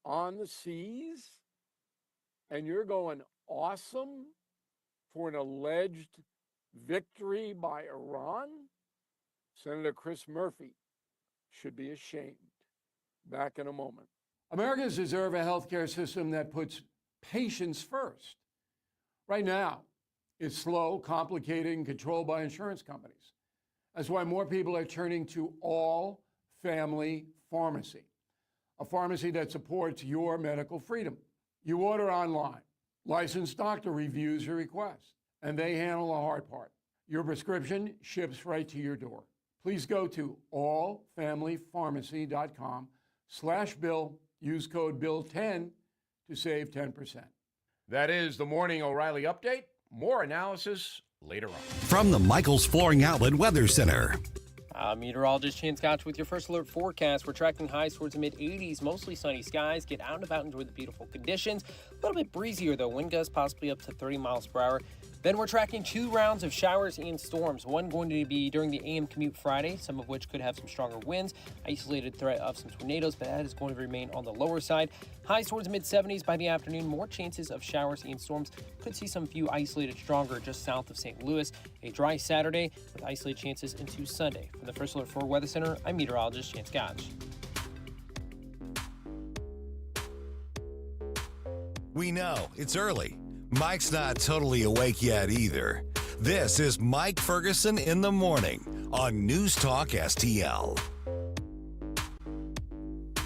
on the seas, and you're going awesome for an alleged victory by Iran? Senator Chris Murphy should be ashamed. Back in a moment. Americans deserve a healthcare system that puts patients first. Right now, it's slow, complicated, and controlled by insurance companies. That's why more people are turning to All Family Pharmacy, a pharmacy that supports your medical freedom. You order online, licensed doctor reviews your request, and they handle the hard part. Your prescription ships right to your door. Please go to allfamilypharmacy.com/bill. Use code BILL10 to save 10%. That is the Morning O'Reilly Update. More analysis later on. From the Michaels Flooring Outlet Weather Center. Meteorologist Chance Gotch with your first alert forecast. We're tracking highs towards the mid-80s, mostly sunny skies. Get out and about, enjoy the beautiful conditions. A little bit breezier, though. Wind gusts possibly up to 30 miles per hour. Then we're tracking 2 rounds of showers and storms. One going to be during the AM commute Friday, some of which could have some stronger winds. Isolated threat of some tornadoes, but that is going to remain on the lower side. Highs towards mid-70s by the afternoon. More chances of showers and storms. Could see some few isolated stronger just south of St. Louis. A dry Saturday with isolated chances into Sunday. From the First Alert 4 Weather Center, I'm meteorologist Chance Gotch. We know it's early. Mike's not totally awake yet either. This is Mike Ferguson in the morning on News Talk STL.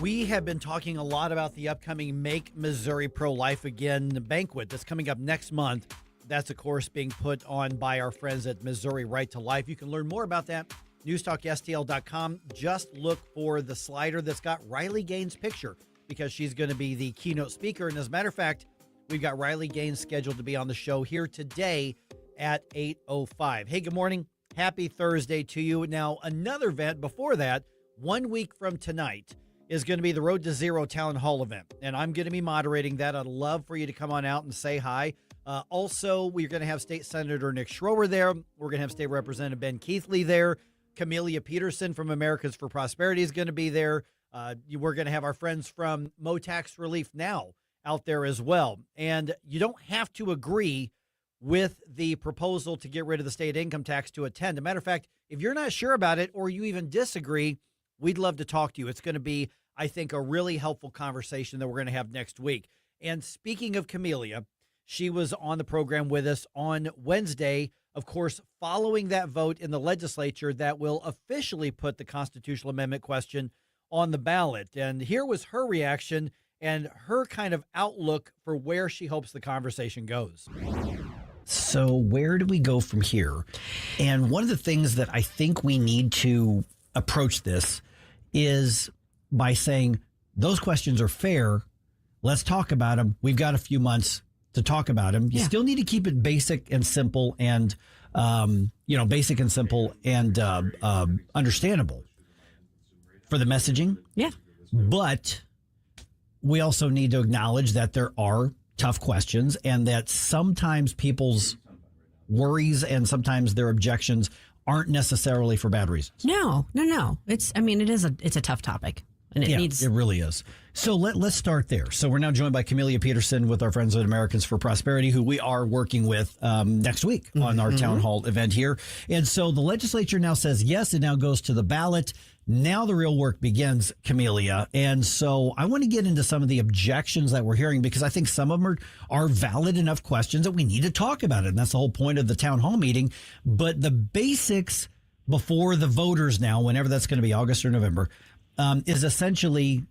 We have been talking a lot about the upcoming Make Missouri Pro-Life Again banquet that's coming up next month. That's, of course, being put on by our friends at Missouri Right to Life. You can learn more about that, newstalkstl.com. Just look for the slider that's got Riley Gaines' picture because she's going to be the keynote speaker. And as a matter of fact, we've got Riley Gaines scheduled to be on the show here today at 8:05. Hey, good morning. Happy Thursday to you. Now, another event before that, 1 week from tonight, is going to be the Road to Zero Town Hall event. And I'm going to be moderating that. I'd love for you to come on out and say hi. Also, we're going to have State Senator Nick Schroer there. We're going to have State Representative Ben Keithley there. Camellia Peterson from Americans for Prosperity is going to be there. We're going to have our friends from Mo Tax Relief Now out there as well. And you don't have to agree with the proposal to get rid of the state income tax to attend. As a matter of fact, if you're not sure about it or you even disagree, we'd love to talk to you. It's going to be, I think, a really helpful conversation that we're going to have next week. And speaking of Camellia, she was on the program with us on Wednesday, of course, following that vote in the legislature that will officially put the constitutional amendment question on the ballot. And here was her reaction and her kind of outlook for where she hopes the conversation goes. So where do we go from here? And one of the things that I think we need to approach this is by saying those questions are fair. Let's talk about them. We've got a few months to talk about them. You still need to keep it basic and simple and, understandable for the messaging. Yeah. But we also need to acknowledge that there are tough questions and that sometimes people's worries and sometimes their objections aren't necessarily for bad reasons. No. It's a tough topic. And it really is. So let's start there. So we're now joined by Camellia Peterson with our friends at Americans for Prosperity, who we are working with next week on our town hall event here. And so the legislature now says, yes, it now goes to the ballot. Now the real work begins, Camellia. And so I want to get into some of the objections that we're hearing because I think some of them are valid enough questions that we need to talk about it. And that's the whole point of the town hall meeting. But the basics before the voters now, whenever that's going to be, August or November, is essentially,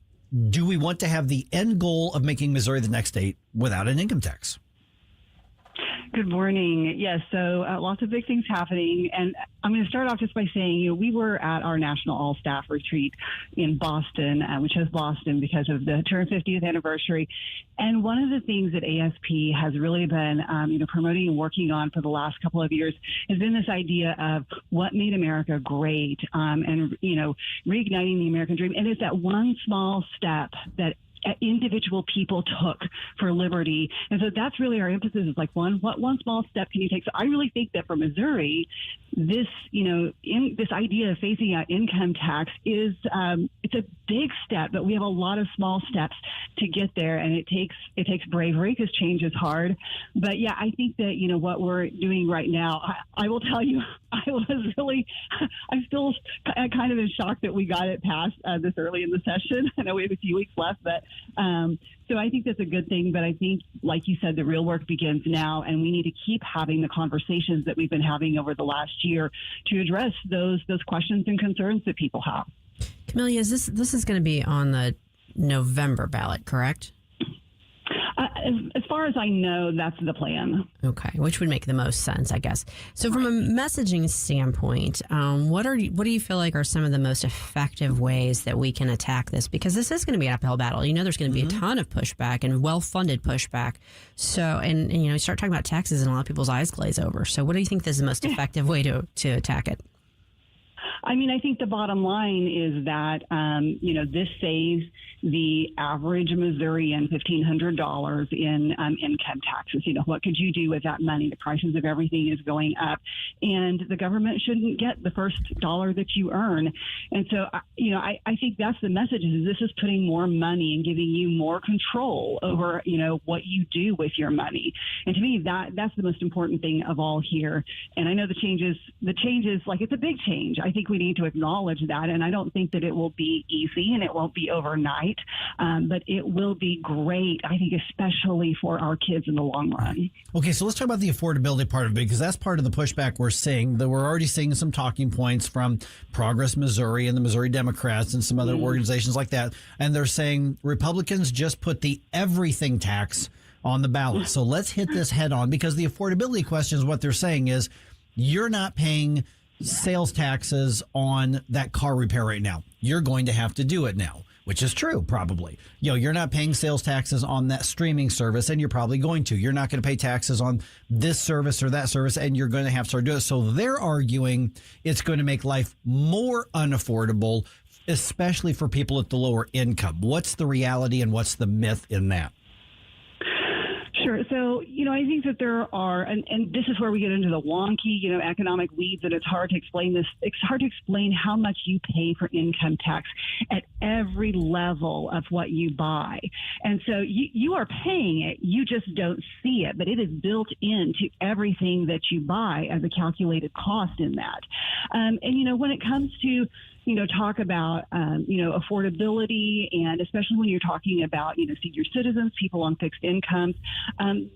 do we want to have the end goal of making Missouri the next state without an income tax? Good morning. Yes, so lots of big things happening. And I'm going to start off just by saying, we were at our National All-Staff Retreat in Boston. We chose Boston because of the 250th anniversary. And one of the things that ASP has really been, promoting and working on for the last couple of years has been this idea of what made America great and reigniting the American dream. And it's that one small step that individual people took for liberty. And so that's really our emphasis, is like one small step can you take? So I really think that for Missouri, this, this idea of phasing out income tax is, it's a big step, but we have a lot of small steps to get there. And it takes bravery, because change is hard. But yeah, I think that, what we're doing right now, I will tell you, I'm still kind of in shock that we got it passed this early in the session. I know we have a few weeks left, but so I think that's a good thing. But I think, like you said, the real work begins now, and we need to keep having the conversations that we've been having over the last year to address those questions and concerns that people have. Camelia, this is going to be on the November ballot, correct? As far as I know, that's the plan. Okay, which would make the most sense, I guess. So from a messaging standpoint, what do you feel like are some of the most effective ways that we can attack this? Because this is going to be an uphill battle. There's going to be a ton of pushback and well-funded pushback. So, and you start talking about taxes and a lot of people's eyes glaze over. So what do you think is the most effective way to attack it? I mean, I think the bottom line is that, this saves the average Missourian $1,500 in income taxes. What could you do with that money? The prices of everything is going up, and the government shouldn't get the first dollar that you earn. And so, I think that's the message, is this is putting more money and giving you more control over, what you do with your money. And to me, that's the most important thing of all here. And I know the changes, like, it's a big change. I think we need to acknowledge that. And I don't think that it will be easy, and it won't be overnight, but it will be great, I think, especially for our kids in the long run. Okay, so let's talk about the affordability part of it, because that's part of the pushback we're seeing. That we're already seeing some talking points from Progress Missouri and the Missouri Democrats and some other organizations like that. And they're saying Republicans just put the everything tax on the ballot. So let's hit this head on, because the affordability question is, what they're saying is, you're not paying sales taxes on that car repair right now. You're going to have to do it now, which is true, probably. You're not paying sales taxes on that streaming service, and you're probably going to. You're not going to pay taxes on this service or that service, and you're going to have to start doing it. So they're arguing it's going to make life more unaffordable, especially for people at the lower income. What's the reality and what's the myth in that? Sure. So, I think that there are, and this is where we get into the wonky, economic weeds, and it's hard to explain this. It's hard to explain how much you pay for income tax at every level of what you buy. And so you are paying it, you just don't see it, but it is built into everything that you buy as a calculated cost in that. And when it comes to talk about, affordability, and especially when you're talking about, senior citizens, people on fixed incomes,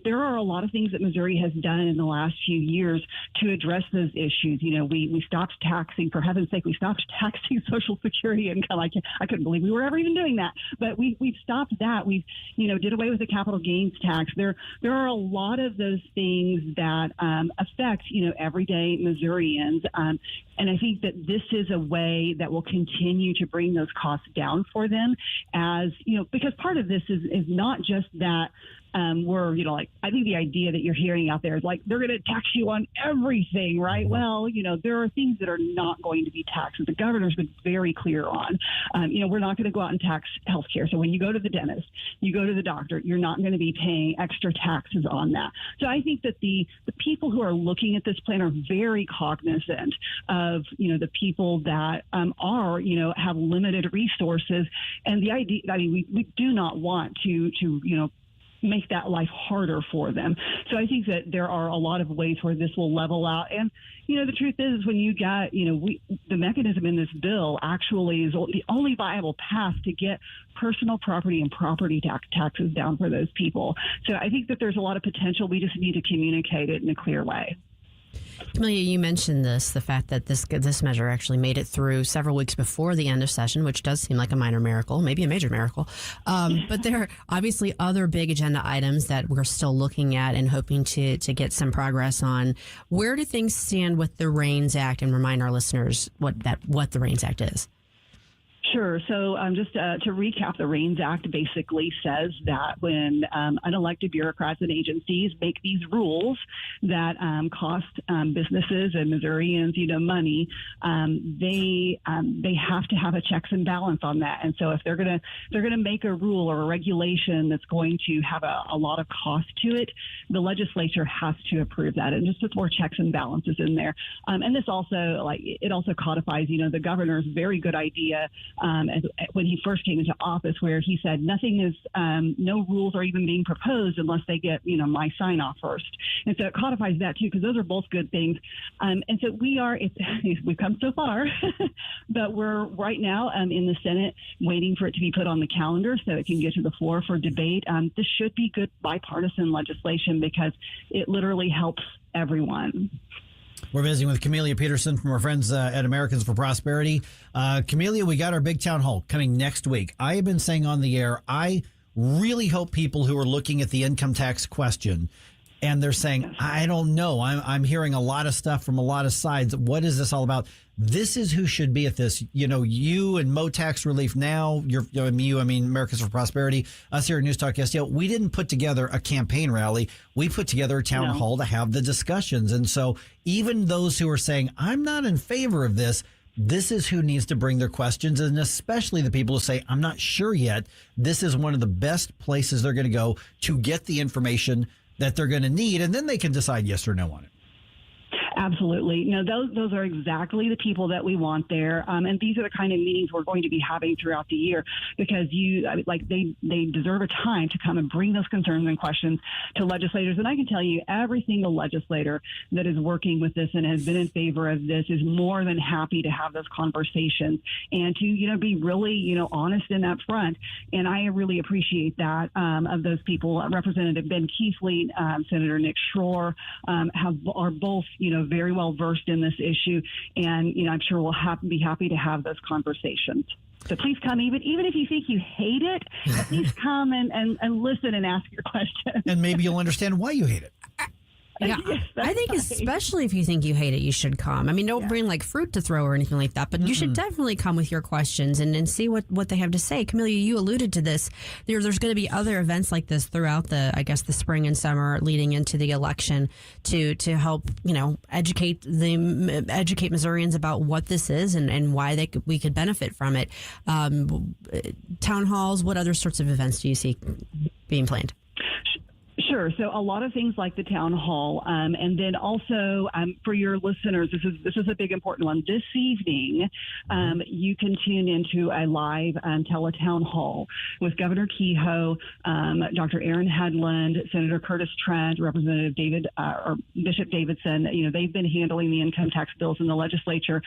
there are a lot of things that Missouri has done in the last few years to address those issues. We stopped taxing, for heaven's sake, we stopped taxing Social Security income. I couldn't believe we were ever even doing that, but we've stopped that. We've, did away with the capital gains tax. There are a lot of those things that affect, everyday Missourians. And I think that this is a way that will continue to bring those costs down for them, as, because part of this is not just that we're, I think the idea that you're hearing out there is like, they're going to tax you on everything, right? Well, there are things that are not going to be taxed. The governor's been very clear on, we're not going to go out and tax healthcare. So when you go to the dentist, you go to the doctor, you're not going to be paying extra taxes on that. So I think that the people who are looking at this plan are very cognizant of, the people that are, have limited resources. And the idea, we do not want to make that life harder for them. So I think that there are a lot of ways where this will level out. And, the truth is, when you got, the mechanism in this bill actually is the only viable path to get personal property and property taxes down for those people. So I think that there's a lot of potential. We just need to communicate it in a clear way. Camelia, you mentioned the fact that this measure actually made it through several weeks before the end of session, which does seem like a minor miracle, maybe a major miracle. But there are obviously other big agenda items that we're still looking at and hoping to get some progress on. Where do things stand with the REINS Act, and remind our listeners what the REINS Act is? Sure. So just to recap, the REINS Act basically says that when unelected bureaucrats and agencies make these rules that cost businesses and Missourians, money, they have to have a checks and balance on that. And so if they're gonna make a rule or a regulation that's going to have a lot of cost to it, the legislature has to approve that, and just put more checks and balances in there. And this also also codifies, the governor's very good idea. When he first came into office, where he said nothing is, no rules are even being proposed unless they get, my sign off first. And so it codifies that too, because those are both good things. And so we've come so far, but we're right now in the Senate waiting for it to be put on the calendar so it can get to the floor for debate. This should be good bipartisan legislation because it literally helps everyone. We're visiting with Camelia Peterson from our friends at Americans for Prosperity. Camelia, we got our big town hall coming next week. I have been saying on the air, I really hope people who are looking at the income tax question and they're saying, I don't know. I'm hearing a lot of stuff from a lot of sides. What is this all about? This is who should be at this. You and Mo Tax Relief Now, Americans for Prosperity, us here at News Talk STL, we didn't put together a campaign rally. We put together a town hall to have the discussions. And so even those who are saying, I'm not in favor of this is who needs to bring their questions. And especially the people who say, I'm not sure yet. This is one of the best places they're going to go to get the information that they're going to need. And then they can decide yes or no on it. Absolutely. No, those are exactly the people that we want there. And these are the kind of meetings we're going to be having throughout the year because they deserve a time to come and bring those concerns and questions to legislators. And I can tell you every single legislator that is working with this and has been in favor of this is more than happy to have those conversations and to, be really, honest and upfront. And I really appreciate that of those people. Representative Ben Keithley, Senator Nick Schroer are both, very well versed in this issue, and I'm sure we'll be happy to have those conversations. So please come, even if you think you hate it, please come and listen and ask your question. And maybe you'll understand why you hate it. Yeah, Yes, I think right. especially if you think you hate it, you should come. I mean, don't bring like fruit to throw or anything like that, but you should definitely come with your questions and see what they have to say. Camelia, you alluded to this. There's going to be other events like this throughout the spring and summer leading into the election to help, educate Missourians about what this is and why we could benefit from it. Town halls, what other sorts of events do you see being planned? Sure. So a lot of things like the town hall, and then also for your listeners, this is a big important one. This evening, you can tune into a live teletown hall with Governor Kehoe, Dr. Aaron Hedlund, Senator Curtis Trent, Representative David or Bishop Davidson. They've been handling the income tax bills in the legislature,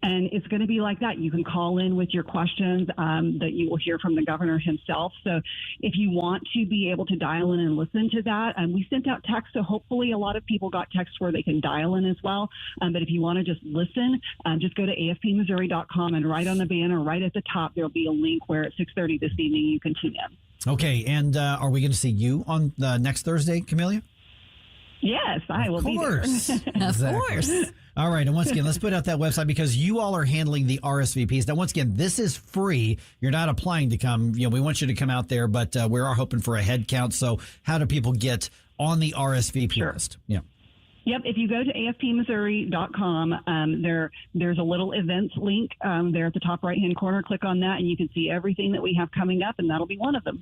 and it's going to be like that. You can call in with your questions that you will hear from the governor himself. So if you want to be able to dial in and listen to that. We sent out text, so hopefully a lot of people got text where they can dial in as well. But if you want to just listen, just go to afpmissouri.com, and right on the banner, right at the top, there'll be a link where at 6:30 this evening you can tune in. Okay, and are we going to see you on next Thursday, Camelia? Yes, I will be there. Of course. All right. And once again, let's put out that website because you all are handling the RSVPs. Now, once again, this is free. You're not applying to come. We want you to come out there, but we are hoping for a head count. So how do people get on the RSVP list? Yeah. Yep. If you go to afpmissouri.com, there's a little events link there at the top right-hand corner. Click on that, and you can see everything that we have coming up, and that'll be one of them.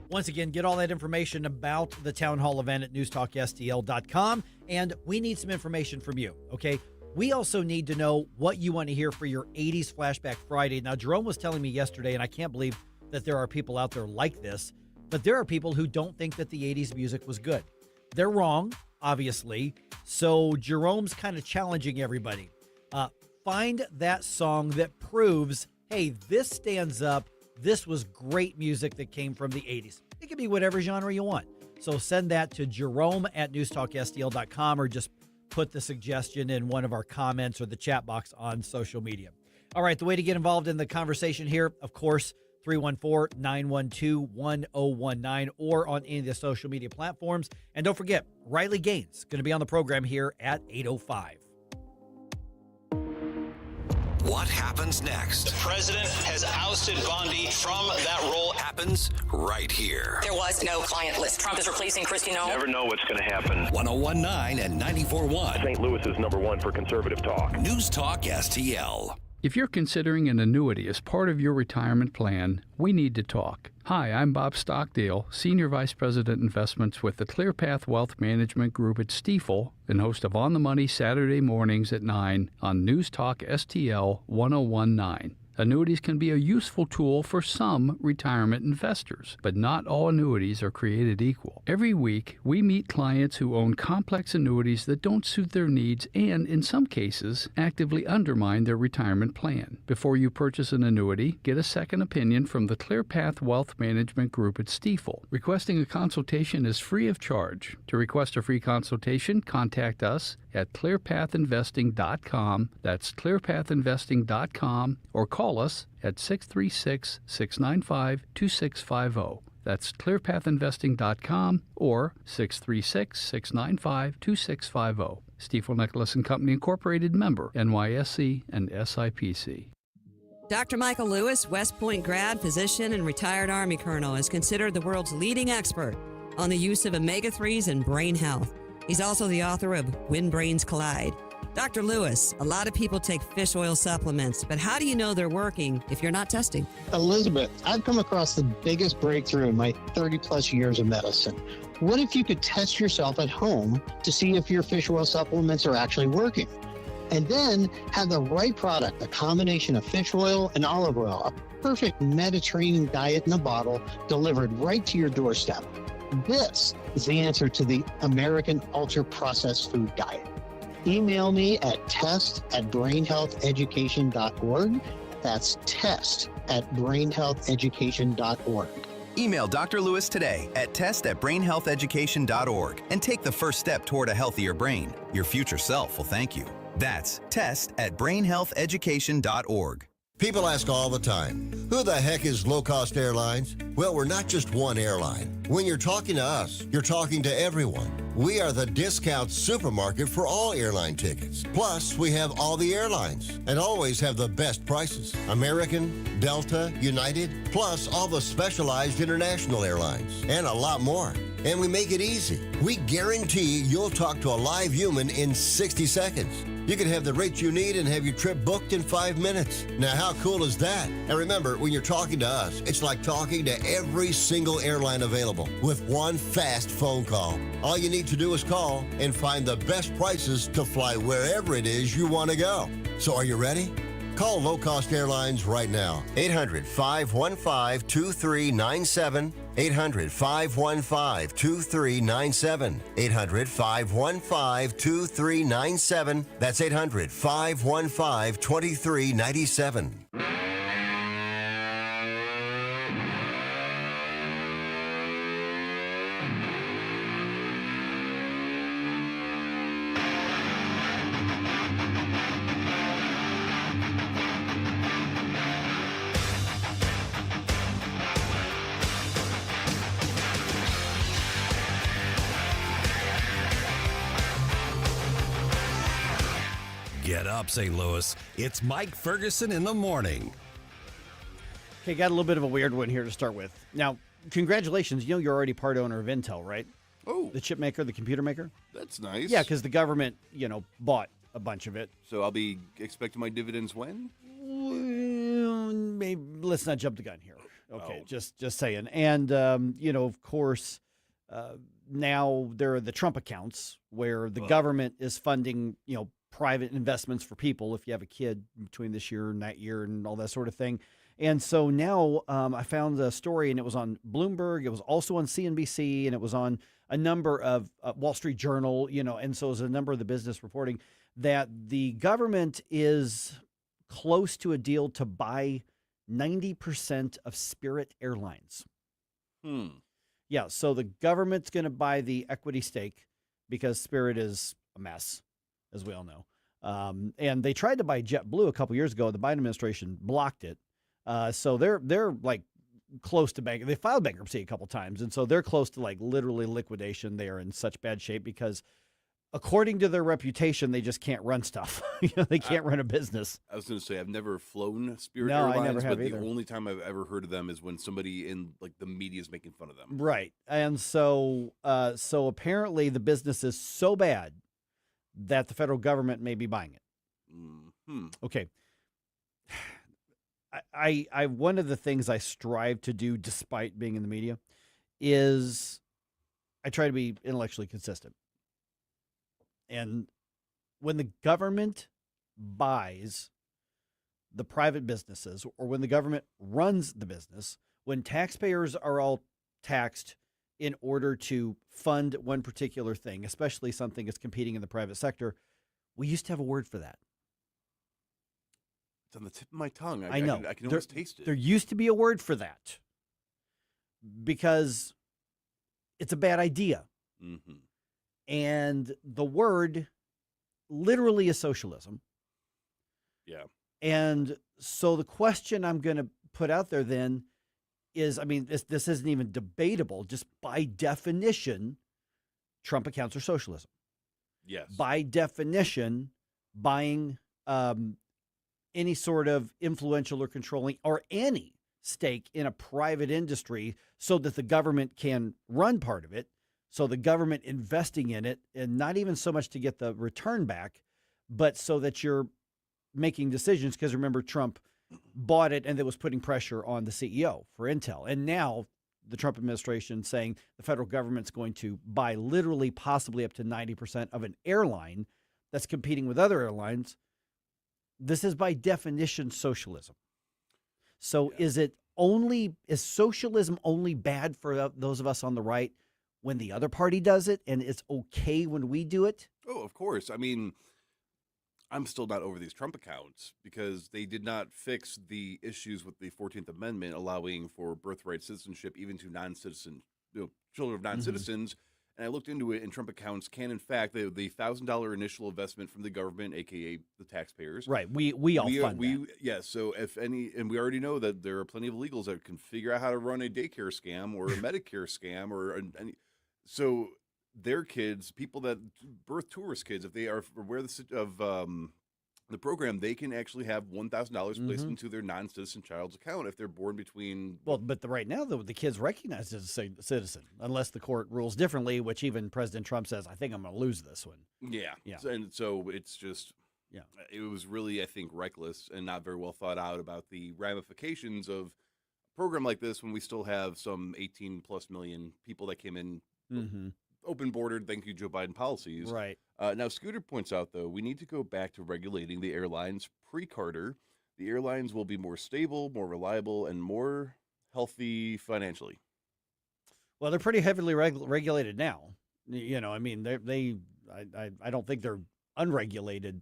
Once again, get all that information about the town hall event at NewsTalkSTL.com. And we need some information from you, okay? We also need to know what you want to hear for your 80s Flashback Friday. Now, Jerome was telling me yesterday, and I can't believe that there are people out there like this, but there are people who don't think that the 80s music was good. They're wrong, obviously. So Jerome's kind of challenging everybody. Find that song that proves, hey, this stands up. This was great music that came from the 80s. It can be whatever genre you want. So send that to Jerome at NewsTalkSTL.com or just put the suggestion in one of our comments or the chat box on social media. All right, the way to get involved in the conversation here, of course, 314-912-1019 or on any of the social media platforms. And don't forget, Riley Gaines going to be on the program here at 8:05. What happens next? The president has ousted Bondi from that role. Happens right here. There was no client list. Trump is replacing Kristi Noem. Never know what's going to happen. 1019 and 94.1. St. Louis is #1 for conservative talk. News Talk STL. If you're considering an annuity as part of your retirement plan, we need to talk. Hi, I'm Bob Stockdale, Senior Vice President Investments with the ClearPath Wealth Management Group at Stifel and host of On the Money Saturday mornings at 9 on News Talk STL 1019. Annuities can be a useful tool for some retirement investors, but not all annuities are created equal. Every week, we meet clients who own complex annuities that don't suit their needs and, in some cases, actively undermine their retirement plan. Before you purchase an annuity, get a second opinion from the ClearPath Wealth Management Group at Stifel. Requesting a consultation is free of charge. To request a free consultation, contact us at clearpathinvesting.com. That's clearpathinvesting.com, or call us at 636-695-2650. That's clearpathinvesting.com or 636-695-2650. Stifel Nicholas and Company Incorporated, member NYSE and SIPC. Dr. Michael Lewis, West Point grad, physician, and retired Army colonel, is considered the world's leading expert on the use of omega-3s and brain health. He's also the author of When Brains Collide. Dr. Lewis, a lot of people take fish oil supplements, but how do you know they're working if you're not testing? Elizabeth, I've come across the biggest breakthrough in my 30-plus years of medicine. What if you could test yourself at home to see if your fish oil supplements are actually working? And then have the right product, a combination of fish oil and olive oil, a perfect Mediterranean diet in a bottle delivered right to your doorstep. This is the answer to the American ultra-processed food diet. Email me at test@brainhealtheducation.org. That's test@brainhealtheducation.org. Email Dr. Lewis today at test@brainhealtheducation.org and take the first step toward a healthier brain. Your future self will thank you. That's test@brainhealtheducation.org. People ask all the time, who the heck is Low Cost Airlines? Well, we're not just one airline. When you're talking to us, you're talking to everyone. We are the discount supermarket for all airline tickets. Plus, we have all the airlines and always have the best prices. American, Delta, United, plus all the specialized international airlines and a lot more. And we make it easy. We guarantee you'll talk to a live human in 60 seconds. You can have the rates you need and have your trip booked in 5 minutes. Now, how cool is that? And remember, when you're talking to us, it's like talking to every single airline available with one fast phone call. All you need to do is call and find the best prices to fly wherever it is you want to go. So are you ready? Call Low Cost Airlines right now. 800-515-2397. 800-515-2397. 800-515-2397. That's 800-515-2397. Get up, St. Louis. It's Mike Ferguson in the morning. Okay, got a little bit of a weird one here to start with. Now, congratulations. You know you're already part owner of Intel, right? Oh. The chip maker, the computer maker? That's nice. Yeah, because the government, bought a bunch of it. So I'll be expecting my dividends when? Well, maybe let's not jump the gun here. Okay, Oh. just saying. And, of course, now there are the Trump accounts where the government is funding, private investments for people if you have a kid between this year and that year and all that sort of thing. And so now I found a story, and it was on Bloomberg. It was also on CNBC, and it was on a number of Wall Street Journal, and so it was a number of the business reporting that the government is close to a deal to buy 90% of Spirit Airlines. Yeah, so the government's going to buy the equity stake because Spirit is a mess, as we all know. And they tried to buy JetBlue a couple years ago. The Biden administration blocked it. So they're like close to bank. They filed bankruptcy a couple times, and so they're close to like literally liquidation. They are in such bad shape because according to their reputation, they just can't run stuff. They can't run a business. I was going to say, I've never flown Spirit No, I Airlines, never have but either. the only time I've ever heard of them is when somebody in the media is making fun of them. Right. And so apparently the business is so bad that the federal government may be buying it. Mm-hmm. Okay. I one of the things I strive to do despite being in the media is I try to be intellectually consistent. And when the government buys the private businesses, or when the government runs the business, when taxpayers are all taxed in order to fund one particular thing, especially something that's competing in the private sector, we used to have a word for that. It's on the tip of my tongue. I know. I can almost taste it. There used to be a word for that because it's a bad idea. Mm-hmm. And the word literally is socialism. Yeah. And so the question I'm going to put out there then is, I mean, this isn't even debatable. Just by definition, Trump accounts are socialism. Yes. By definition, buying any sort of influential or controlling or any stake in a private industry so that the government can run part of it. So the government investing in it, and not even so much to get the return back, but so that you're making decisions. Because remember, Trump bought it and it was putting pressure on the CEO for Intel. And now the Trump administration saying the federal government's going to buy literally possibly up to 90% of an airline that's competing with other airlines. This is by definition socialism. So is socialism only bad for those of us on the right when the other party does it, and it's okay when we do it? Oh, of course. I mean, I'm still not over these Trump accounts because they did not fix the issues with the 14th Amendment allowing for birthright citizenship even to non-citizen children of non-citizens. And I looked into it, and Trump accounts can, in fact, the $1,000 initial investment from the government, aka the taxpayers. Right. We all fund that. Yeah. So if any, and we already know that there are plenty of illegals that can figure out how to run a daycare scam or a Medicare scam or any. So their kids, people that birth tourist kids, if they are aware of the program, they can actually have $1,000 placed into their non-citizen child's account if they're born between. Well, but right now, the kid's recognized as a citizen, unless the court rules differently, which even President Trump says, I think I'm going to lose this one. Yeah. Yeah. And so it's just, it was really, I think, reckless and not very well thought out about the ramifications of a program like this when we still have some 18 plus million people that came in open bordered, thank you, Joe Biden policies. Right. Now, Scooter points out, though, we need to go back to regulating the airlines pre-Carter. The airlines will be more stable, more reliable, and more healthy financially. Well, they're pretty heavily regulated now. You know, I mean, I don't think they're unregulated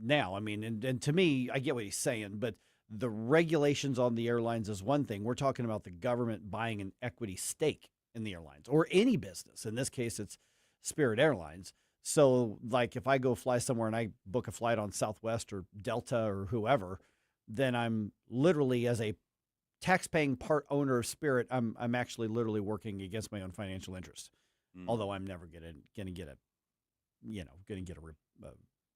now. I mean, and to me, I get what he's saying, but the regulations on the airlines is one thing. We're talking about the government buying an equity stake in the airlines or any business. In this case, it's Spirit Airlines. So like if I go fly somewhere and I book a flight on Southwest or Delta or whoever, then I'm literally, as a tax-paying part owner of Spirit, I'm actually literally working against my own financial interest. Although I'm never going to get a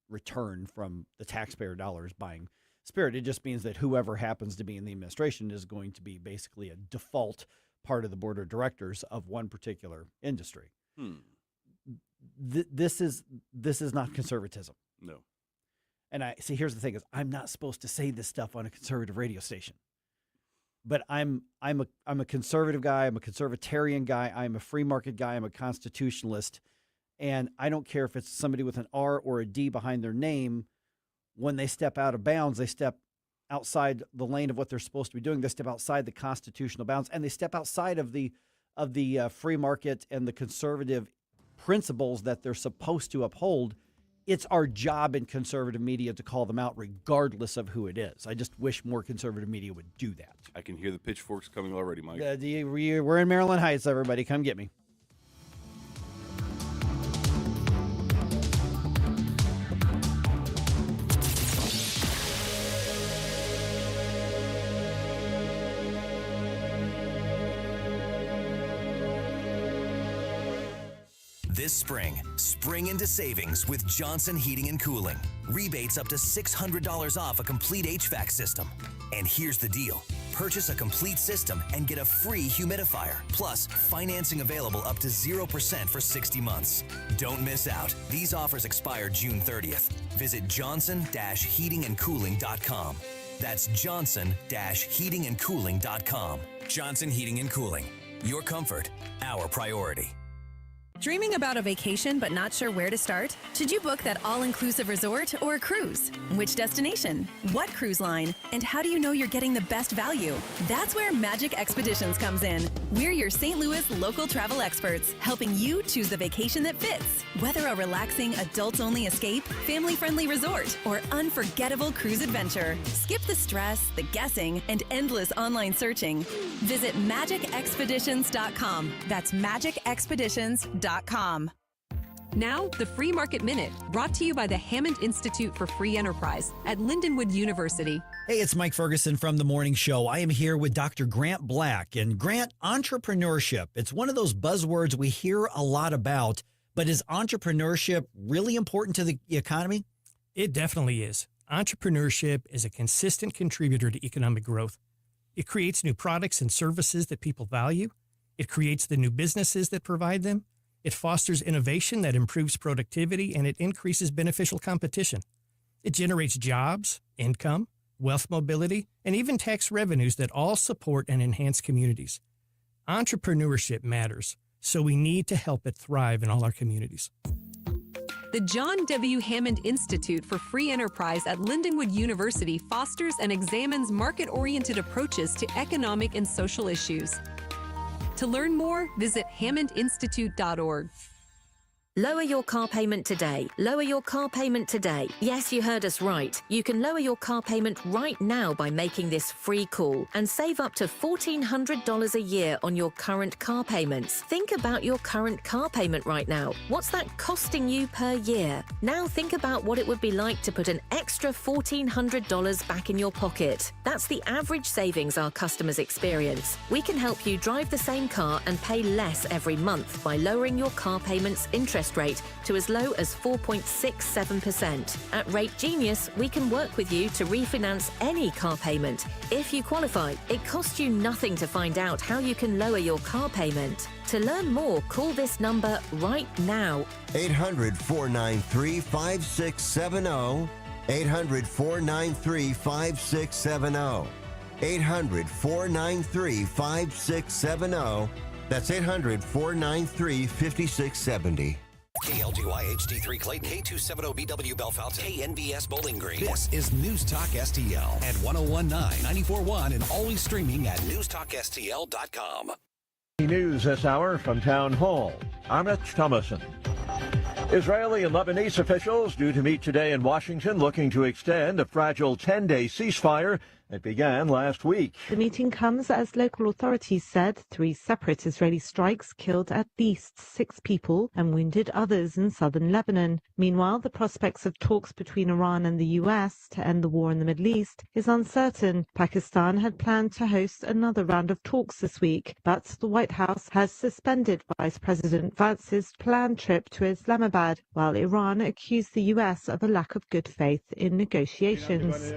return from the taxpayer dollars buying Spirit. It just means that whoever happens to be in the administration is going to be basically a default part of the board of directors of one particular industry. This is not conservatism. No. And I see, here's the thing: is I'm not supposed to say this stuff on a conservative radio station. But I'm a conservative guy. I'm a conservatarian guy. I'm a free market guy. I'm a constitutionalist, and I don't care if it's somebody with an R or a D behind their name. When they step out of bounds, they step outside the lane of what they're supposed to be doing. They step outside the constitutional bounds, and they step outside of the free market and the conservative principles that they're supposed to uphold. It's our job in conservative media to call them out regardless of who it is. I just wish more conservative media would do that. I can hear the pitchforks coming already, Mike. We're in Maryland Heights, everybody. Come get me. This spring, spring into savings with Johnson Heating and Cooling. Rebates up to $600 off a complete HVAC system. And here's the deal. Purchase a complete system and get a free humidifier. Plus, financing available up to 0% for 60 months. Don't miss out. These offers expire June 30th. Visit johnson-heatingandcooling.com. That's johnson-heatingandcooling.com. Johnson Heating and Cooling. Your comfort, our priority. Dreaming about a vacation but not sure where to start? Should you book that all-inclusive resort or a cruise? Which destination? What cruise line? And how do you know you're getting the best value? That's where Magic Expeditions comes in. We're your St. Louis local travel experts, helping you choose the vacation that fits. Whether a relaxing, adults-only escape, family-friendly resort, or unforgettable cruise adventure, skip the stress, the guessing, and endless online searching. Visit magicexpeditions.com. That's magicexpeditions.com. Now, the Free Market Minute, brought to you by the Hammond Institute for Free Enterprise at Lindenwood University. Hey, it's Mike Ferguson from The Morning Show. I am here with Dr. Grant Black. And Grant, entrepreneurship, it's one of those buzzwords we hear a lot about, but is entrepreneurship really important to the economy? It definitely is. Entrepreneurship is a consistent contributor to economic growth. It creates new products and services that people value. It creates the new businesses that provide them. It fosters innovation that improves productivity, and it increases beneficial competition. It generates jobs, income, wealth mobility, and even tax revenues that all support and enhance communities. Entrepreneurship matters, so we need to help it thrive in all our communities. The John W. Hammond Institute for Free Enterprise at Lindenwood University fosters and examines market-oriented approaches to economic and social issues. To learn more, visit hammondinstitute.org. Lower your car payment today. Lower your car payment today. Yes, you heard us right. You can lower your car payment right now by making this free call and save up to $1,400 a year on your current car payments. Think about your current car payment right now. What's that costing you per year? Now think about what it would be like to put an extra $1,400 back in your pocket. That's the average savings our customers experience. We can help you drive the same car and pay less every month by lowering your car payment's interest rate to as low as 4.67%. At Rate Genius, we can work with you to refinance any car payment. If you qualify, it costs you nothing to find out how you can lower your car payment. To learn more, call this number right now. 800-493-5670. 800-493-5670. 800-493-5670. That's 800-493-5670. KLGY HD3 Clayton, K270BW Bellefonte, KNBS Bowling Green. This is News Talk STL at 1019, 94.1, and always streaming at NewsTalkSTL.com. News this hour from Town Hall. I'm Rich Thomason. Israeli and Lebanese officials due to meet today in Washington looking to extend a fragile 10-day ceasefire that began last week. The meeting comes as local authorities said 3 separate Israeli strikes killed at least 6 people and wounded others in southern Lebanon. Meanwhile, the prospects of talks between Iran and the U.S. to end the war in the Middle East is uncertain. Pakistan had planned to host another round of talks this week, but the White House has suspended Vice President Vance's planned trip to Islamabad, while Iran accused the U.S. of a lack of good faith in negotiations.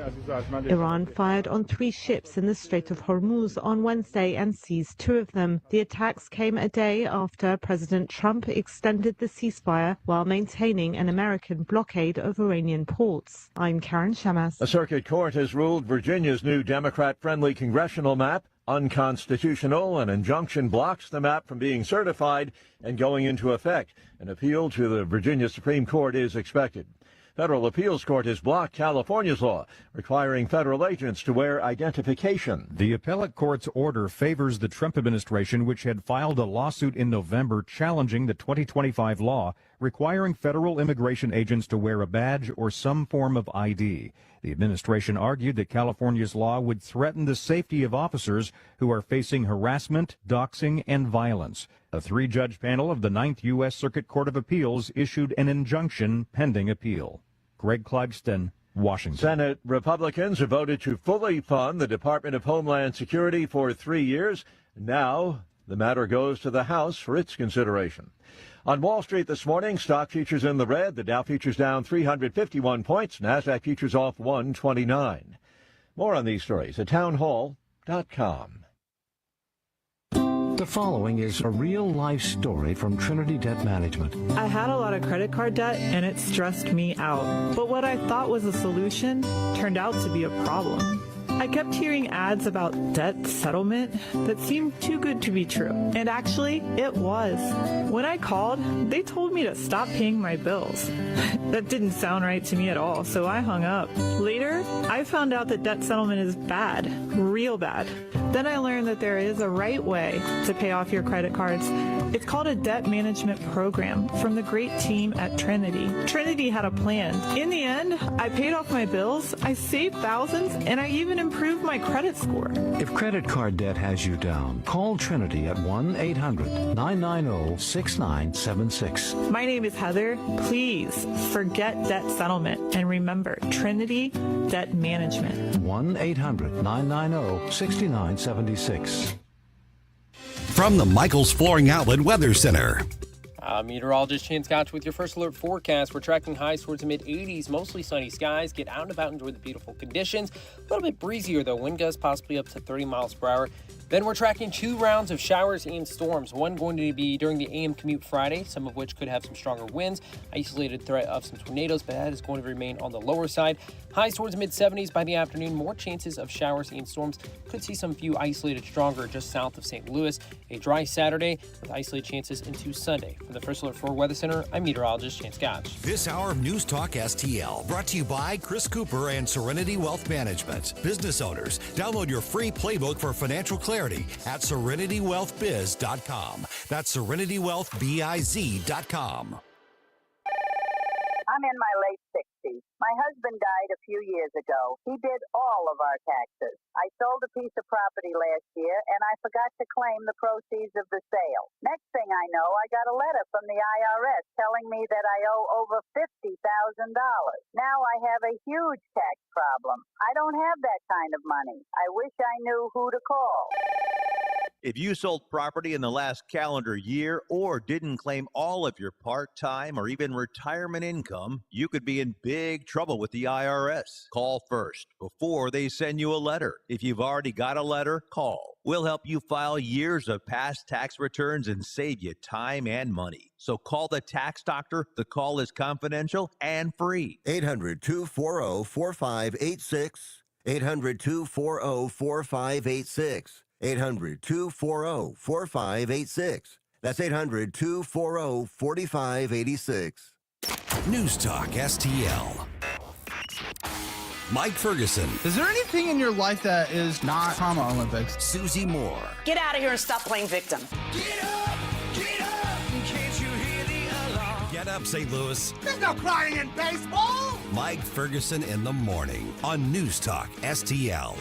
Iran fired on 3 ships in the Strait of Hormuz on Wednesday and seized 2 of them. The attacks came a day after President Trump extended the ceasefire while maintaining an American blockade of Iranian ports. I'm Karen Shamas. A circuit court has ruled Virginia's new Democrat-friendly congressional map unconstitutional. An injunction blocks the map from being certified and going into effect. An appeal to the Virginia Supreme Court is expected. Federal appeals court has blocked California's law requiring federal agents to wear identification. The appellate court's order favors the Trump administration, which had filed a lawsuit in November challenging the 2025 law requiring federal immigration agents to wear a badge or some form of ID. The administration argued that California's law would threaten the safety of officers who are facing harassment, doxing, and violence. A 3-judge panel of the 9th U.S. Circuit Court of Appeals issued an injunction pending appeal. Greg Clugston, Washington. Senate Republicans have voted to fully fund the Department of Homeland Security for 3 years. Now, The matter goes to the House for its consideration. On Wall Street this morning, stock futures in the red. The Dow futures down 351 points. NASDAQ futures off 129. More on these stories at townhall.com. The following is a real-life story from Trinity Debt Management. I had a lot of credit card debt, and it stressed me out. But what I thought was a solution turned out to be a problem. I kept hearing ads about debt settlement that seemed too good to be true. And actually, it was. When I called, they told me to stop paying my bills. That didn't sound right to me at all, so I hung up. Later, I found out that debt settlement is bad, real bad. Then I learned that there is a right way to pay off your credit cards. It's called a debt management program from the great team at Trinity. Trinity had a plan. In the end, I paid off my bills, I saved thousands, and I even improved my credit score. If credit card debt has you down, call Trinity at 1-800-990-6976. My name is Heather. Please forget debt settlement and remember Trinity Debt Management. 1-800-990-6976. From the Michaels Flooring Outlet Weather Center. Meteorologist Chan Scotch with your first alert forecast. We're tracking highs towards the mid-80s, mostly sunny skies. Get out and about, enjoy the beautiful conditions. A little bit breezier, though. Wind gusts possibly up to 30 miles per hour. Then we're tracking 2 rounds of showers and storms. One going to be during the AM commute Friday, some of which could have some stronger winds. Isolated threat of some tornadoes, but that is going to remain on the lower side. Highs towards the mid-70s by the afternoon. More chances of showers and storms. Could see some few isolated stronger just south of St. Louis. A dry Saturday with isolated chances into Sunday. From the First Alert 4 Weather Center, I'm meteorologist Chan Scotch. This hour of News Talk STL brought to you by Chris Cooper and Serenity Wealth Management. Business owners, download your free playbook for financial clarity at SerenityWealthBiz.com. That's SerenityWealthBiz.com. I'm in my late 60s. My husband died a few years ago. He did all of our taxes. I sold a piece of property last year, and I forgot to claim the proceeds of the sale. Next thing I know, I got a letter from the IRS telling me that I owe over $50,000. Now I have a huge tax problem. I don't have that kind of money. I wish I knew who to call. If you sold property in the last calendar year or didn't claim all of your part-time or even retirement income, you could be in big trouble with the IRS. Call first before they send you a letter. If you've already got a letter, call. We'll help you file years of past tax returns and save you time and money. So call the tax doctor. The call is confidential and free. 800-240-4586. 800-240-4586. 800-240-4586. That's 800-240-4586. News Talk STL. Mike Ferguson. Is there anything in your life that is not Trauma Olympics? Susie Moore. Get out of here and stop playing victim. Get up, St. Louis. There's no crying in baseball. Mike Ferguson in the morning on News Talk STL.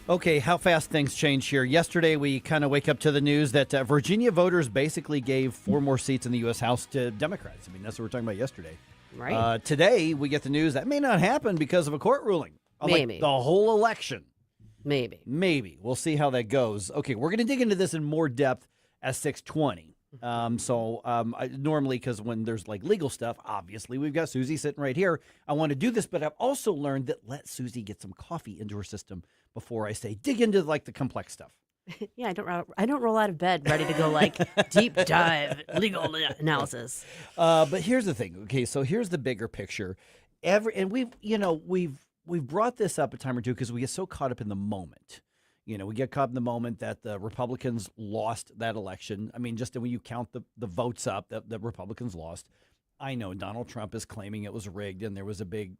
Okay, how fast things change here. Yesterday, we kind of wake up to the news that Virginia voters basically gave 4 more seats in the U.S. House to Democrats. I mean, that's what we were talking about yesterday. Right. Today, we get the news that may not happen because of a court ruling. Maybe. Like the whole election. Maybe. We'll see how that goes. Okay, we're going to dig into this in more depth at 6:20. Normally, because when there's like legal stuff, obviously we've got Susie sitting right here. I want to do this, but I've also learned that let Susie get some coffee into her system before I say dig into like the complex stuff. Yeah, I don't roll out of bed ready to go like deep dive legal analysis. But here's the thing. Okay, so here's the bigger picture. We've brought this up a time or two because we get so caught up in the moment. We get caught in the moment that the Republicans lost that election. I mean, just when you count the votes up, the Republicans lost. I know Donald Trump is claiming it was rigged and there was a big,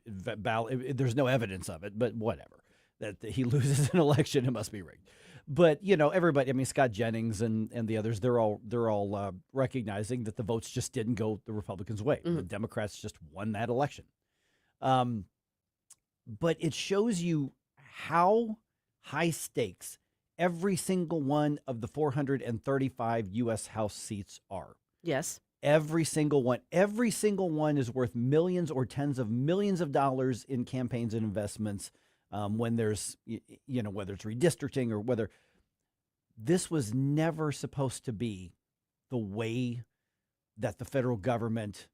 there's no evidence of it, but whatever. That he loses an election, it must be rigged. But, everybody, I mean, Scott Jennings and the others, they're all recognizing that the votes just didn't go the Republicans' way. Mm-hmm. The Democrats just won that election. But it shows you how high stakes every single one of the 435 U.S. House seats are. Yes. Every single one. Every single one is worth millions or tens of millions of dollars in campaigns and investments when there's, whether it's redistricting or whether this was never supposed to be the way that the federal government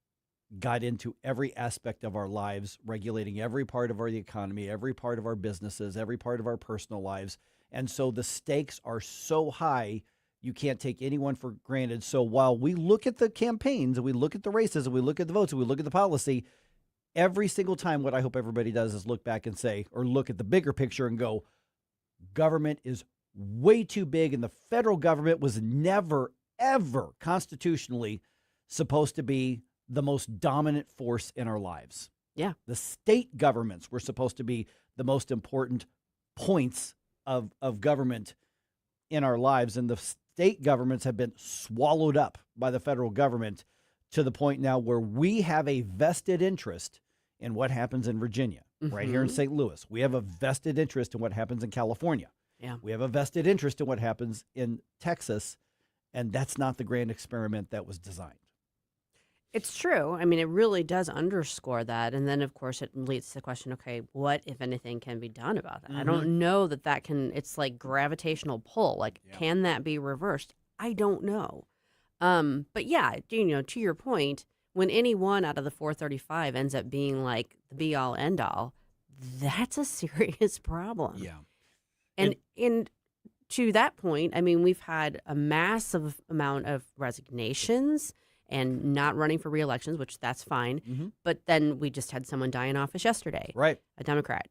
got into every aspect of our lives, regulating every part of the economy, every part of our businesses, every part of our personal lives. And so the stakes are so high, you can't take anyone for granted. So while we look at the campaigns and we look at the races and we look at the votes and we look at the policy, every single time what I hope everybody does is look back and say, or look at the bigger picture and go, government is way too big and the federal government was never, ever constitutionally supposed to be the most dominant force in our lives. Yeah. The state governments were supposed to be the most important points of government in our lives. And the state governments have been swallowed up by the federal government to the point now where we have a vested interest in what happens in Virginia, right here in St. Louis. We have a vested interest in what happens in California. Yeah. We have a vested interest in what happens in Texas. And that's not the grand experiment that was designed. It's true. I mean, it really does underscore that. And then, of course, it leads to the question, okay, what, if anything, can be done about that? I don't know that can, it's like gravitational pull. Like, can that be reversed? I don't know. But yeah, to your point, when any one out of the 435 ends up being like the be all end all, that's a serious problem. Yeah. And to that point, I mean, we've had a massive amount of resignations and not running for re-elections, which that's fine. But then we just had someone die in office yesterday. Right. A Democrat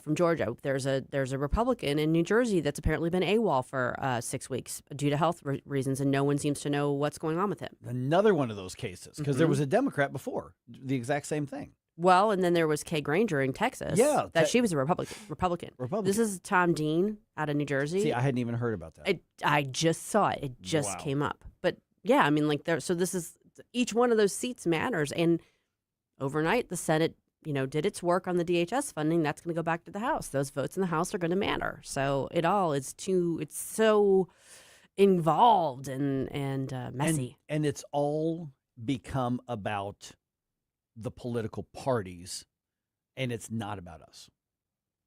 from Georgia. There's a Republican in New Jersey that's apparently been AWOL for 6 weeks due to health reasons, and no one seems to know what's going on with him. Another one of those cases, because there was a Democrat before, the exact same thing. Well, and then there was Kay Granger in Texas. Yeah. That she was a Republican. This is Tom Dean out of New Jersey. See, I hadn't even heard about that. I just saw it. It just came up. But yeah, I mean, like so this is, each one of those seats matters. And overnight, the Senate, did its work on the DHS funding. That's going to go back to the House. Those votes in the House are going to matter. So it's so involved and messy. And it's all become about the political parties, and it's not about us.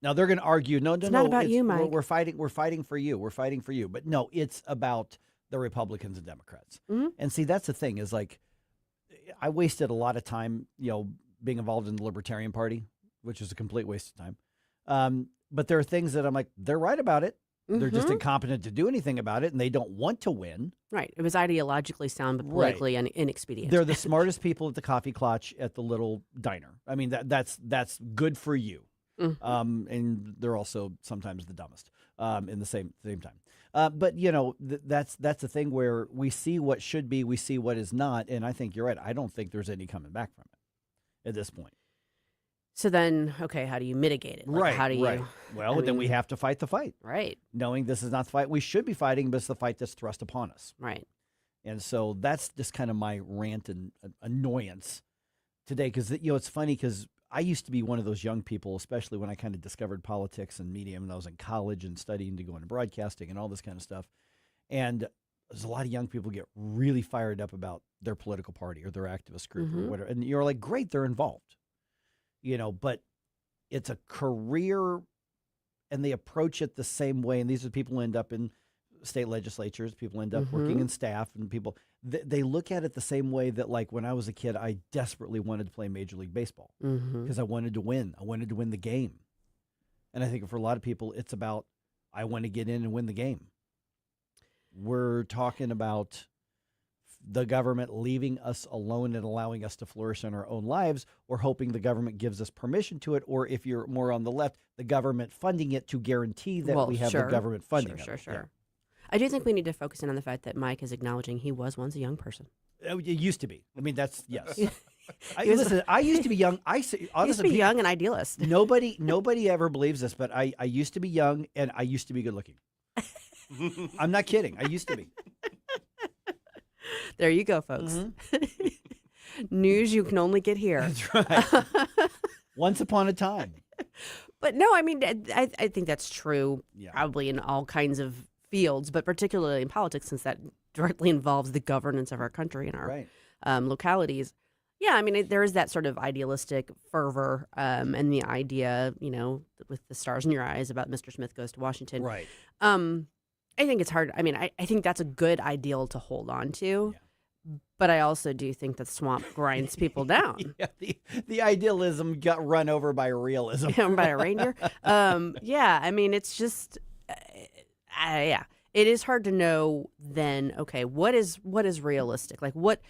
Now they're going to argue, no, it's not about you, Mike. We're fighting for you. We're fighting for you. But no, it's about the Republicans and Democrats. And see, that's the thing is like, I wasted a lot of time, being involved in the Libertarian Party, which is a complete waste of time. But there are things that I'm like, they're right about it. They're just incompetent to do anything about it, and they don't want to win. Right. It was ideologically sound, but politically inexpedient. They're the smartest people at the coffee clutch at the little diner. I mean, that's good for you. And they're also sometimes the dumbest in the same time. But that's the thing where we see what should be, we see what is not, and I think you're right. I don't think there's any coming back from it at this point. So then, okay, how do you mitigate it? Like, right. How do you? Right. Well, then we have to fight the fight. Right. Knowing this is not the fight we should be fighting, but it's the fight that's thrust upon us. Right. And so that's just kind of my rant and annoyance today, because it's funny because I used to be one of those young people, especially when I kind of discovered politics and media when I was in college and studying to go into broadcasting and all this kind of stuff. And there's a lot of young people get really fired up about their political party or their activist group or whatever. And you're like, great, they're involved. But it's a career and they approach it the same way. And these are people who end up in state legislatures, people end up working in staff, and people, they look at it the same way that, like, when I was a kid, I desperately wanted to play Major League Baseball because I wanted to win. I wanted to win the game. And I think for a lot of people, it's about, I want to get in and win the game. We're talking about the government leaving us alone and allowing us to flourish in our own lives, or hoping the government gives us permission to it, or if you're more on the left, the government funding it to guarantee that we have the government funding it. Sure. Yeah. I do think we need to focus in on the fact that Mike is acknowledging he was once a young person. It used to be. I mean, that's, yes. Listen, I used to be young. I used to be young and idealist. Nobody ever believes this, but I used to be young and I used to be good looking. I'm not kidding. I used to be. There you go, folks. News you can only get here. That's right. Once upon a time. But no, I mean, I think that's true probably in all kinds of fields, but particularly in politics, since that directly involves the governance of our country and our localities. Yeah, I mean, there is that sort of idealistic fervor and the idea, with the stars in your eyes about Mr. Smith goes to Washington. Right. I think it's hard. I mean, I think that's a good ideal to hold on to. Yeah. But I also do think that swamp grinds people down. Yeah, the idealism got run over by realism. By a reindeer. Yeah, I mean, it's just, yeah. It is hard to know then, okay, what is realistic? Like what,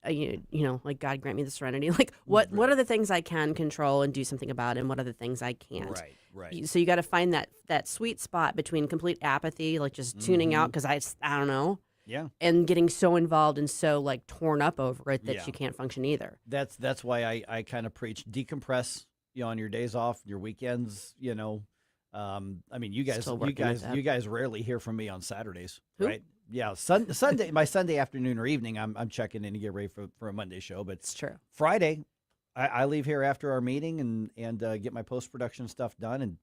like God grant me the serenity. Like what are the things I can control and do something about, and what are the things I can't? Right. So you got to find that sweet spot between complete apathy, like just tuning out because I don't know. Yeah. And getting so involved and so like torn up over it that you can't function either. That's why I kind of preach decompress, on your days off, your weekends, I mean, you guys rarely hear from me on Saturdays, right? Yeah, Sunday, my Sunday afternoon or evening, I'm checking in to get ready for a Monday show. But it's true. Friday, I leave here after our meeting and get my post-production stuff done, and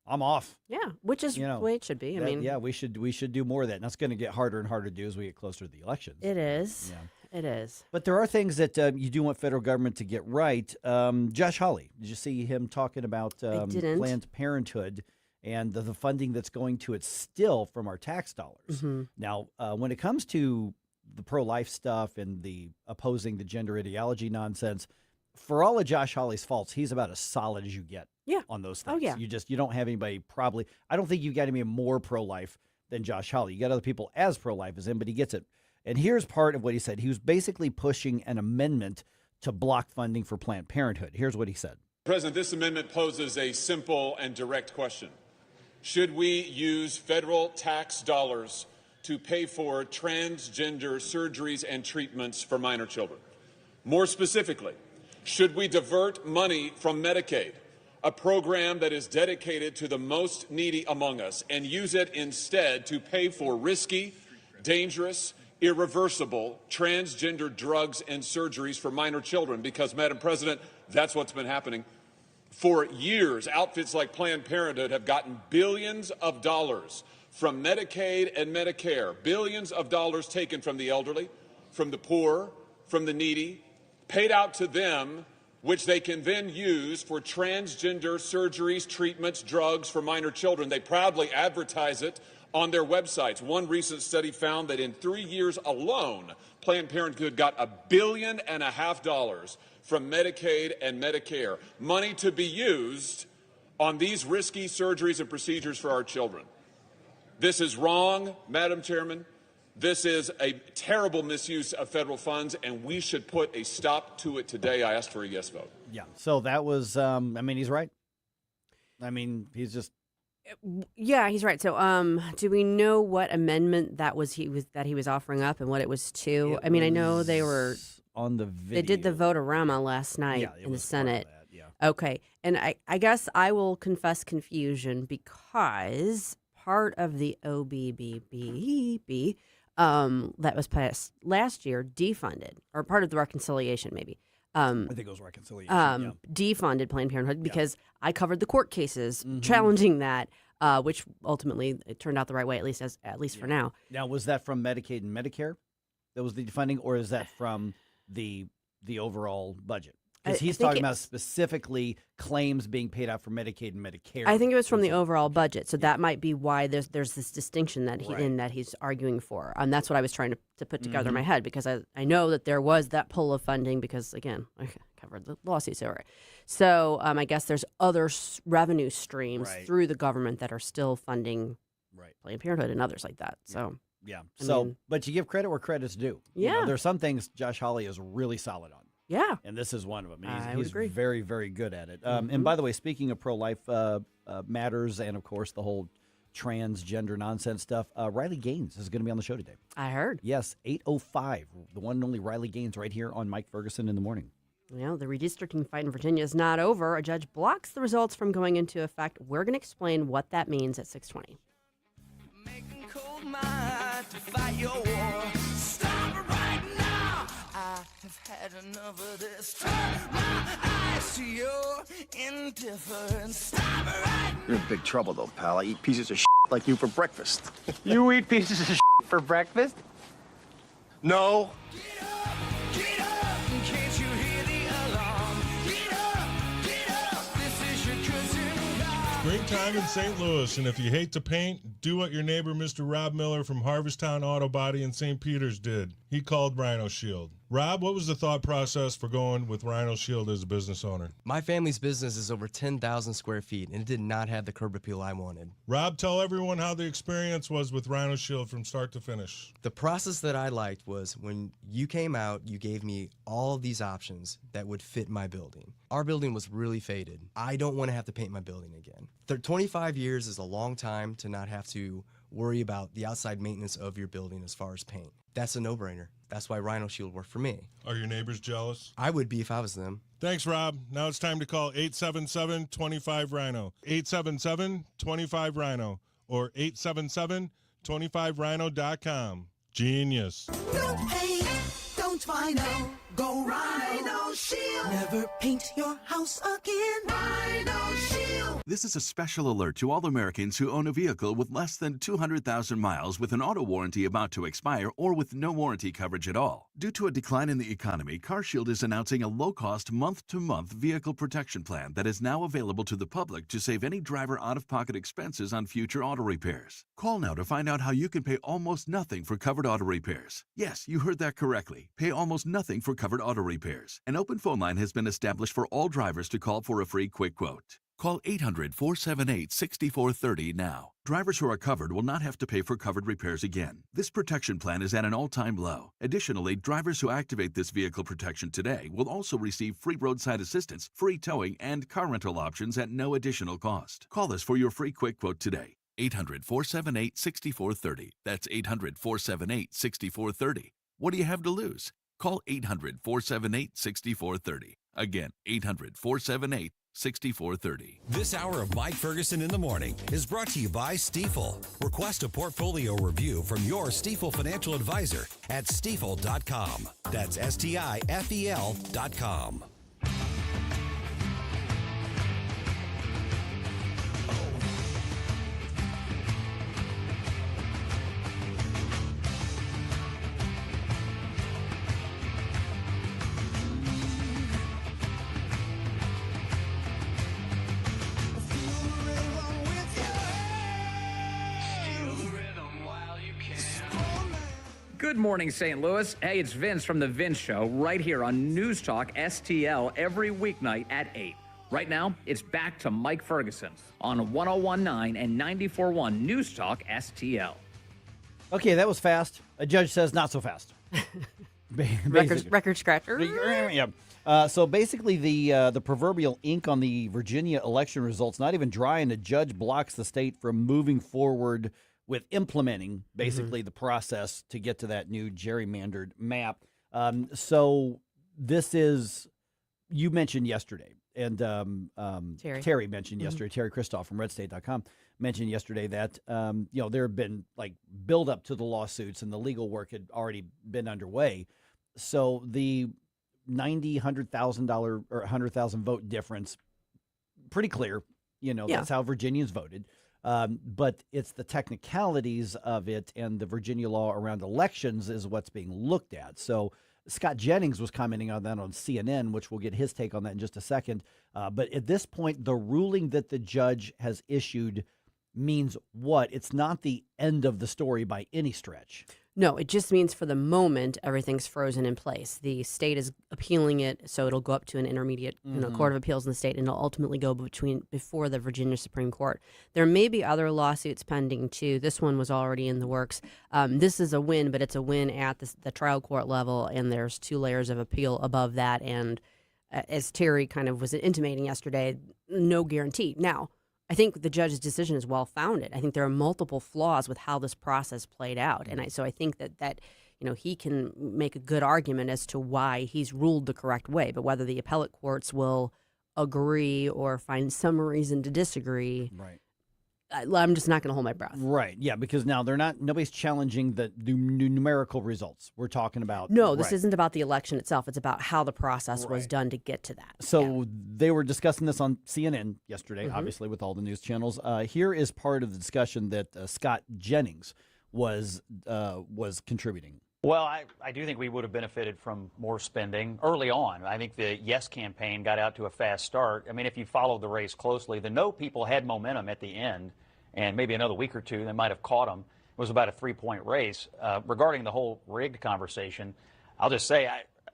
I'm off. Yeah, which is the way it should be. I mean, yeah, we should do more of that, and that's going to get harder and harder to do as we get closer to the elections. It is. Yeah. It is. But there are things that you do want federal government to get right. Josh Hawley, did you see him talking about Planned Parenthood and the funding that's going to it still from our tax dollars? Mm-hmm. Now, when it comes to the pro-life stuff and the opposing the gender ideology nonsense, for all of Josh Hawley's faults, he's about as solid as you get on those things. Oh, yeah. You don't have anybody I don't think you got any more pro-life than Josh Hawley. You got other people as pro-life as him, but he gets it. And here's part of what he said. He was basically pushing an amendment to block funding for Planned Parenthood. Here's what he said. President, this amendment poses a simple and direct question. Should we use federal tax dollars to pay for transgender surgeries and treatments for minor children? More specifically, should we divert money from Medicaid, a program that is dedicated to the most needy among us, and use it instead to pay for risky, dangerous, irreversible transgender drugs and surgeries for minor children? Because, Madam President, that's what's been happening. For years, outfits like Planned Parenthood have gotten billions of dollars from Medicaid and Medicare, billions of dollars taken from the elderly, from the poor, from the needy, paid out to them, which they can then use for transgender surgeries, treatments, drugs for minor children. They proudly advertise it on their websites. One recent study found that in 3 years alone, Planned Parenthood got $1.5 billion from Medicaid and Medicare, money to be used on these risky surgeries and procedures for our children. This is wrong, Madam Chairman. This is a terrible misuse of federal funds, and we should put a stop to it today. I asked for a yes vote. Yeah, so that was, I mean, he's right. I mean, he's just... Yeah, he's right. So, do we know what amendment that he was offering up and what it was to? I mean, I know they were on the video. They did the vote-a-rama last night in the Senate. Okay, and I guess I will confess confusion because part of the OBBB that was passed last year defunded, or part of the reconciliation maybe. I think it was reconciliation. Defunded Planned Parenthood because I covered the court cases challenging that, which ultimately it turned out the right way, at least for now. Now, was that from Medicaid and Medicare? That was the defunding, or is that from the overall budget? Because he's talking about specifically claims being paid out for Medicaid and Medicare. I think it was from the overall budget, so that might be why there's this distinction that he's arguing for. That's what I was trying to put together in my head, because I know that there was that pull of funding because, again, I covered the lawsuits over it. So I guess there's other revenue streams through the government that are still funding Planned Parenthood and others like that. So yeah. But you give credit where credit's due. Yeah. You know, there's some things Josh Hawley is really solid on. Yeah. And this is one of them. He's agree. very, very good at it. And by the way, speaking of pro-life matters and, of course, the whole transgender nonsense stuff, Riley Gaines is going to be on the show today. I heard. Yes, 8:05. The one and only Riley Gaines right here on Mike Ferguson in the Morning. Well, the redistricting fight in Virginia is not over. A judge blocks the results from going into effect. We're going to explain what that means at 6:20. Making cold mind to fight your war. Stop it right now. I have had enough of this. Turn my eyes to your indifference. Stop it right now. You're in big trouble, though, pal. I eat pieces of shit like you for breakfast. You eat pieces of shit for breakfast? No. Get Springtime in St. Louis, and if you hate to paint, do what your neighbor Mr. Rob Miller from Harvesttown Auto Body in St. Peter's did. He called Rhino Shield. Rob, what was the thought process for going with Rhino Shield as a business owner? My family's business is over 10,000 square feet, and it did not have the curb appeal I wanted. Rob, tell everyone how the experience was with Rhino Shield from start to finish. The process that I liked was when you came out, you gave me all of these options that would fit my building. Our building was really faded. I don't want to have to paint my building again. 25 years is a long time to not have to worry about the outside maintenance of your building as far as paint. That's a no-brainer. That's why Rhino Shield worked for me. Are your neighbors jealous? I would be if I was them. Thanks, Rob. Now it's time to call 877-25-RHINO. 877-25-RHINO or 877-25rhino.com. Genius. Don't paint, don't Rhino. Go Rhino Shield. Never paint your house again. Rhino Shield. This is a special alert to all Americans who own a vehicle with less than 200,000 miles with an auto warranty about to expire or with no warranty coverage at all. Due to a decline in the economy, CarShield is announcing a low-cost month-to-month vehicle protection plan that is now available to the public to save any driver out-of-pocket expenses on future auto repairs. Call now to find out how you can pay almost nothing for covered auto repairs. Yes, you heard that correctly. Pay almost nothing for covered auto repairs. An open phone line has been established for all drivers to call for a free quick quote. Call 800-478-6430 now. Drivers who are covered will not have to pay for covered repairs again. This protection plan is at an all-time low. Additionally, drivers who activate this vehicle protection today will also receive free roadside assistance, free towing, and car rental options at no additional cost. Call us for your free quick quote today. 800-478-6430. That's 800-478-6430. What do you have to lose? Call 800-478-6430. Again, 800-478-6430. This hour of Mike Ferguson in the Morning is brought to you by Stifel. Request a portfolio review from your Stifel financial advisor at stifel.com. That's STIFEL.com. Good morning, St. Louis. Hey, it's Vince from The Vince Show right here on News Talk STL every weeknight at 8. Right now, it's back to Mike Ferguson on 101.9 and 94.1 News Talk STL. Okay, that was fast. A judge says not so fast. Record scratcher. Yeah. So basically, the proverbial ink on the Virginia election results not even dry, and the judge blocks the state from moving forward with implementing basically the process to get to that new gerrymandered map. So this is, you mentioned yesterday, and Terry mentioned yesterday, Terry Christoph from redstate.com mentioned yesterday that, there have been like build up to the lawsuits and the legal work had already been underway. So the $100,000 or $100,000 vote difference, pretty clear, that's how Virginians voted. But it's the technicalities of it and the Virginia law around elections is what's being looked at. So Scott Jennings was commenting on that on CNN, which we'll get his take on that in just a second. But at this point, the ruling that the judge has issued means what? It's not the end of the story by any stretch. No, it just means for the moment, everything's frozen in place. The state is appealing it, so it'll go up to an intermediate court of appeals in the state, and it'll ultimately go before the Virginia Supreme Court. There may be other lawsuits pending, too. This one was already in the works. This is a win, but it's a win at the trial court level, and there's 2 layers of appeal above that. And as Terry kind of was intimating yesterday, no guarantee. Now, I think the judge's decision is well-founded. I think there are multiple flaws with how this process played out. And so I think that he can make a good argument as to why he's ruled the correct way. But whether the appellate courts will agree or find some reason to disagree, right? I'm just not going to hold my breath. Right, yeah, because now nobody's challenging the numerical results. We're talking about... No, this isn't about the election itself. It's about how the process was done to get to that. So they were discussing this on CNN yesterday, obviously with all the news channels. Here is part of the discussion that Scott Jennings was contributing. Well, I do think we would have benefited from more spending early on. I think the Yes campaign got out to a fast start. I mean, if you followed the race closely, the No people had momentum at the end, and maybe another week or two, they might have caught them. It was about a 3-point race. Regarding the whole rigged conversation, I'll just say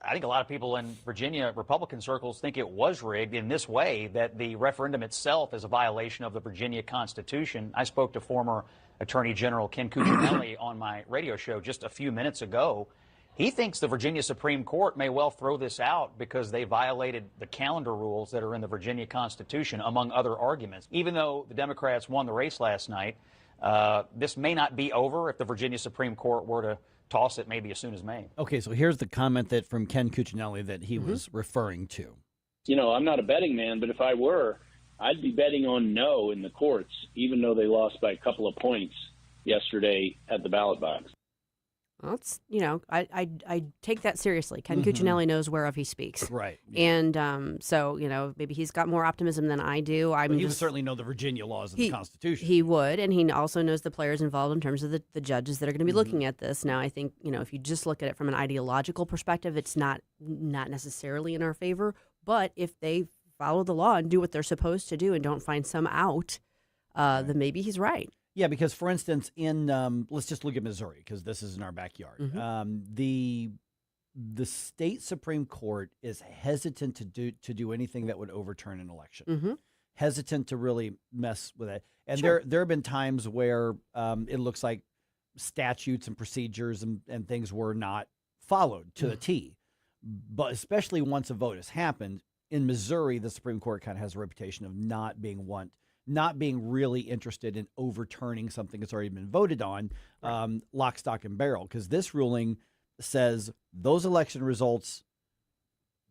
I think a lot of people in Virginia Republican circles think it was rigged in this way, that the referendum itself is a violation of the Virginia Constitution. I spoke to former Attorney General Ken Cuccinelli on my radio show just a few minutes ago. He thinks the Virginia Supreme Court may well throw this out because they violated the calendar rules that are in the Virginia Constitution, among other arguments. Even though the Democrats won the race last night, this may not be over if the Virginia Supreme Court were to toss it maybe as soon as May. Okay, so here's the comment that from Ken Cuccinelli that he was referring to. You know, I'm not a betting man, but if I were, I'd be betting on no in the courts, even though they lost by a couple of points yesterday at the ballot box. Well, it's, you know, I take that seriously. Ken Cuccinelli knows whereof he speaks. Right. And so, you know, maybe he's got more optimism than I do. Well, he would certainly know the Virginia laws and the Constitution. He would, and he also knows the players involved in terms of the judges that are going to be looking at this. Now, I think, you know, if you just look at it from an ideological perspective, it's not necessarily in our favor. But if they follow the law and do what they're supposed to do and don't find some out, then maybe he's right. Yeah, because, for instance, in let's just look at Missouri, because this is in our backyard. The state Supreme Court is hesitant to do anything that would overturn an election. Hesitant to really mess with it. And there have been times where it looks like statutes and procedures and things were not followed to the T. But especially once a vote has happened, in Missouri, the Supreme Court kind of has a reputation of not being really interested in overturning something that's already been voted on, lock, stock, and barrel. Because this ruling says those election results,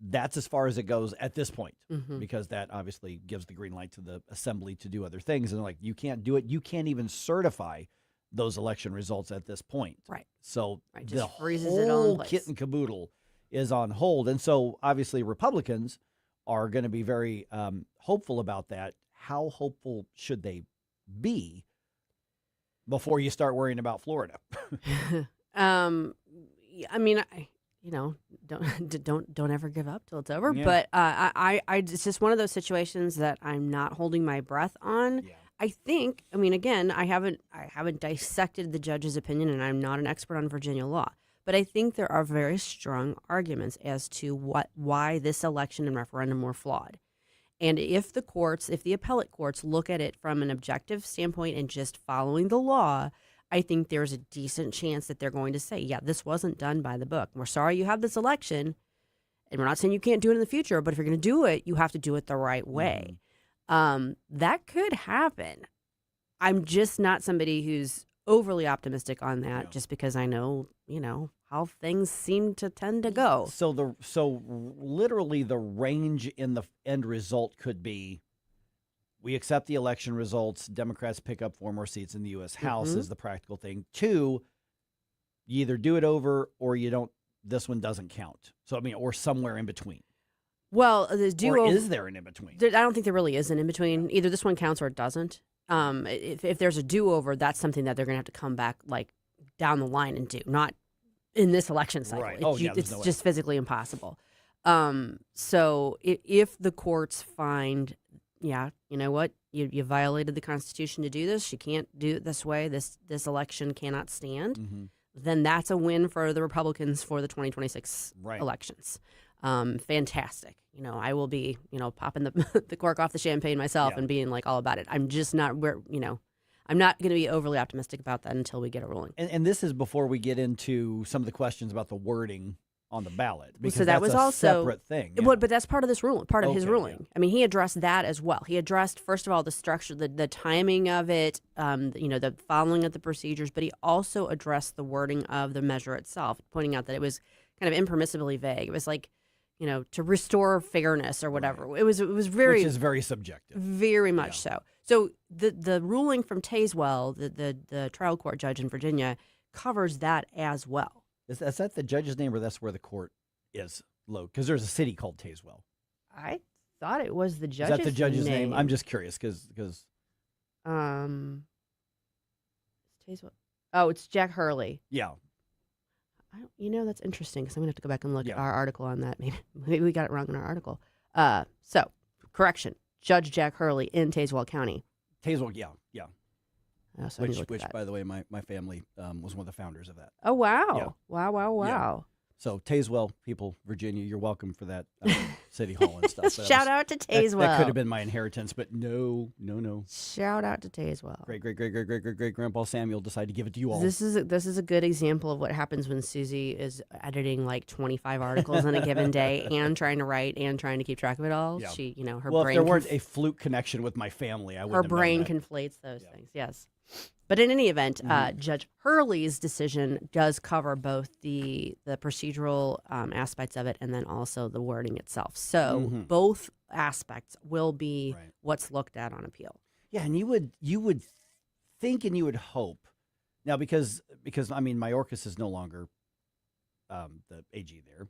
that's as far as it goes at this point, because that obviously gives the green light to the assembly to do other things. And they're like, you can't do it. You can't even certify those election results at this point. Right. So just the freezes it all in whole place. kit and caboodle is on hold. And so obviously Republicans are going to be very hopeful about that. How hopeful should they be before you start worrying about Florida? I mean, don't ever give up till it's over. Yeah. But it's just one of those situations that I'm not holding my breath on. Yeah. I think, I mean, again, I haven't dissected the judge's opinion, and I'm not an expert on Virginia law. But I think there are very strong arguments as to why this election and referendum were flawed. And if the appellate courts look at it from an objective standpoint and just following the law, I think there's a decent chance that they're going to say, yeah, this wasn't done by the book. We're sorry you have this election, and we're not saying you can't do it in the future, but if you're going to do it, you have to do it the right way. That could happen. I'm just not somebody who's overly optimistic on that, just because I know, how things seem to tend to go. So literally the range in the end result could be, we accept the election results, Democrats pick up 4 more seats in the U.S. House is the practical thing. 2, you either do it over or you don't, this one doesn't count. So, I mean, or somewhere in between. Well, the do-over, or is there an in-between? I don't think there really is an in-between. Either this one counts or it doesn't. If there's a do-over, that's something that they're going to have to come back like down the line and do, not in this election cycle. Right. It's just physically impossible. So if the courts find, you know what, you violated the Constitution to do this, you can't do it this way, this election cannot stand, then that's a win for the Republicans for the 2026 elections. Fantastic. I will be, popping the cork off the champagne myself and being like all about it. I'm just not I'm not going to be overly optimistic about that until we get a ruling. And this is before we get into some of the questions about the wording on the ballot, because so that was that's a also separate thing. But that's part of this ruling, part of his ruling. Yeah. I mean, he addressed that as well. He addressed, first of all, the structure, the timing of it, the following of the procedures, but he also addressed the wording of the measure itself, pointing out that it was kind of impermissibly vague. It was like, to restore fairness or whatever. Right. It was very, which is very subjective, very much so. So the ruling from Tazewell, the trial court judge in Virginia, covers that as well. Is that the judge's name, or that's where the court is located? Because there's a city called Tazewell. I thought it was the judge's name. Is that the judge's name? I'm just curious because Tazewell. Oh, it's Jack Hurley. Yeah. That's interesting because I'm going to have to go back and look at our article on that. Maybe we got it wrong in our article. So, correction. Judge Jack Hurley in Tazewell County. Tazewell, yeah. So Which, by the way, my family was one of the founders of that. Oh, wow. Yeah. Wow. Yeah. So Tazewell, people, Virginia, you're welcome for that City Hall and stuff. Shout out to Tazewell. That could have been my inheritance, but no. Shout out to Tazewell. Great Grandpa Samuel decided to give it to you all. This is a good example of what happens when Susie is editing like 25 articles in a given day and trying to write and trying to keep track of it all. Yeah. She, her well, brain. If there weren't a fluke connection with my family, I wouldn't. Her brain conflates those things. Yes. But in any event, Judge Hurley's decision does cover both the procedural aspects of it and then also the wording itself. So both aspects will be what's looked at on appeal. Yeah, and you would think and you would hope now because Mayorkas is no longer the AG there.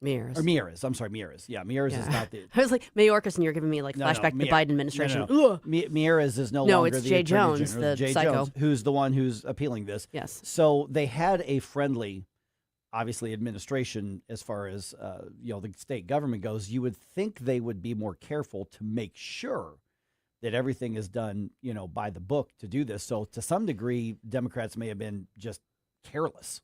Mears. I'm sorry, Mears. Yeah, Mears is not the. I was like Mayorkas, and you're giving me like flashback to the Biden administration. No. Mears is no longer. No, it's the Jay Attorney Jones, General. the Jay psycho, Jones, who's the one who's appealing this. Yes. So they had a friendly, obviously, administration as far as the state government goes. You would think they would be more careful to make sure that everything is done, by the book to do this. So to some degree, Democrats may have been just careless.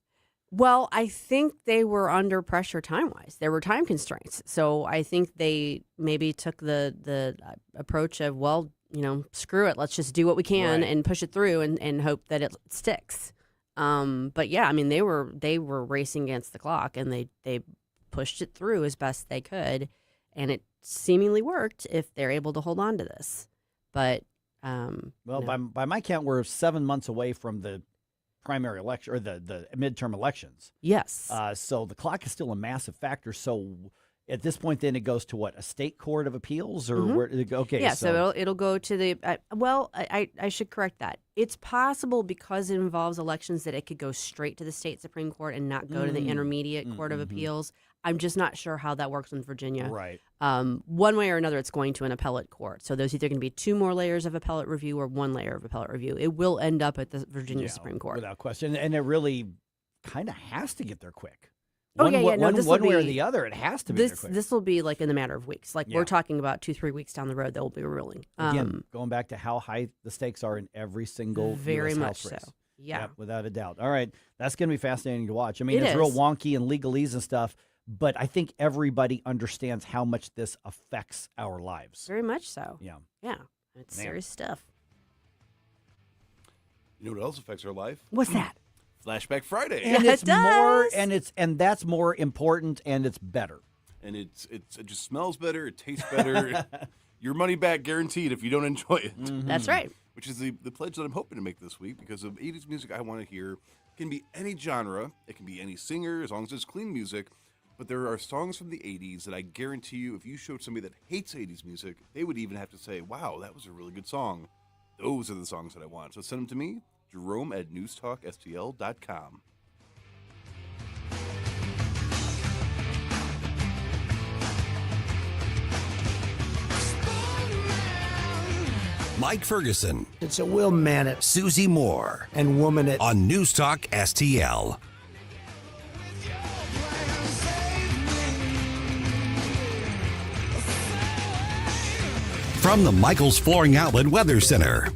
Well, I think they were under pressure time-wise. There were time constraints. So I think they maybe took the approach of, screw it. Let's just do what we can and push it through and hope that it sticks. But yeah, they were racing against the clock and they pushed it through as best they could. And it seemingly worked if they're able to hold on to this. But by my count, we're 7 months away from the primary election or the midterm elections. Yes. So the clock is still a massive factor. So at this point, then it goes to what, a state court of appeals or where? Okay. Yeah. So it'll go to the. I should correct that. It's possible because it involves elections that it could go straight to the state Supreme Court and not go to the intermediate court of appeals. I'm just not sure how that works in Virginia. Right. One way or another, it's going to an appellate court. So there's either going to be 2 more layers of appellate review or 1 layer of appellate review. It will end up at the Virginia Supreme Court. Without question. And it really kind of has to get there quick. One way or the other, it has to be there quick. This will be like in the matter of weeks. Like we're talking about 2-3 weeks down the road, there will be a ruling. Again, going back to how high the stakes are in every single very US much House race. so. Yeah. Yep, without a doubt. All right. That's going to be fascinating to watch. It's is. real wonky and legalese and stuff, but I think everybody understands how much this affects our lives. Very much so. Yeah. Yeah. It's serious stuff. You know what else affects our life? What's that? Flashback Friday. And it does. That's more important and it's better. And it just smells better, it tastes better. Your money back guaranteed if you don't enjoy it. That's right. Which is the pledge that I'm hoping to make this week because of 80s music I want to hear. It can be any genre, it can be any singer as long as it's clean music. But there are songs from the 80s that I guarantee you if you showed somebody that hates 80s music, they would even have to say, wow, that was a really good song. Those are the songs that I want. So send them to me, Jerome at NewsTalkSTL.com. Mike Ferguson. It's a Will Mannett, Susie Moore. and Woman It. On News Talk STL. From the Michaels Flooring Outlet Weather Center.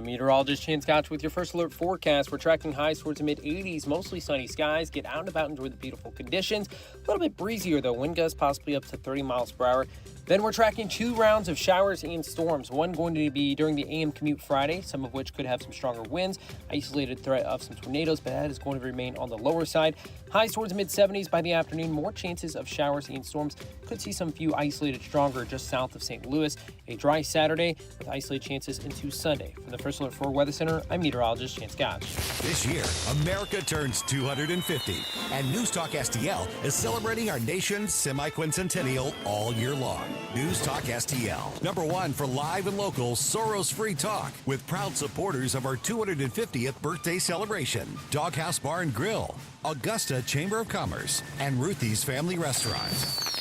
Meteorologist Chan Scotch with your first alert forecast. We're tracking highs towards the mid-80s, mostly sunny skies. Get out and about, enjoy the beautiful conditions. A little bit breezier, though. Wind gusts possibly up to 30 miles per hour. Then we're tracking 2 rounds of showers and storms. One going to be during the AM commute Friday, some of which could have some stronger winds. Isolated threat of some tornadoes, but that is going to remain on the lower side. Highs towards mid-70s by the afternoon. More chances of showers and storms. Could see some few isolated stronger just south of St. Louis. A dry Saturday with isolated chances into Sunday. From the First Alert 4 Weather Center, I'm meteorologist Chan Scotch. This year, America turns 250, and News Talk STL is celebrating our nation's semi-quincentennial all year long. News Talk STL, #1 for live and local Soros-free talk, with proud supporters of our 250th birthday celebration. Doghouse Bar and Grill, Augusta Chamber of Commerce, and Ruthie's Family Restaurant.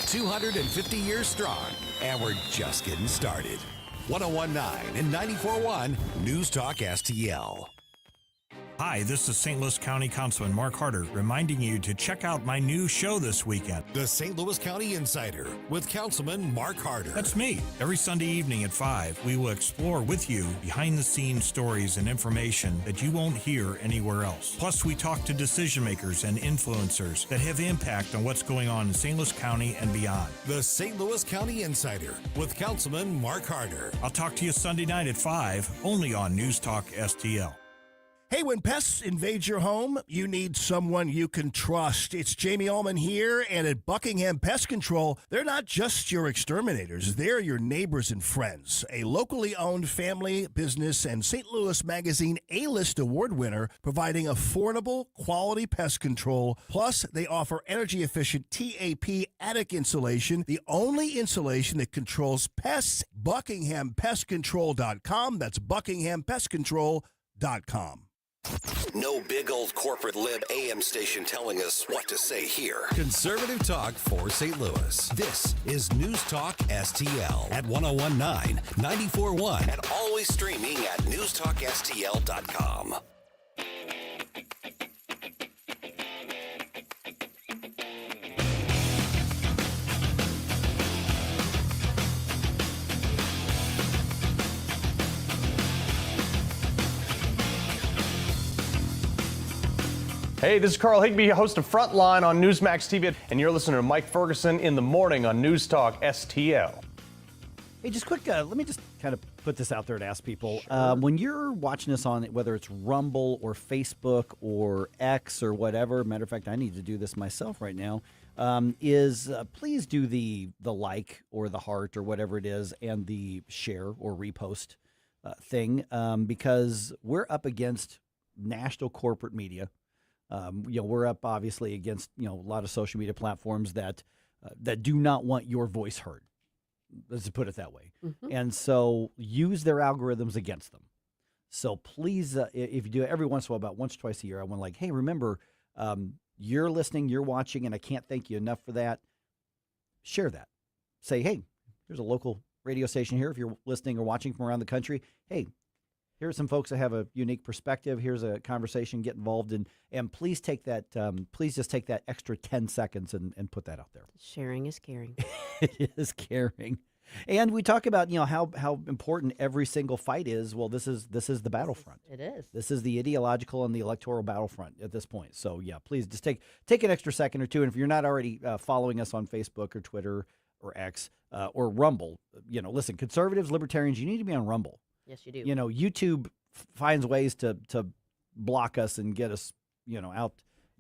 250 years strong, and we're just getting started. 101.9 and 94.1 News Talk STL. Hi, this is St. Louis County Councilman Mark Harder reminding you to check out my new show this weekend. The St. Louis County Insider with Councilman Mark Harder. That's me. Every Sunday evening at 5, we will explore with you behind-the-scenes stories and information that you won't hear anywhere else. Plus, we talk to decision makers and influencers that have impact on what's going on in St. Louis County and beyond. The St. Louis County Insider with Councilman Mark Harder. I'll talk to you Sunday night at 5, only on News Talk STL. Hey, when pests invade your home, you need someone you can trust. It's Jamie Allman here, and at Buckingham Pest Control, they're not just your exterminators, they're your neighbors and friends. A locally owned family business and St. Louis Magazine A-List award winner, providing affordable, quality pest control. Plus, they offer energy-efficient TAP attic insulation, the only insulation that controls pests. BuckinghamPestControl.com. That's BuckinghamPestControl.com. No big old corporate lib AM station telling us what to say here. Conservative talk for St. Louis. This is News Talk STL at 1019, 94.1, and always streaming at NewsTalkSTL.com. Hey, this is Carl Higbee, host of Frontline on Newsmax TV, and you're listening to Mike Ferguson in the morning on News Talk STL. Hey, just quick, let me just kind of put this out there to ask people. Sure. When you're watching this on, whether it's Rumble or Facebook or X or whatever, matter of fact, I need to do this myself right now, please do the like or the heart or whatever it is and the share or repost thing, because we're up against national corporate media. We're up obviously against a lot of social media platforms that do not want your voice heard. Let's put it that way. Mm-hmm. And so use their algorithms against them. So please, if you do it every once in a while, about once or twice a year, I want like, hey, remember, you're listening, you're watching, and I can't thank you enough for that. Share that. Say, hey, there's a local radio station here. If you're listening or watching from around the country, hey, here are some folks that have a unique perspective. Here's a conversation. Get involved in, and please take that. Please just take that extra 10 seconds and put that out there. Sharing is caring. It is caring, and we talk about how important every single fight is. Well, this is the battlefront. It is. This is the ideological and the electoral battlefront at this point. So yeah, please just take an extra second or two. And if you're not already following us on Facebook or Twitter or X or Rumble, listen, conservatives, libertarians, you need to be on Rumble. Yes, you do. YouTube finds ways to block us and get us,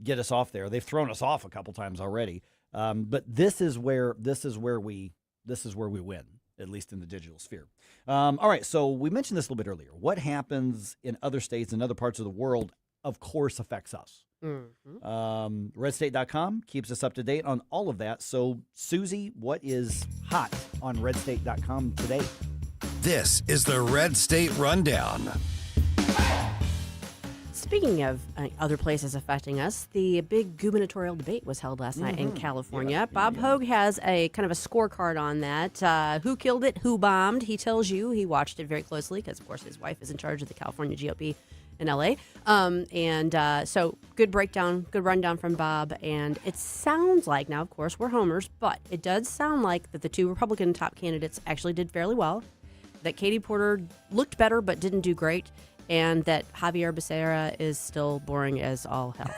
get us off there. They've thrown us off a couple times already. But this is where we win, at least in the digital sphere. All right, so we mentioned this a little bit earlier. What happens in other states and other parts of the world, of course, affects us. Mm-hmm. RedState.com keeps us up to date on all of that. So, Susie, what is hot on RedState.com today? This is the Red State Rundown. Speaking of other places affecting us, the big gubernatorial debate was held last night in California. Bob Hogue has a kind of a scorecard on that. Who killed it? Who bombed? He tells you he watched it very closely because, of course, his wife is in charge of the California GOP in L.A. So good breakdown, good rundown from Bob. And it sounds like, now, of course, we're homers, but it does sound like that the two Republican top candidates actually did fairly well, that Katie Porter looked better but didn't do great, and that Javier Becerra is still boring as all hell.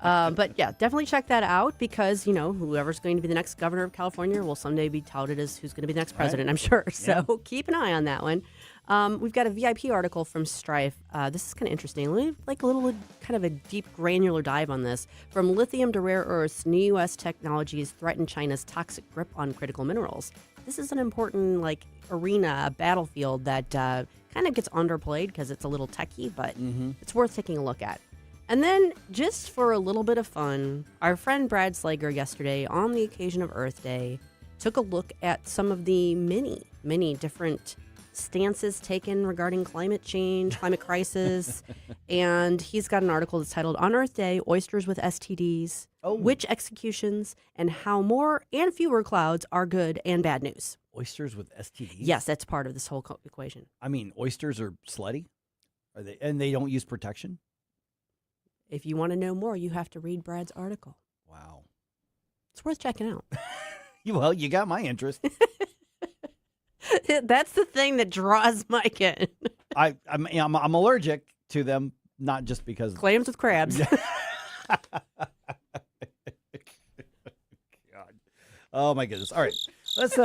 But yeah, definitely check that out because, whoever's going to be the next governor of California will someday be touted as who's going to be the next president, I'm sure. So keep an eye on that one. We've got a VIP article from Strife. This is kind of interesting. Let me like a little kind of a deep granular dive on this. From lithium to rare earths, new U.S. technologies threaten China's toxic grip on critical minerals. This is an important arena, a battlefield that kind of gets underplayed because it's a little techie, but it's worth taking a look at. And then, just for a little bit of fun, our friend Brad Slager yesterday, on the occasion of Earth Day, took a look at some of the many different stances taken regarding climate change, climate crisis, and he's got an article that's titled "On Earth Day, Oysters with STDs, Witch Executions, and How More and Fewer Clouds Are Good and Bad News." Oysters with STDs? Yes, that's part of this whole equation. I mean, oysters are slutty? Are they? And they don't use protection? If you want to know more, you have to read Brad's article. Wow. It's worth checking out. Well, you got my interest. That's the thing that draws Mike in. I'm allergic to them, not just because Clams with crabs. God. Oh my goodness. All right. Let's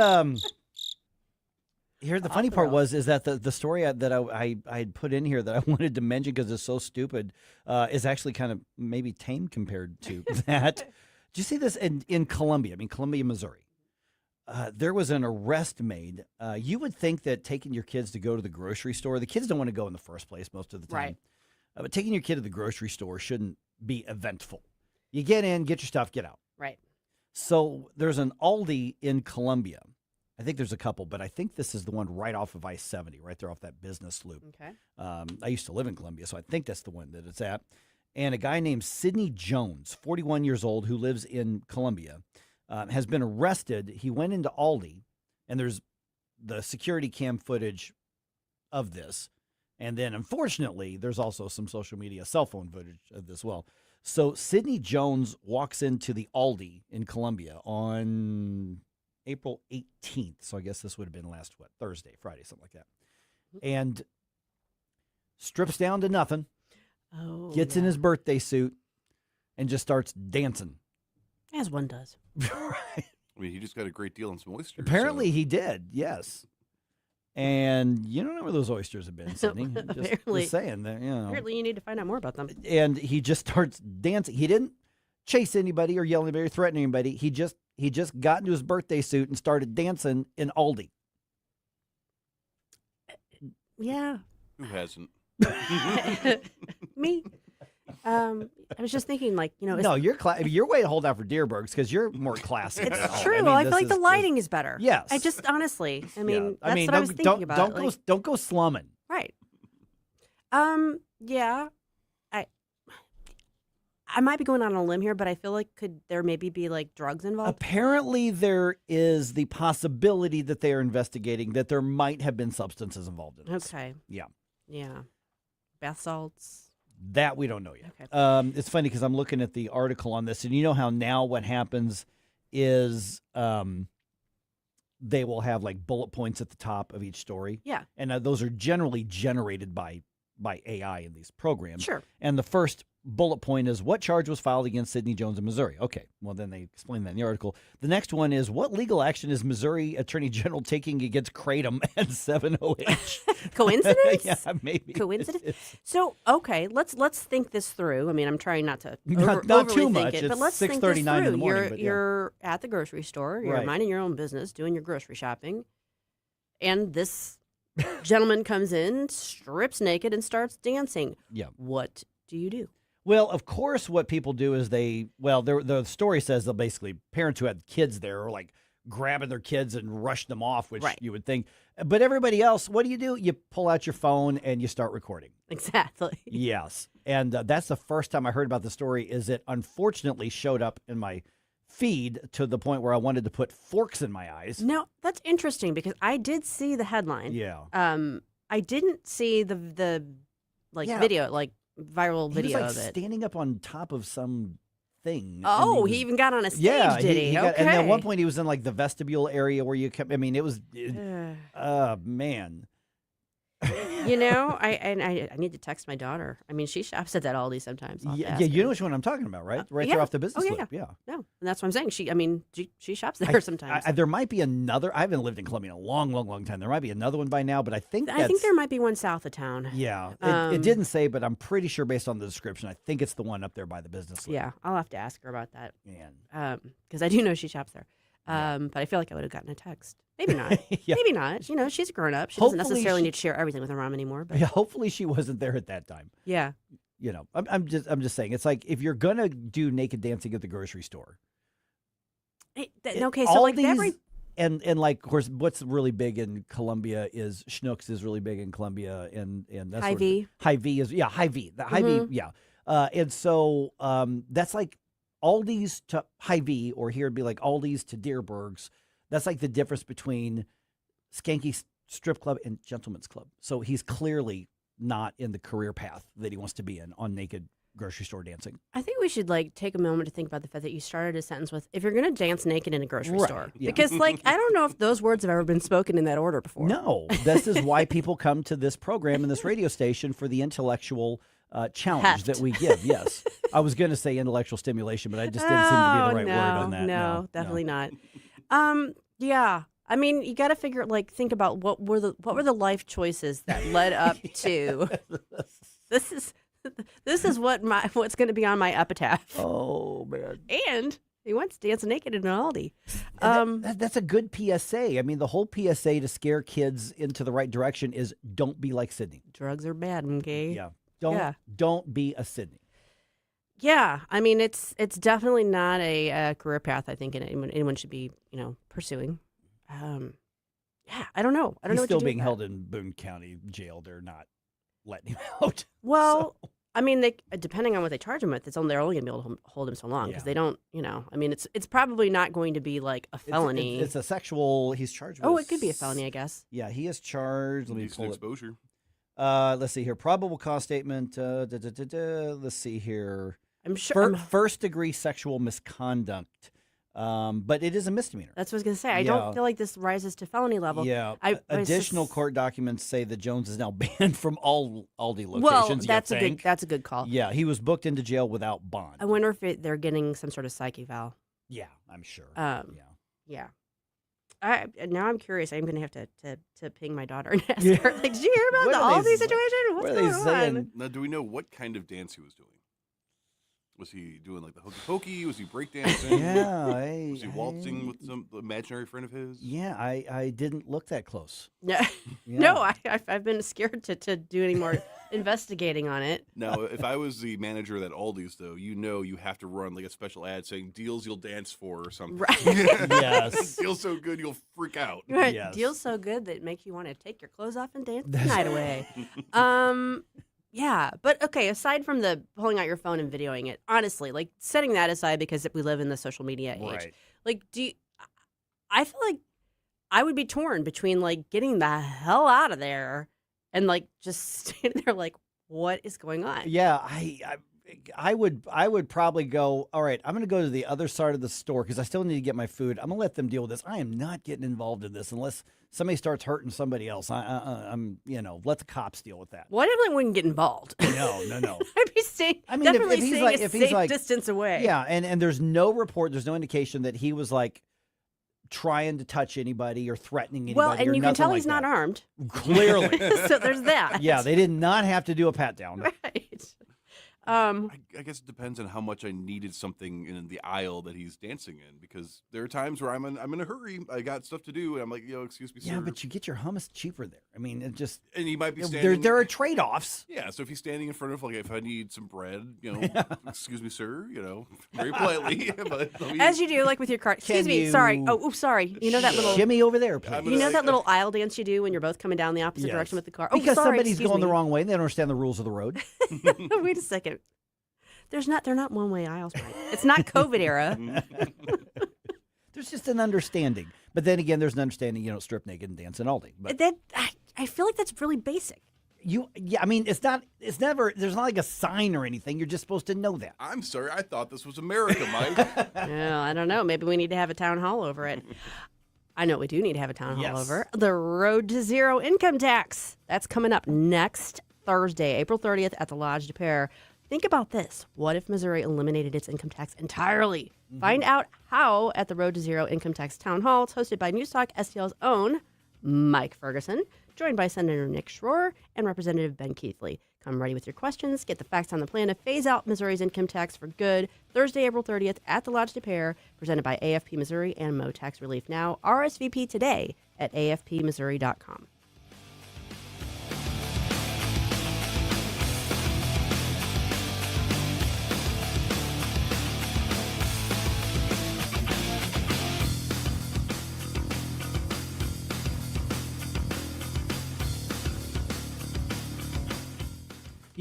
here the funny part is that the story that I had put in here that I wanted to mention because it's so stupid is actually kind of maybe tame compared to that. Did you see this in Columbia? I mean, Columbia, Missouri. There was an arrest made. You would think that taking your kids to go to the grocery store, the kids don't want to go in the first place most of the time. Right. But taking your kid to the grocery store shouldn't be eventful. You get in, get your stuff, get out. Right. So there's an Aldi in Columbia. I think there's a couple, but I think this is the one right off of I-70, right there off that business loop. Okay. I used to live in Columbia, so I think that's the one that it's at. And a guy named Sidney Jones, 41 years old, who lives in Columbia, has been arrested. He went into Aldi, and there's the security cam footage of this. And then, unfortunately, there's also some social media cell phone footage of this as well. So Sidney Jones walks into the Aldi in Columbia on April 18th. So I guess this would have been last, Thursday, Friday, something like that. And strips down to nothing, gets in his birthday suit, and just starts dancing. As one does. Right. I mean, he just got a great deal on some oysters. Apparently he did, yes. And you don't know where those oysters have been, Sydney. Just saying that, Apparently you need to find out more about them. And he just starts dancing. He didn't chase anybody or yell at anybody or threaten anybody. He just got into his birthday suit and started dancing in Aldi. Yeah. Who hasn't? Me. I was just thinking, no, you're way to hold out for Deerbergs because you're more classy. It's true. I feel like the lighting is better. Yes. I just honestly, that's what I was don't, thinking about. Don't go slumming. Right. Yeah. I might be going on a limb here, but I feel like could there maybe be like drugs involved? Apparently, there is the possibility that they are investigating that there might have been substances involved in this. Okay. Yeah. Yeah. Bath salts. That we don't know yet. Okay. It's funny because I'm looking at the article on this, and you know how now what happens is they will have like bullet points at the top of each story. Yeah. And those are generally generated by AI in these programs. Sure. And the first bullet point is what charge was filed against Sidney Jones in Missouri. Okay, well, then they explain that in the article. The next one is what legal action is Missouri Attorney General taking against Kratom and 7OH? Coincidence? Yeah, maybe. Coincidence? So, okay, let's think this through. I mean, I'm trying not to Not overly too think much. it, It's but let's think this 6:39 in through. the morning, but yeah. You're at the grocery store. You're Right. minding your own business, doing your grocery shopping, and this gentleman comes in, strips naked, and starts dancing. Yeah. What do you do? Well, of course, what people do is the story says they'll basically, parents who had kids there are like grabbing their kids and rush them off, which Right. you would think. But everybody else, what do? You pull out your phone and you start recording. Exactly. Yes. And that's the first time I heard about the story is it unfortunately showed up in my feed to the point where I wanted to put forks in my eyes. No, that's interesting because I did see the headline. Yeah. I didn't see the Yeah. video, like viral He video was of like it. standing up on top of some thing. and Oh, was- he even got on a stage, Yeah, did he? got- Okay. and at one point he was in like the vestibule area where you kept. I mean, it was. Man. You know, I need to text my daughter. I mean, she shops at that Aldi sometimes. I'll have to Yeah, ask you her. know which one I'm talking about, right? Right yeah. there off the business Oh, yeah, loop. Yeah. No, and that's what I'm saying. She shops there sometimes. There might be another. I haven't lived in Columbia in a long, long, long time. There might be another one by now, but I think there might be one south of town. Yeah, it didn't say, but I'm pretty sure based on the description, I think it's the one up there by the business loop. Yeah, I'll have to ask her about that. Man, because I do know she shops there. But I feel like I would have gotten a text. Maybe not. Yeah. Maybe not. You know, she's a grown up. She doesn't Hopefully necessarily she- need to share everything with her mom anymore. But Yeah, hopefully she wasn't there at that time. yeah. You know, I'm just saying, it's like if you're gonna do naked dancing at the grocery store. Okay, so all like these, every and like, of course, what's really big in Columbia is Schnucks is really big in Columbia, and that's Hy-Vee. Hy-Vee is Hy-Vee. The Hy-Vee, Mhm. yeah. And so that's like Aldi's to Hy-Vee, or here it'd be like Aldi's to Deerbergs. That's like the difference between Skanky Strip Club and Gentleman's Club. So he's clearly not in the career path that he wants to be in on naked grocery store dancing. I think we should take a moment to think about the fact that you started a sentence with, if you're going to dance naked in a grocery Right, store. yeah. Because, I don't know if those words have ever been spoken in that order before. No, this is why people come to this program and this radio station for the intellectual challenge Heft. that we give. Yes. I was going to say intellectual stimulation, but I just didn't seem to be the right word on that. No, definitely not. Yeah. I mean, you got to figure, think about what were the life choices that led up to this is what's going to be on my epitaph. Oh man! And he went dancing naked in an Aldi. That's a good PSA. I mean, the whole PSA to scare kids into the right direction is don't be like Sydney. Drugs are bad. Okay. Yeah. Don't be a Sydney. Yeah, I mean, it's definitely not a career path I think anyone should be pursuing. Yeah, I don't know. I don't know. He's what still to do being with held in Boone County Jail. They're not letting him out. Well, I mean, depending on what they charge him with, they're only going to be able to hold him so long because they don't. I mean, it's probably not going to be like a felony. It's a sexual. He's charged with. Oh, it could be a felony, I guess. Yeah, he is charged. Let me Decent pull it. exposure. Let's see here. Probable cause statement. Let's see here. I'm sure. First degree sexual misconduct. But it is a misdemeanor. That's what I was going to say. I don't feel like this rises to felony level. Yeah. Additional court documents say that Jones is now banned from all Aldi locations. Well, that's a good call. Yeah, he was booked into jail without bond. I wonder if they're getting some sort of psych eval. Yeah, I'm sure. Yeah. Now I'm curious. I'm going to have to ping my daughter and ask her. Did you hear about the Aldi situation? What's going on? Now, do we know what kind of dance he was doing? Was he doing the hokey pokey? Was he breakdancing? Yeah. Was he waltzing with some imaginary friend of his? Yeah, I didn't look that close. Yeah. No, I've been scared to do any more investigating on it. Now, if I was the manager of that Aldi's, though, you have to run a special ad saying deals you'll dance for or something. Right. Yes. Deals so good you'll freak out. Right. Yes. Deals so good that make you want to take your clothes off and dance the night away. Yeah, but okay, aside from the pulling out your phone and videoing it, honestly, setting that aside because we live in the social media age, Right. I feel like I would be torn between getting the hell out of there and just standing there what is going on? Yeah, I would probably go, all right, I'm going to go to the other side of the store because I still need to get my food. I'm going to let them deal with this. I am not getting involved in this unless somebody starts hurting somebody else. I'm let the cops deal with that. Well, I definitely wouldn't get involved. No. I'd be staying, definitely staying a safe distance away. Yeah, and there's no report, there's no indication that he was trying to touch anybody or threatening anybody. Well, and you can tell he's that. not armed. Clearly. So there's that. Yeah, they did not have to do a pat down. Right. I guess it depends on how much I needed something in the aisle that he's dancing in, because there are times where I'm in a hurry. I got stuff to do, and I'm like, excuse me, sir. Yeah, but you get your hummus cheaper there. I mean, it just and he might be standing. There are trade-offs. Yeah, so if he's standing in front of if I need some bread, excuse me, sir, very politely. But as you do, with your cart. Excuse me, sorry. Oh, sorry. You know that little shimmy over there, please. You know that little aisle dance you do when you're both coming down the opposite direction with the car. Because sorry, somebody's going the wrong way and they don't understand the rules of the road. Wait a second. They're not one-way aisles, right? It's not COVID era. There's just an understanding. But then again, there's an understanding you don't strip naked and dance in Aldi. But I feel like that's really basic. I mean, there's not a sign or anything. You're just supposed to know that. I'm sorry, I thought this was America, Mike. Well, I don't know. Maybe we need to have a town hall over it. I know we do need to have a town hall over the Road to Zero income tax. That's coming up next Thursday, April 30th at the Lodge de Pere. Think about this. What if Missouri eliminated its income tax entirely? Mm-hmm. Find out how at the Road to Zero Income Tax Town Hall. It's hosted by NewsTalkSTL's own Mike Ferguson, joined by Senator Nick Schroer and Representative Ben Keithley. Come ready with your questions. Get the facts on the plan to phase out Missouri's income tax for good. Thursday, April 30th at the Lodge de Pere, presented by AFP Missouri and Mo Tax Relief Now. RSVP today at afpmissouri.com.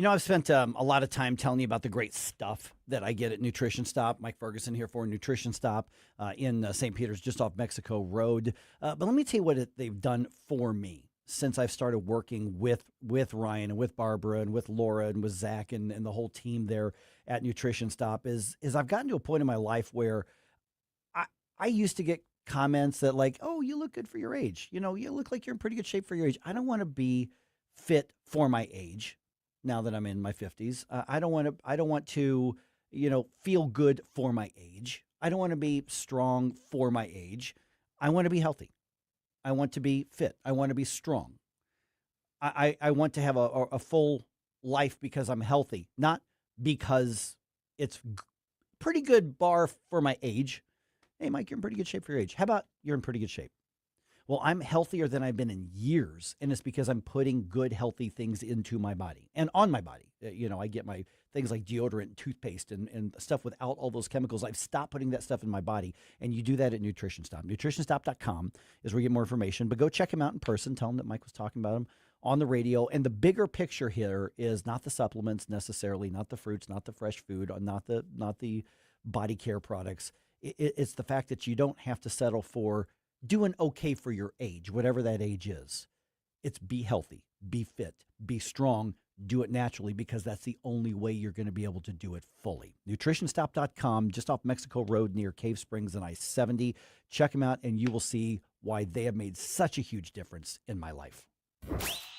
I've spent a lot of time telling you about the great stuff that I get at Nutrition Stop. Mike Ferguson here for Nutrition Stop in St. Peter's, just off Mexico Road. But let me tell you what they've done for me. since I've started working with Ryan and with Barbara and with Laura and with Zach and the whole team there at Nutrition Stop is I've gotten to a point in my life where I used to get comments that like, oh, you look good for your age. You look like you're in pretty good shape for your age. I don't want to be fit for my age now that I'm in my 50s. I don't want to, feel good for my age. I don't want to be strong for my age. I want to be healthy. I want to be fit. I want to be strong. I want to have a full life because I'm healthy, not because it's pretty good bar for my age. Hey, Mike, you're in pretty good shape for your age. How about you're in pretty good shape? Well, I'm healthier than I've been in years, and it's because I'm putting good, healthy things into my body and on my body. I get my things like deodorant and toothpaste and stuff without all those chemicals. I've stopped putting that stuff in my body, and you do that at Nutrition Stop. NutritionStop.com is where you get more information, but go check them out in person. Tell them that Mike was talking about them on the radio. And the bigger picture here is not the supplements necessarily, not the fruits, not the fresh food, not the body care products. It's the fact that you don't have to settle for doing okay for your age, whatever that age is. It's be healthy, be fit, be strong, do it naturally, because that's the only way you're going to be able to do it fully. NutritionStop.com, just off Mexico Road near Cave Springs and I-70. Check them out, and you will see why they have made such a huge difference in my life.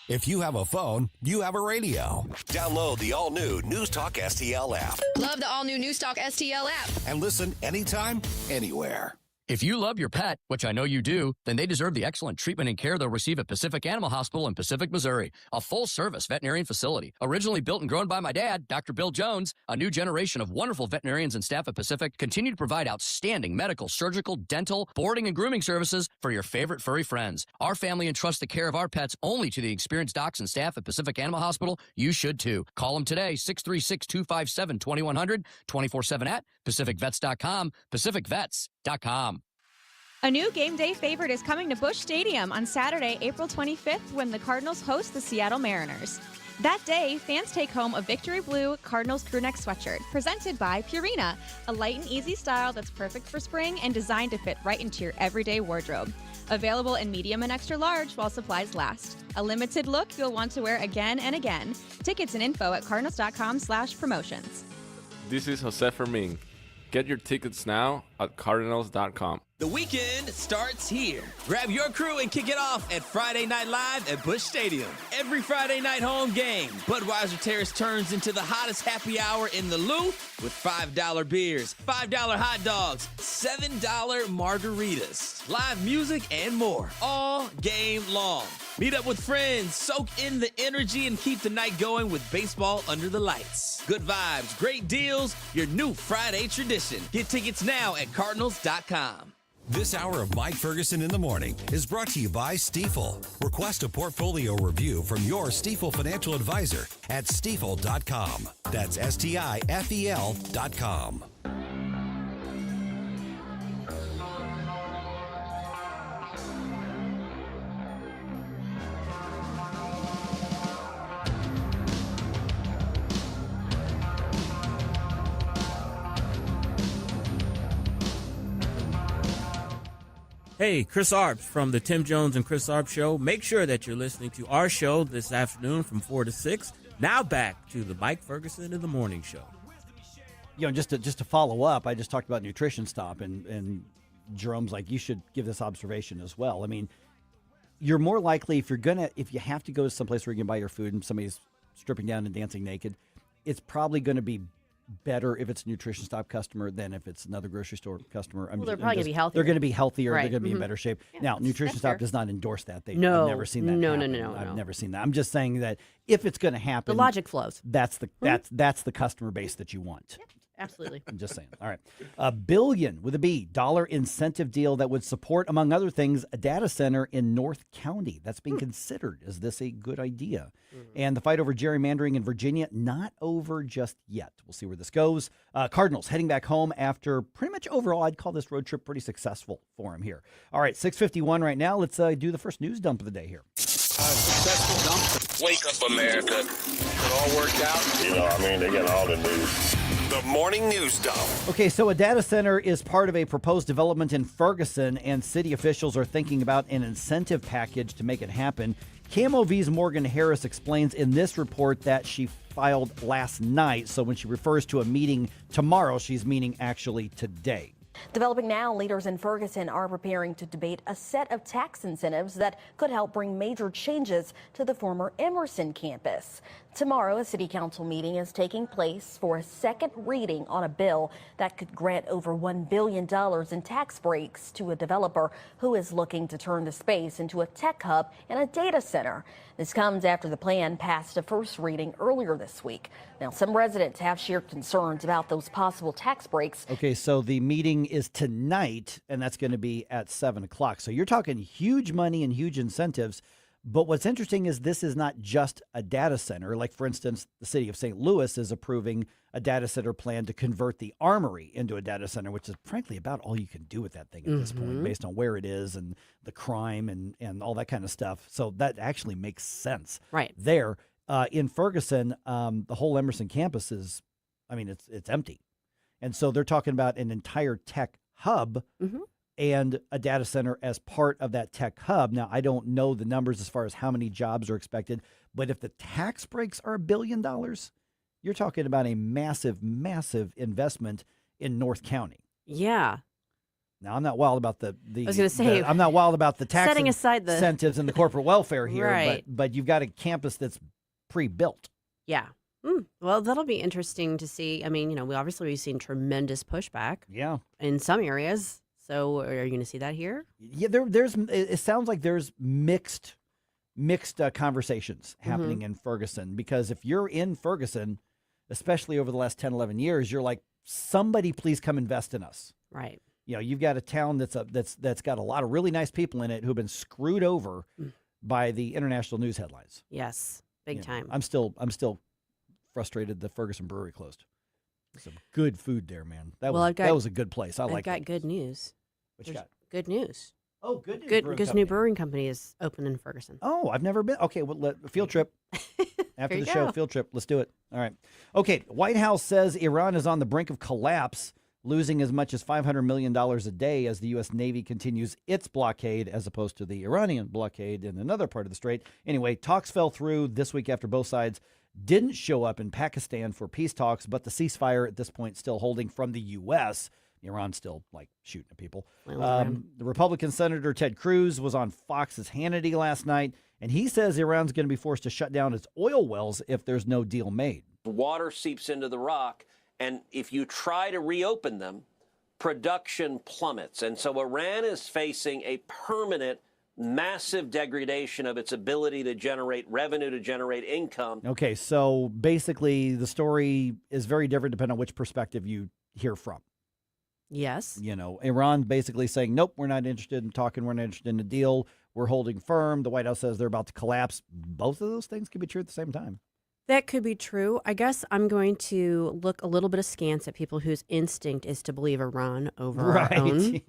If you have a phone, you have a radio. Download the all-new NewsTalk STL app. Love the all-new NewsTalk STL app. And listen anytime, anywhere. If you love your pet, which I know you do, then they deserve the excellent treatment and care they'll receive at Pacific Animal Hospital in Pacific, Missouri, a full-service veterinarian facility. Originally built and grown by my dad, Dr. Bill Jones, a new generation of wonderful veterinarians and staff at Pacific continue to provide outstanding medical, surgical, dental, boarding, and grooming services for your favorite furry friends. Our family entrusts the care of our pets only to the experienced docs and staff at Pacific Animal Hospital. You should too. Call them today, 636-257-2100, 24/7 at PacificVets.com, PacificVets.com. A new game day favorite is coming to Busch Stadium on Saturday, April 25th, when the Cardinals host the Seattle Mariners. That day, fans take home a Victory Blue Cardinals crewneck sweatshirt presented by Purina, a light and easy style that's perfect for spring and designed to fit right into your everyday wardrobe. Available in medium and extra large while supplies last. A limited look you'll want to wear again and again. Tickets and info at cardinals.com/promotions. This is Jose Fermin. Get your tickets now at cardinals.com. The weekend starts here. Grab your crew and kick it off at Friday Night Live at Busch Stadium. Every Friday night home game, Budweiser Terrace turns into the hottest happy hour in the Lou with $5 beers, $5 hot dogs, $7 margaritas, live music, and more all game long. Meet up with friends, soak in the energy, and keep the night going with baseball under the lights. Good vibes, great deals, your new Friday tradition. Get tickets now at cardinals.com. This hour of Mike Ferguson in the Morning is brought to you by Stifel. Request a portfolio review from your Stifel financial advisor at stifel.com. That's STIFEL.com. Hey, Chris Arps from the Tim Jones and Chris Arps Show. Make sure that you're listening to our show this afternoon from 4 to 6. Now back to the Mike Ferguson in the Morning Show. Just to follow up, I just talked about Nutrition Stop, and Jerome's like, you should give this observation as well. I mean, you're more likely if you have to go to someplace where you can buy your food and somebody's stripping down and dancing naked, it's probably going to be better if it's a Nutrition Stop customer than if it's another grocery store customer. They're probably going to be healthier. They're going to be healthier. Right. They're going to be in better shape. Yeah, now, Nutrition Stop does not endorse that. I've never seen that happen. No. I've never seen that. I'm just saying that if it's going to happen, the logic flows. That's the customer base that you want. Yep. Absolutely. I'm just saying. All right. $1 billion with a B dollar incentive deal that would support, among other things, a data center in North County. That's being considered. Is this a good idea? And the fight over gerrymandering in Virginia, not over just yet. We'll see where this goes. Cardinals heading back home after pretty much overall, I'd call this road trip pretty successful for them here. All right, 6:51 right now. Let's do the first news dump of the day here. Wake up, America. It all worked out. They got all the news. The morning news dump. Okay, so a data center is part of a proposed development in Ferguson, and city officials are thinking about an incentive package to make it happen. KMOV's Morgan Harris explains in this report that she filed last night. So when she refers to a meeting tomorrow, she's meaning actually today. Developing now, leaders in Ferguson are preparing to debate a set of tax incentives that could help bring major changes to the former Emerson campus. Tomorrow, a city council meeting is taking place for a second reading on a bill that could grant over $1 billion in tax breaks to a developer who is looking to turn the space into a tech hub and a data center. This comes after the plan passed a first reading earlier this week. Now, some residents have shared concerns about those possible tax breaks. Okay, so the meeting is tonight, and that's going to be at 7 o'clock. So you're talking huge money and huge incentives. But what's interesting is this is not just a data center. Like, for instance, the city of St. Louis is approving a data center plan to convert the Armory into a data center, which is frankly about all you can do with that thing at this point, based on where it is and the crime and all that kind of stuff. So that actually makes sense. Right. There. In Ferguson, the whole Emerson campus is, I mean, it's empty. And so they're talking about an entire tech hub and a data center as part of that tech hub. Now, I don't know the numbers as far as how many jobs are expected, but if the tax breaks are $1 billion, you're talking about a massive, massive investment in North County. Yeah. Now, I'm not wild about the I was going to say, I'm not wild about the tax setting aside the incentives and the corporate welfare here, Right. but you've got a campus that's pre-built. Yeah. Well, that'll be interesting to see. I mean, you know, we've seen tremendous pushback. Yeah. In some areas. So are you going to see that here? Yeah, there's. It sounds like there's mixed conversations happening in Ferguson, because if you're in Ferguson, especially over the last 10, 11 years, you're like, somebody please come invest in us. Right. You know, you've got a town that's got a lot of really nice people in it who've been screwed over by the international news headlines. Yes, big time. I'm still frustrated the Ferguson brewery closed. Some good food there, man. That was a good place. I've got good news. What you got? Good news. Oh, good news. Good, new brewing company is open in Ferguson. Oh, I've never been. Okay, well, field trip. After the show, field trip. Let's do it. All right. Okay, White House says Iran is on the brink of collapse, losing as much as $500 million a day as the U.S. Navy continues its blockade as opposed to the Iranian blockade in another part of the strait. Anyway, talks fell through this week after both sides didn't show up in Pakistan for peace talks, but the ceasefire at this point still holding from the U.S. Iran's still, like, shooting at people. The Republican Senator Ted Cruz was on Fox's Hannity last night, and he says Iran's going to be forced to shut down its oil wells if there's no deal made. Water seeps into the rock, and if you try to reopen them, production plummets. And so Iran is facing a permanent massive degradation of its ability to generate revenue, to generate income. Okay, so basically the story is very different depending on which perspective you hear from. Yes. You know, Iran basically saying, nope, we're not interested in talking, we're not interested in a deal, we're holding firm. The White House says they're about to collapse. Both of those things could be true at the same time. That could be true. I guess I'm going to look a little bit askance at people whose instinct is to believe Iran over our own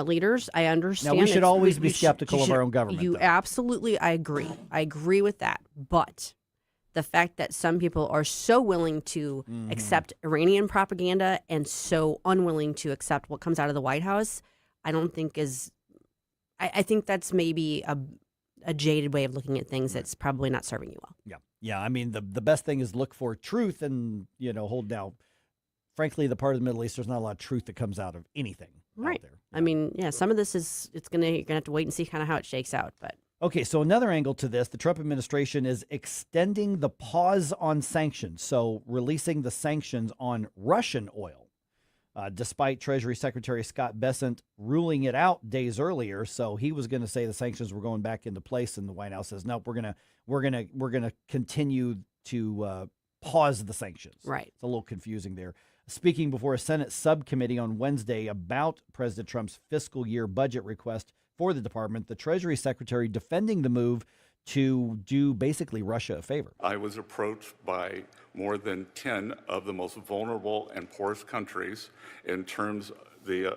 leaders. I understand. Now, we should always be skeptical of our own government. Absolutely, I agree. I agree with that. But the fact that some people are so willing to accept Iranian propaganda and so unwilling to accept what comes out of the White House, I don't think is. I think that's maybe a jaded way of looking at things that's probably not serving you well. Yeah. Yeah, I mean, the best thing is look for truth and, you know, hold down. Frankly, the part of the Middle East, there's not a lot of truth that comes out of anything out there. I mean, yeah, some of this you're gonna have to wait and see kind of how it shakes out. But okay, so another angle to this, the Trump administration is extending the pause on sanctions, so releasing the sanctions on Russian oil. Despite Treasury Secretary Scott Bessent ruling it out days earlier, so he was going to say the sanctions were going back into place, and the White House says, nope, we're gonna continue to pause the sanctions. Right. It's a little confusing there. Speaking before a Senate subcommittee on Wednesday about President Trump's fiscal year budget request for the department, the Treasury Secretary defending the move to do basically Russia a favor. I was approached by more than 10 of the most vulnerable and poorest countries in terms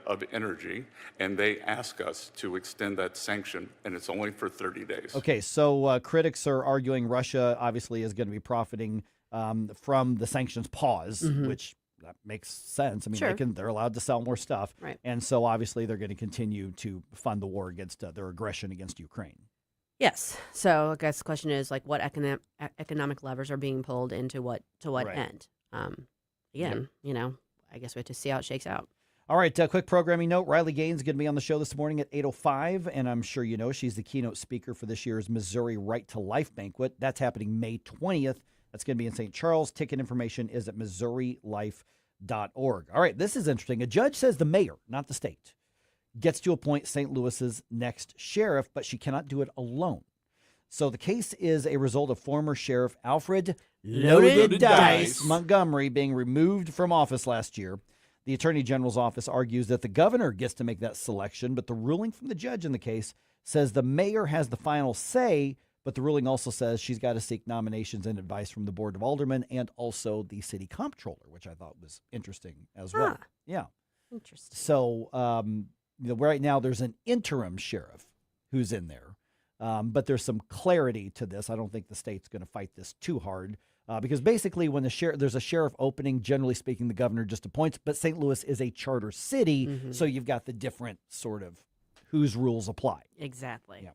of energy, and they ask us to extend that sanction, and it's only for 30 days. Okay, so critics are arguing Russia obviously is going to be profiting from the sanctions pause, which that makes sense. I mean, Sure. they're allowed to sell more stuff. Right. And so obviously they're going to continue to fund the war against their aggression against Ukraine. Yes. So I guess the question is like, what economic levers are being pulled into what Right. end? Again, I guess we have to see how it shakes out. All right, quick programming note. Riley Gaines is going to be on the show this morning at 8:05, and I'm sure you know she's the keynote speaker for this year's Missouri Right to Life Banquet. That's happening May 20th. That's going to be in St. Charles. Ticket information is at MissouriLife.org. All right, this is interesting. A judge says the mayor, not the state, gets to appoint St. Louis's next sheriff, but she cannot do it alone. So the case is a result of former Sheriff Alfred Loaded Dice Montgomery being removed from office last year. The Attorney General's office argues that the governor gets to make that selection, but the ruling from the judge in the case says the mayor has the final say, but the ruling also says she's got to seek nominations and advice from the Board of Aldermen and also the city comptroller, which I thought was interesting as well. Yeah. Interesting. So, right now there's an interim sheriff who's in there, but there's some clarity to this. I don't think the state's going to fight this too hard. Because basically when there's a sheriff opening, generally speaking, the governor just appoints, but St. Louis is a charter city, so you've got the different sort of whose rules apply. Exactly. Yeah.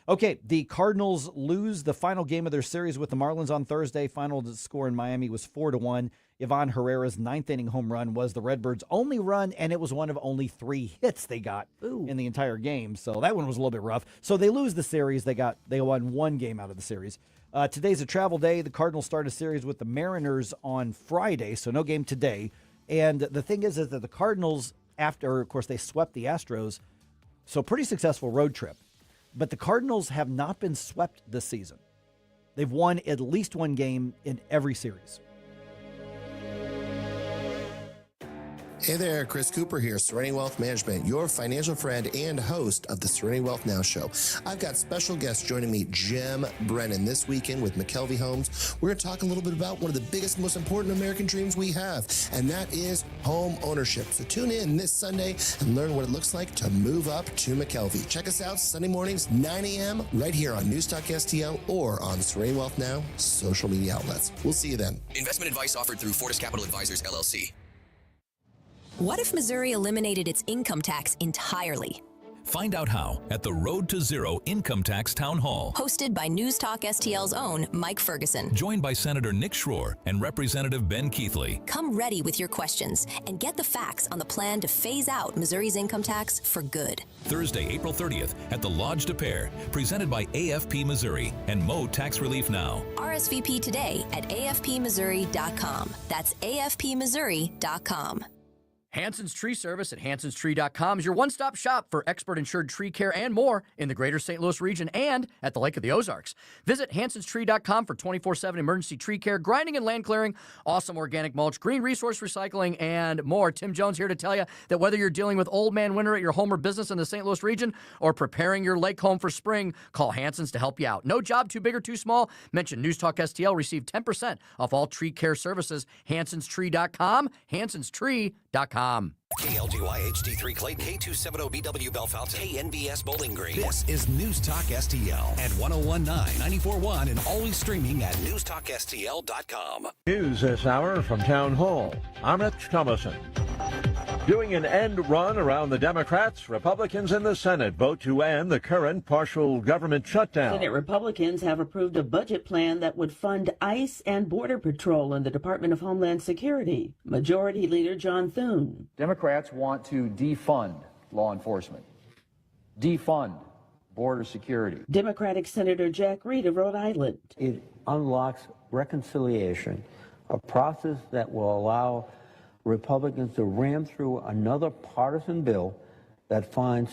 Okay, the Cardinals lose the final game of their series with the Marlins on Thursday. Final score in Miami was 4-1. Ivan Herrera's ninth-inning home run was the Redbirds' only run, and it was one of only 3 hits they got in the entire game. So that one was a little bit rough. So they lose the series. They won 1 game out of the series. Today's a travel day. The Cardinals start a series with the Mariners on Friday, so no game today. And the thing is that the Cardinals, after, of course, they swept the Astros, so pretty successful road trip. But the Cardinals have not been swept this season. They've won at least 1 game in every series. Hey there, Chris Cooper here, Serenity Wealth Management, your financial friend and host of the Serenity Wealth Now Show. I've got special guests joining me, Jim Brennan, this weekend with McKelvey Homes. We're going to talk a little bit about one of the biggest, most important American dreams we have, and that is home ownership. So tune in this Sunday and learn what it looks like to move up to McKelvey. Check us out Sunday mornings, 9 a.m., right here on NewsTalkSTL or on Serenity Wealth Now social media outlets. We'll see you then. Investment advice offered through Fortis Capital Advisors, LLC. What if Missouri eliminated its income tax entirely? Find out how at the Road to Zero Income Tax Town Hall. Hosted by NewsTalkSTL's own Mike Ferguson. Joined by Senator Nick Schroer and Representative Ben Keithley. Come ready with your questions and get the facts on the plan to phase out Missouri's income tax for good. Thursday, April 30th at the Lodge de Pere, presented by AFP Missouri and Mo Tax Relief Now. RSVP today at afpmissouri.com. That's afpmissouri.com. Hanson's Tree Service at hansonstree.com is your one-stop shop for expert insured tree care and more in the greater St. Louis region and at the Lake of the Ozarks. Visit hansonstree.com for 24/7 emergency tree care, grinding and land clearing, awesome organic mulch, green resource recycling, and more. Tim Jones here to tell you that whether you're dealing with old man winter at your home or business in the St. Louis region or preparing your lake home for spring, call Hanson's to help you out. No job too big or too small. Mention NewsTalk STL. Receive 10% off all tree care services. hansonstree.com, hansonstree.com. KLGY HD3 Clayton, K270BW Bellefonte, KNBS Bowling Green. This is News Talk STL at 1019, 94.1, and always streaming at NewsTalkSTL.com. News this hour from Town Hall. I'm Rich Thomason. Doing an end run around the Democrats, Republicans in the Senate vote to end the current partial government shutdown. Senate Republicans have approved a budget plan that would fund ICE and Border Patrol and the Department of Homeland Security. Majority Leader John Thune. Democrats want to defund law enforcement, defund border security. Democratic Senator Jack Reed of Rhode Island. It unlocks reconciliation, a process that will allow Republicans to ram through another partisan bill that finds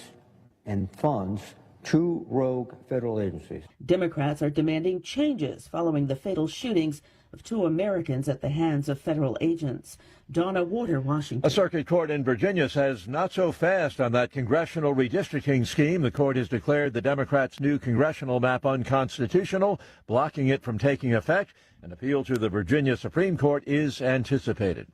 and funds 2 rogue federal agencies. Democrats are demanding changes following the fatal shootings of 2 Americans at the hands of federal agents. Donna Warder, Washington. A circuit court in Virginia says not so fast on that congressional redistricting scheme. The court has declared the Democrats' new congressional map unconstitutional, blocking it from taking effect. An appeal to the Virginia Supreme Court is anticipated.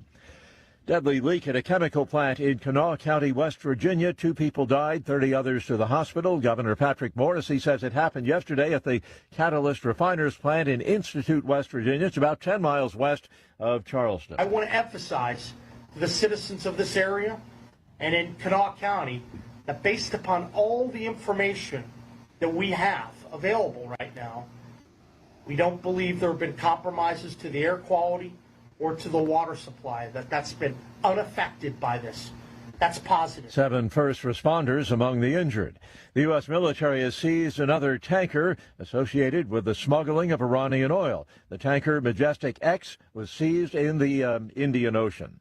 Deadly leak at a chemical plant in Kanawha County, West Virginia. 2 people died, 30 others to the hospital. Governor Patrick Morrisey says it happened yesterday at the Catalyst Refiners plant in Institute, West Virginia. It's about 10 miles west of Charleston. I want to emphasize to the citizens of this area and in Kanawha County that based upon all the information that we have available right now, we don't believe there have been compromises to the air quality or to the water supply, that's been unaffected by this. That's positive. 7 first responders among the injured. The U.S. military has seized another tanker associated with the smuggling of Iranian oil. The tanker Majestic X was seized in the Indian Ocean.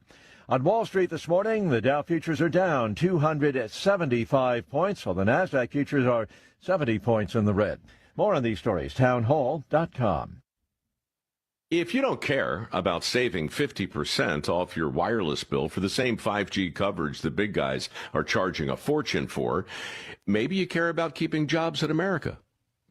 On Wall Street this morning, the Dow futures are down 275 points, while the NASDAQ futures are 70 points in the red. More on these stories, townhall.com. If you don't care about saving 50% off your wireless bill for the same 5G coverage the big guys are charging a fortune for, maybe you care about keeping jobs in America.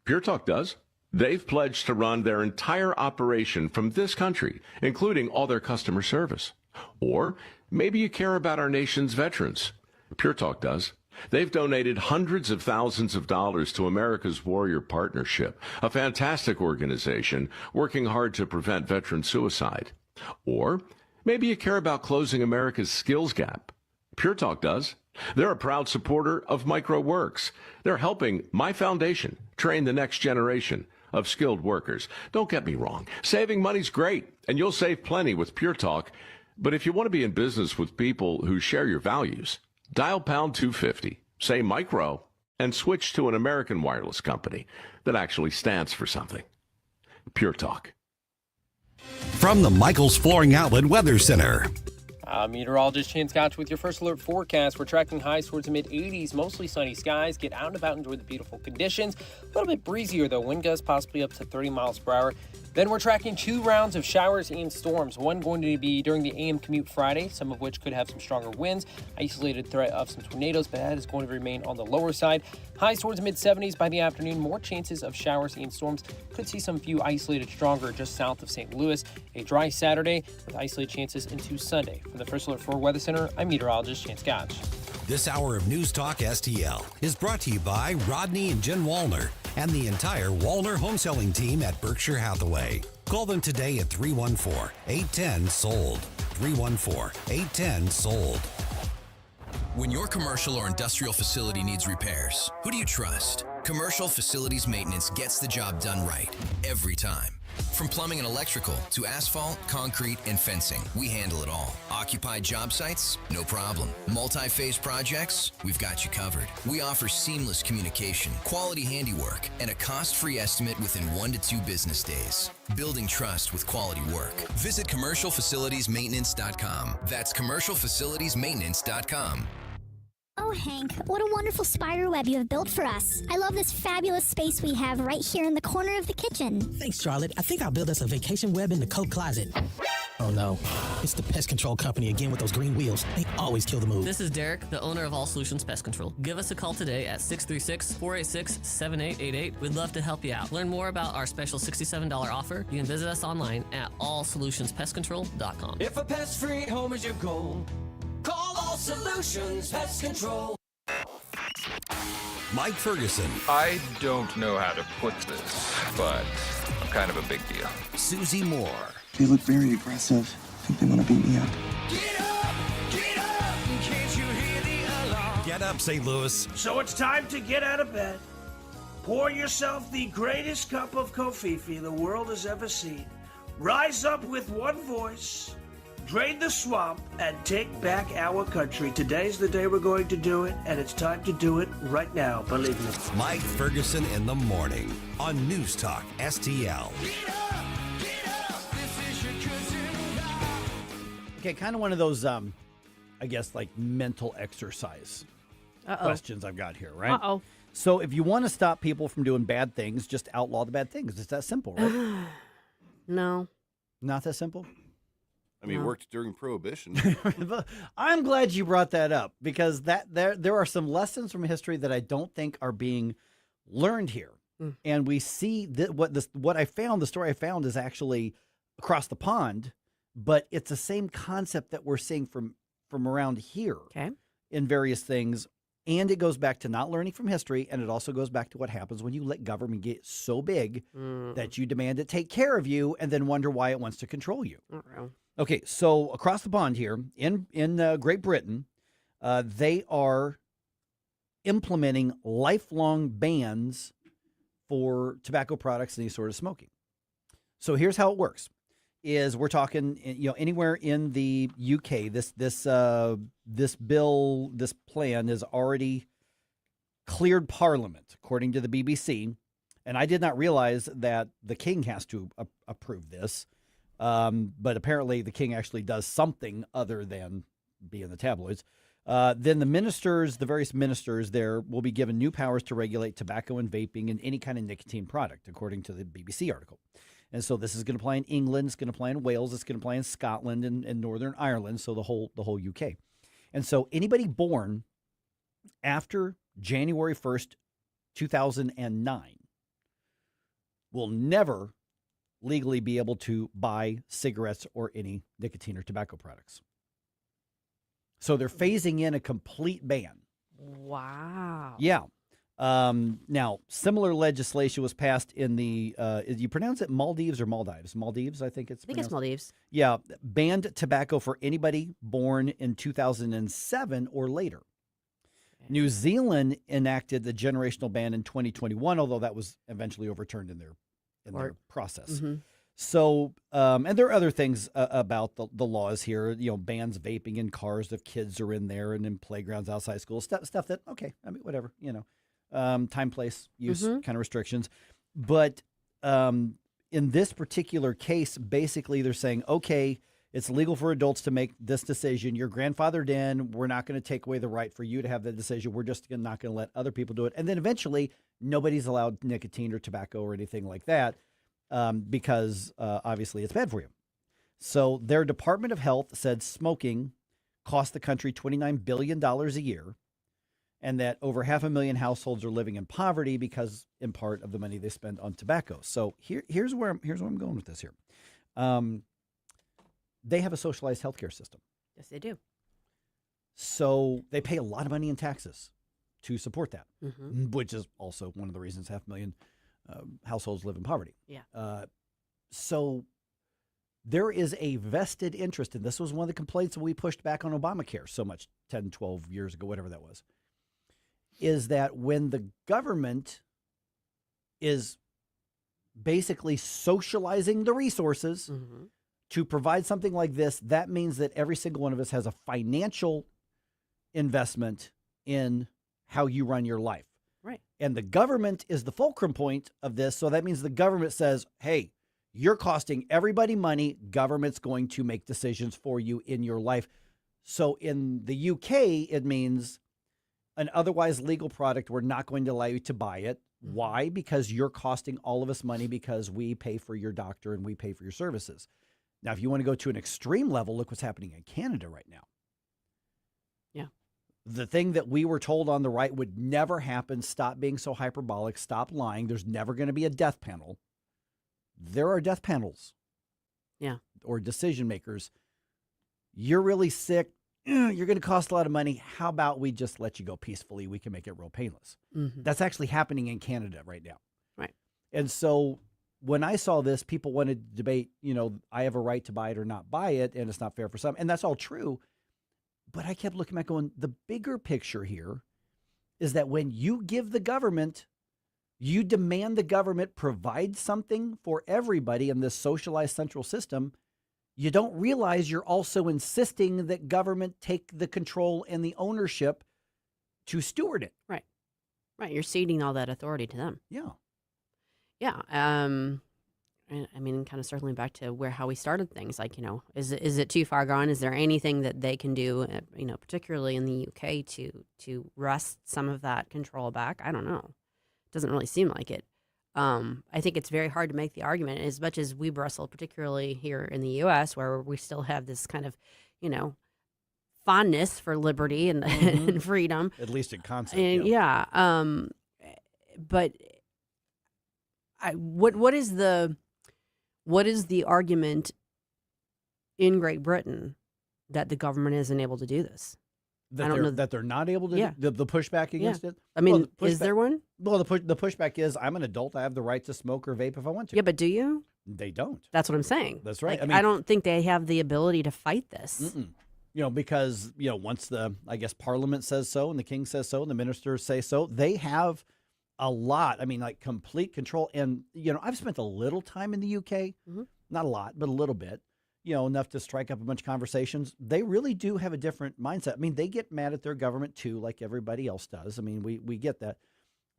Pure Talk does. They've pledged to run their entire operation from this country, including all their customer service. Or maybe you care about our nation's veterans. Pure Talk does. They've donated hundreds of thousands of dollars to America's Warrior Partnership, a fantastic organization working hard to prevent veteran suicide. Or maybe you care about closing America's skills gap. Pure Talk does. They're a proud supporter of MicroWorks. They're helping my foundation train the next generation of skilled workers. Don't get me wrong. Saving money's great, and you'll save plenty with Pure Talk. But if you want to be in business with people who share your values, dial pound 250, say micro, and switch to an American wireless company that actually stands for something. Pure Talk. From the Michaels Flooring Outlet Weather Center. Meteorologist Chance Gotch with your first alert forecast. We're tracking highs towards the mid-80s, mostly sunny skies. Get out and about, enjoy the beautiful conditions. A little bit breezier, though. Wind gusts possibly up to 30 miles per hour. Then we're tracking 2 rounds of showers and storms. One going to be during the AM commute Friday, some of which could have some stronger winds. Isolated threat of some tornadoes, but that is going to remain on the lower side. Highs towards mid-70s by the afternoon. More chances of showers and storms. Could see some few isolated stronger just south of St. Louis. A dry Saturday with isolated chances into Sunday. From the First Alert 4 Weather Center, I'm meteorologist Chance Gotch. This hour of News Talk STL is brought to you by Rodney and Jen Wallner and the entire Wallner home selling team at Berkshire Hathaway. Call them today at 314-810-SOLD. 314-810-SOLD. When your commercial or industrial facility needs repairs, who do you trust? Commercial Facilities Maintenance gets the job done right, every time. From plumbing and electrical to asphalt, concrete, and fencing, we handle it all. Occupied job sites? No problem. Multi-phase projects? We've got you covered. We offer seamless communication, quality handiwork, and a cost-free estimate within 1 to 2 business days. Building trust with quality work. Visit CommercialFacilitiesMaintenance.com. That's CommercialFacilitiesMaintenance.com. Oh, Hank, what a wonderful spider web you have built for us. I love this fabulous space we have right here in the corner of the kitchen. Thanks, Charlotte. I think I'll build us a vacation web in the coat closet. Oh, no. It's the pest control company again with those green wheels. They always kill the mood. This is Derek, the owner of All Solutions Pest Control. Give us a call today at 636-486-7888. We'd love to help you out. Learn more about our special $67 offer. You can visit us online at allsolutionspestcontrol.com. If a pest-free home is your goal, call All Solutions Pest Control. Mike Ferguson. I don't know how to put this, but I'm kind of a big deal. Susie Moore. They look very aggressive. I think they want to beat me up. Get up, can't you hear the alarm? Get up, St. Louis. So it's time to get out of bed. Pour yourself the greatest cup of Kofifi the world has ever seen. Rise up with one voice. Drain the swamp and take back our country. Today's the day we're going to do it, and it's time to do it right now, believe me. Mike Ferguson in the morning on News Talk STL. Okay, kind of one of those, I guess, like mental exercise questions I've got here, right? Uh-oh. So if you want to stop people from doing bad things, just outlaw the bad things. It's that simple, right? No. Not that simple? I mean, it worked during Prohibition. I'm glad you brought that up because there are some lessons from history that I don't think are being learned here. And we see that what I found, the story I found is actually across the pond, but it's the same concept that we're seeing from around here in various things. And it goes back to not learning from history, and it also goes back to what happens when you let government get so big that you demand it take care of you and then wonder why it wants to control you. Okay, so across the pond here in Great Britain, they are implementing lifelong bans for tobacco products and these sort of smoking. So here's how it works: is we're talking, anywhere in the UK, this plan has already cleared Parliament, according to the BBC. And I did not realize that the king has to approve this. But apparently the king actually does something other than be in the tabloids. Then the various ministers there will be given new powers to regulate tobacco and vaping and any kind of nicotine product, according to the BBC article. And so this is going to apply in England, it's going to apply in Wales, it's going to apply in Scotland and Northern Ireland, so the whole UK. And so anybody born after January 1st, 2009 will never legally be able to buy cigarettes or any nicotine or tobacco products. So they're phasing in a complete ban. Wow. Yeah. Now, similar legislation was passed in the, you pronounce it Maldives or Maldives? Maldives, I think it's pronounced. Maldives. Yeah. Banned tobacco for anybody born in 2007 or later. New Zealand enacted the generational ban in 2021, although that was eventually overturned in their process. Mm-hmm. So, and there are other things about the laws here, bans vaping in cars if kids are in there and in playgrounds outside school, stuff that, okay, I mean, whatever, time, place, use kind of restrictions. But in this particular case, basically they're saying, okay, it's legal for adults to make this decision. You're grandfathered in. We're not going to take away the right for you to have the decision. We're just not going to let other people do it. And then eventually nobody's allowed nicotine or tobacco or anything like that because obviously it's bad for you. So their Department of Health said smoking cost the country $29 billion a year and that over 500,000 households are living in poverty because in part of the money they spend on tobacco. So here's where I'm going with this here. They have a socialized healthcare system. Yes, they do. So they pay a lot of money in taxes to support that, Mm-hmm. which is also one of the reasons 500,000 households live in poverty. Yeah. So there is a vested interest, and this was one of the complaints that we pushed back on Obamacare so much 10, 12 years ago, whatever that was, is that when the government is basically socializing the resources Mm-hmm. to provide something like this, that means that every single one of us has a financial investment in how you run your life. Right. And the government is the fulcrum point of this. So that means the government says, hey, you're costing everybody money. Government's going to make decisions for you in your life. So in the UK, it means an otherwise legal product, we're not going to allow you to buy it. Mm-hmm. Why? Because you're costing all of us money because we pay for your doctor and we pay for your services. Now, if you want to go to an extreme level, look what's happening in Canada right now. Yeah. The thing that we were told on the right would never happen, stop being so hyperbolic, stop lying, there's never going to be a death panel. There are death panels. Yeah. Or decision makers. You're really sick. You're going to cost a lot of money. How about we just let you go peacefully? We can make it real painless. Mm-hmm. That's actually happening in Canada right now. Right. And so when I saw this, people wanted to debate, I have a right to buy it or not buy it, and it's not fair for some. And that's all true. But I kept looking back going, the bigger picture here is that when you give the government, you demand the government provide something for everybody in this socialized central system, you don't realize you're also insisting that government take the control and the ownership to steward it. Right. Right. You're ceding all that authority to them. Yeah. Yeah. And I mean, kind of circling back to how we started things, like, is it too far gone? Is there anything that they can do, particularly in the UK to wrest some of that control back? I don't know. Doesn't really seem like it. I think it's very hard to make the argument, as much as we bristle, particularly here in the U.S., where we still have this kind of, fondness for liberty and, Mm-hmm. and freedom. At least in concept. And, yeah. But what is the argument in Great Britain that the government isn't able to do this? That they're not able to do the pushback against it? I mean, is there one? Well, the pushback is I'm an adult. I have the right to smoke or vape if I want to. Yeah, but do you? They don't. That's what I'm saying. That's right. Like, I mean, I don't think they have the ability to fight this. Because, once Parliament says so and the king says so and the ministers say so, they have a lot. I mean, like complete control. And, I've spent a little time in the UK, not a lot, but a little bit, enough to strike up a bunch of conversations. They really do have a different mindset. I mean, they get mad at their government too, like everybody else does. I mean, we get that.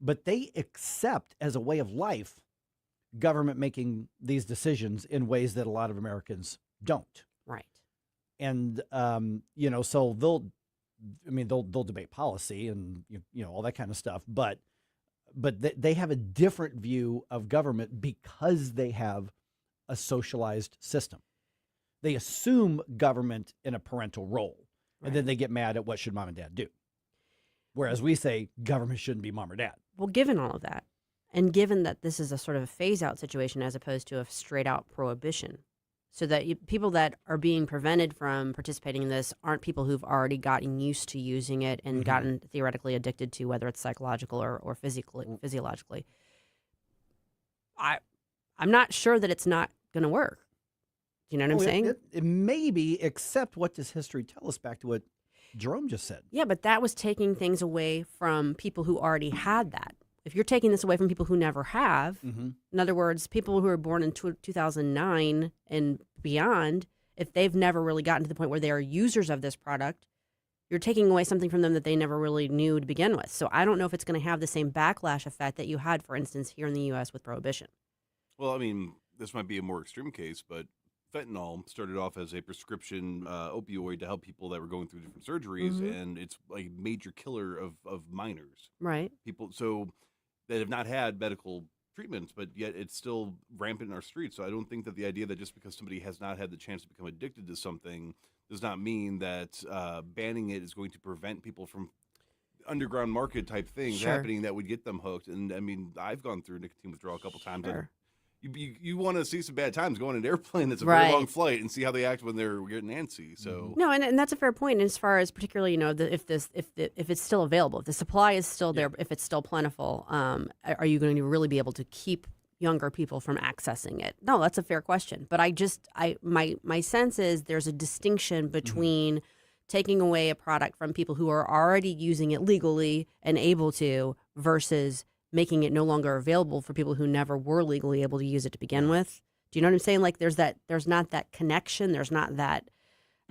But they accept as a way of life government making these decisions in ways that a lot of Americans don't. Right. And, so they'll debate policy and, all that kind of stuff. But they have a different view of government because they have a socialized system. They assume government in a parental role, and then they get mad at what should mom and dad do. Whereas we say government shouldn't be mom or dad. Well, given all of that, and given that this is a sort of a phase-out situation as opposed to a straight-out prohibition, so that people that are being prevented from participating in this aren't people who've already gotten used to using it and gotten theoretically addicted to, whether it's psychological or physiologically. I'm not sure that it's not going to work. Do you know what I'm saying? It may be, except what does history tell us back to what Jerome just said? Yeah, but that was taking things away from people who already had that. If you're taking this away from people who never have, in other words, people who were born in 2009 and beyond, if they've never really gotten to the point where they are users of this product, you're taking away something from them that they never really knew to begin with. So I don't know if it's going to have the same backlash effect that you had, for instance, here in the U.S. with prohibition. Well, I mean, this might be a more extreme case, but fentanyl started off as a prescription opioid to help people that were going through different surgeries, and it's a major killer of minors. Right. People that have not had medical treatments, but yet it's still rampant in our streets. So I don't think that the idea that just because somebody has not had the chance to become addicted to something does not mean that banning it is going to prevent people from underground market type things happening that would get them hooked. And I mean, I've gone through nicotine withdrawal a couple times. Sure. You want to see some bad times, go on an airplane that's a very long flight and see how they act when they're getting antsy. So no, and that's a fair point as far as particularly if it's still available, if the supply is still there, if it's still plentiful, are you going to really be able to keep younger people from accessing it? No, that's a fair question. But my sense is there's a distinction between taking away a product from people who are already using it legally and able to versus making it no longer available for people who never were legally able to use it to begin with. Do you know what I'm saying? Like there's not that connection. There's not that,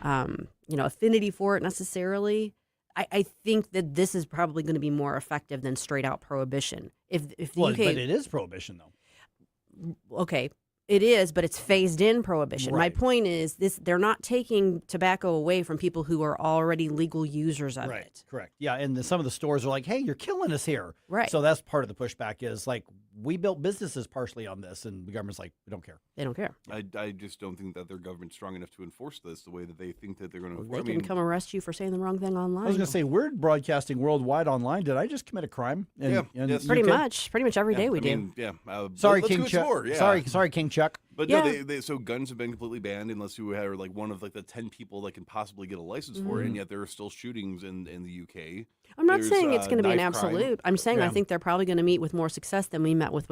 affinity for it necessarily. I think that this is probably going to be more effective than straight out prohibition. If the UK, but it is prohibition though. Okay. It is, but it's phased in prohibition. My point is they're not taking tobacco away from people who are already legal users of it. Correct. Yeah, and some of the stores are like, hey, you're killing us here. Right. So that's part of the pushback is like, we built businesses partially on this, and the government's like, we don't care. They don't care. I just don't think that their government's strong enough to enforce this the way that they think that they're going to. They can come arrest you for saying the wrong thing online. I was going to say, we're broadcasting worldwide online. Did I just commit a crime? Yes. Pretty much every day we do. Sorry, King Chuck. Sorry, King Chuck. But no, so guns have been completely banned unless you are like one of the 10 people that can possibly get a license for it, and yet there are still shootings in the UK. I'm not saying it's going to be an absolute. Crime. I'm saying I think they're probably going to meet with more success than we met with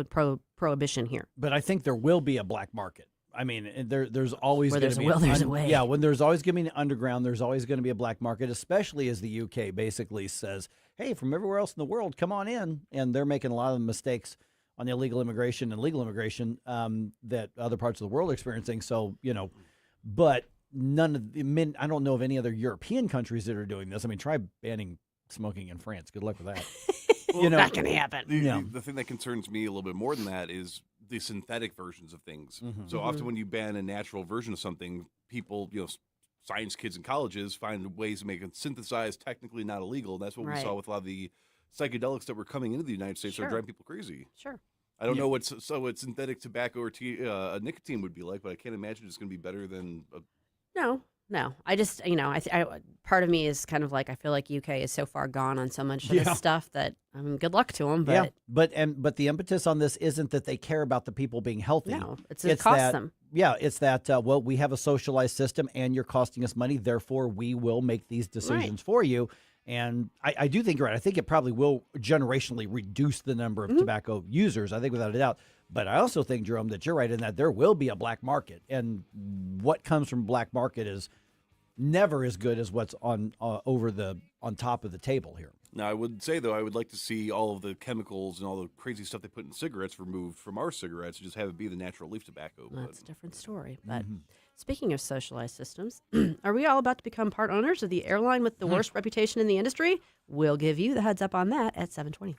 prohibition here. But I think there will be a black market. I mean, there's always going to be there's a way. Yeah, when there's always going to be an underground, there's always going to be a black market, especially as the UK basically says, hey, from everywhere else in the world, come on in. And they're making a lot of the mistakes on the illegal immigration and legal immigration that other parts of the world are experiencing. So, but none of the men, I don't know of any other European countries that are doing this. I mean, try banning smoking in France. Good luck with that. Well, not going to happen. The thing that concerns me a little bit more than that is the synthetic versions of things. So often when you ban a natural version of something, people, science kids in colleges find ways to make it synthesized, technically not illegal. And that's what we saw with a lot of the psychedelics that were coming into the United States are driving people crazy. Sure. I don't know what synthetic tobacco or nicotine would be like, but I can't imagine it's going to be better than. No. I just, I part of me is kind of like I feel like UK is so far gone on so much of this stuff that I mean, good luck to them. But but the impetus on this isn't that they care about the people being healthy. No, it costs them. Yeah, it's that we have a socialized system, and you're costing us money. Therefore, we will make these decisions for you. And I do think you're right. I think it probably will generationally reduce the number of tobacco users. I think without a doubt. But I also think, Jerome, that you're right in that there will be a black market, and what comes from black market is never as good as what's on top of the table here. Now, I would say, though, I would like to see all of the chemicals and all the crazy stuff they put in cigarettes removed from our cigarettes and just have it be the natural leaf tobacco. That's a different story. But speaking of socialized systems, are we all about to become part owners of the airline with the worst reputation in the industry? We'll give you the heads up on that at 7:20.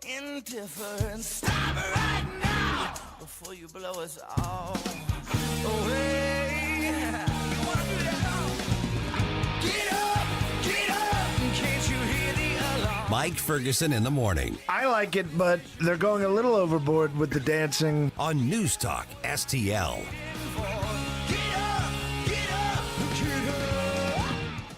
Indifference. Stop it right now before you blow us all away. You wanna do that now? Get up, can't you hear the alarm? Mike Ferguson in the morning I like it, but they're going a little overboard with the dancing. on News Talk STL.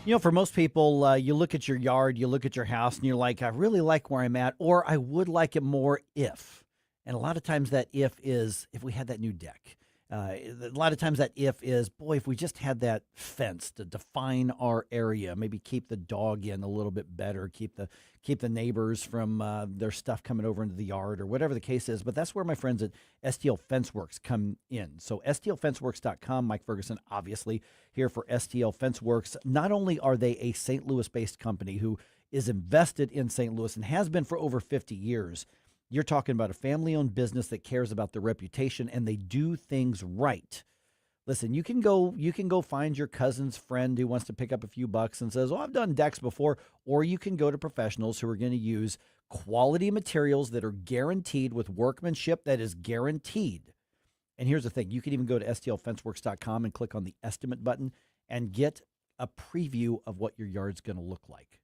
You know, for most people, you look at your yard, you look at your house, and you're like, I really like where I'm at, or I would like it more if. And a lot of times that if is if we had that new deck. A lot of times that if is, boy, if we just had that fence to define our area, maybe keep the dog in a little bit better, keep the neighbors from their stuff coming over into the yard or whatever the case is. But that's where my friends at STL FenceWorks come in. So STLFenceWorks.com, Mike Ferguson, obviously, here for STL FenceWorks. Not only are they a St. Louis-based company who is invested in St. Louis and has been for over 50 years, you're talking about a family-owned business that cares about their reputation, and they do things right. Listen, you can go find your cousin's friend who wants to pick up a few bucks and says, "Oh, I've done decks before," or you can go to professionals who are going to use quality materials that are guaranteed with workmanship that is guaranteed. And here's the thing: you can even go to STLFenceWorks.com and click on the estimate button and get a preview of what your yard's going to look like.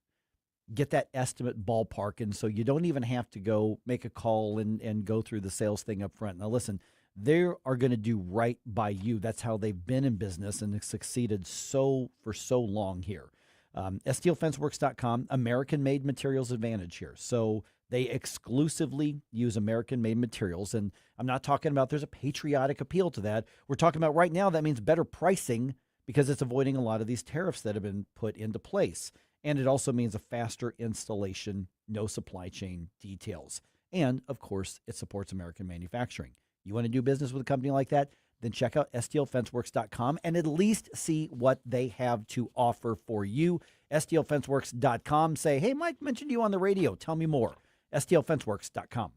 Get that estimate ballpark, and so you don't even have to go make a call and go through the sales thing up front. Now, listen, they are going to do right by you. That's how they've been in business and succeeded for so long here. STLFenceWorks.com, American-made materials advantage here. So they exclusively use American-made materials, and I'm not talking about there's a patriotic appeal to that. We're talking about right now that means better pricing because it's avoiding a lot of these tariffs that have been put into place. And it also means a faster installation, no supply chain details. And, of course, it supports American manufacturing. You want to do business with a company like that? Then check out STLFenceWorks.com and at least see what they have to offer for you. STLFenceWorks.com. Say, hey, Mike mentioned you on the radio. Tell me more. STLFenceWorks.com.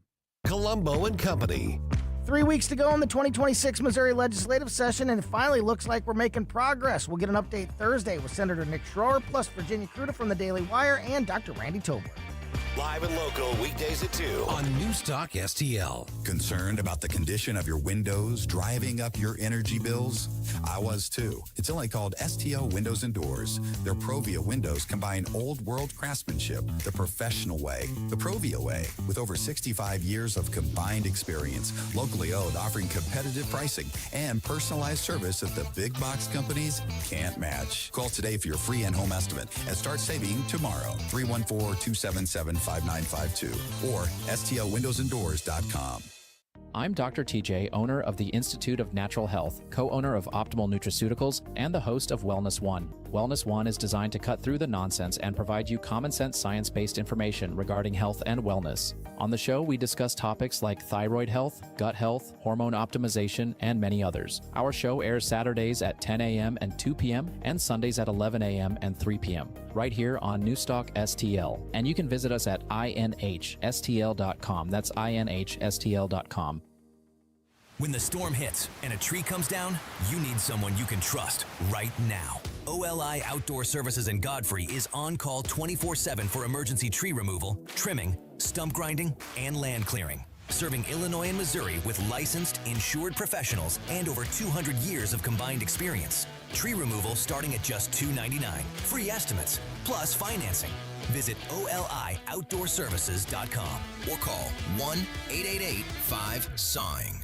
Columbo and Company. 3 weeks to go in the 2026 Missouri legislative session, and it finally looks like we're making progress. We'll get an update Thursday with Senator Nick Schroer, plus Virginia Kruta from the Daily Wire, and Dr. Randy Tobler. Live and local weekdays at 2 on News Talk STL. Concerned about the condition of your windows driving up your energy bills? I was too. It's only called STL Windows and Doors. Their Provia windows combine old world craftsmanship the professional way, the Provia way, with over 65 years of combined experience, locally owned, offering competitive pricing and personalized service that the big box companies can't match. Call today for your free in-home estimate and start saving tomorrow. 314-277-5952 or STLWindowsandDoors.com. I'm Dr. TJ, owner of the Institute of Natural Health, co-owner of Optimal Nutraceuticals, and the host of Wellness One. Wellness One is designed to cut through the nonsense and provide you common sense science-based information regarding health and wellness. On the show, we discuss topics like thyroid health, gut health, hormone optimization, and many others. Our show airs Saturdays at 10 a.m. and 2 p.m. and Sundays at 11 a.m. and 3 p.m. right here on Newstalk STL. And you can visit us at INHSTL.com. That's INHSTL.com. When the storm hits and a tree comes down, you need someone you can trust right now. OLI Outdoor Services in Godfrey is on call 24/7 for emergency tree removal, trimming, stump grinding, and land clearing. Serving Illinois and Missouri with licensed, insured professionals and over 200 years of combined experience. Tree removal starting at just $2.99. Free estimates, plus financing. Visit OLIOutdoorServices.com or call 1-888-5-SAWING.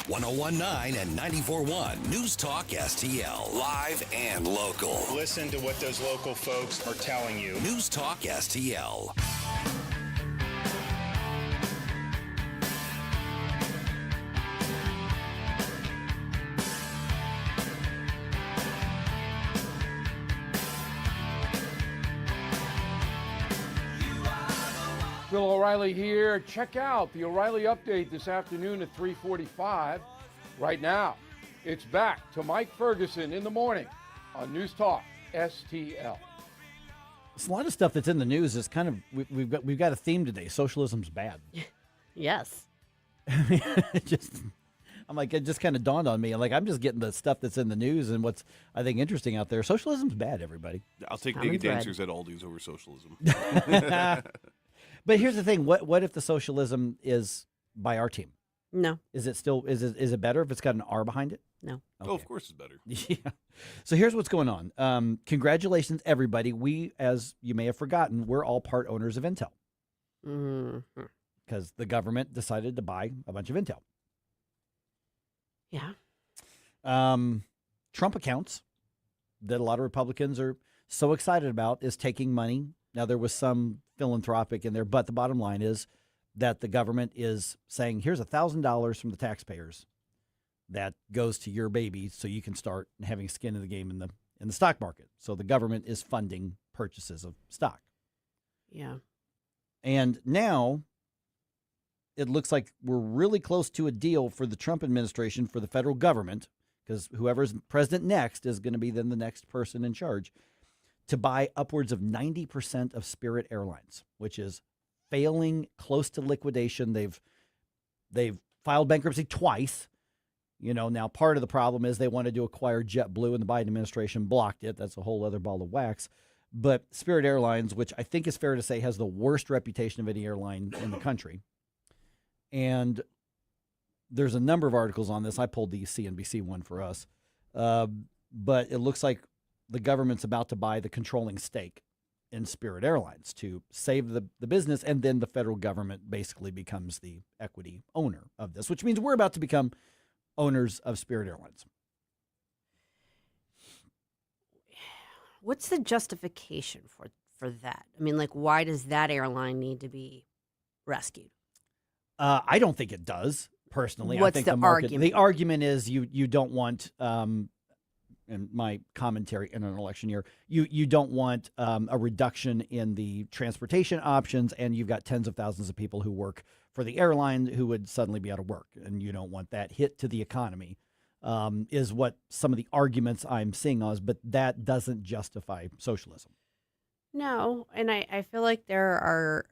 1019 and 94.1 News Talk STL. Live and local. Listen to what those local folks are telling you. News Talk STL. Bill O'Reilly here. Check out the O'Reilly Update this afternoon at 3:45. Right now, it's back to Mike Ferguson in the morning on News Talk STL. It's a lot of stuff that's in the news is kind of we've got a theme today. Socialism's bad. Yes. I'm like, it just kind of dawned on me. I'm just getting the stuff that's in the news and what's, I think, interesting out there. Socialism's bad, everybody. I'll take naked dancers at Aldi's over socialism. But here's the thing. What if the socialism is by our team? No. Is it better if it's got an R behind it? No. Okay. Oh, of course it's better. Yeah. So here's what's going on. Congratulations, everybody. We, as you may have forgotten, we're all part owners of Intel. Because the government decided to buy a bunch of Intel. Yeah. Trump accounts that a lot of Republicans are so excited about is taking money. Now, there was some philanthropic in there, but the bottom line is that the government is saying, here's $1,000 from the taxpayers that goes to your baby so you can start having skin in the game in the stock market. So the government is funding purchases of stock. Yeah. And now it looks like we're really close to a deal for the Trump administration for the federal government, because whoever's president next is going to be then the next person in charge, to buy upwards of 90% of Spirit Airlines, which is failing, close to liquidation. They've filed bankruptcy twice. Now part of the problem is they wanted to acquire JetBlue and the Biden administration blocked it. That's a whole other ball of wax. But Spirit Airlines, which I think is fair to say has the worst reputation of any airline in the country. And there's a number of articles on this. I pulled the CNBC one for us. But it looks like the government's about to buy the controlling stake in Spirit Airlines to save the business. And then the federal government basically becomes the equity owner of this, which means we're about to become owners of Spirit Airlines. What's the justification for that? I mean, why does that airline need to be rescued? I don't think it does, personally. What's I think the argument? The argument is you don't want, in my commentary in an election year, you don't want a reduction in the transportation options, and you've got tens of thousands of people who work for the airline who would suddenly be out of work, and you don't want that hit to the economy, is what some of the arguments I'm seeing is, but that doesn't justify socialism. No, and I feel like there are,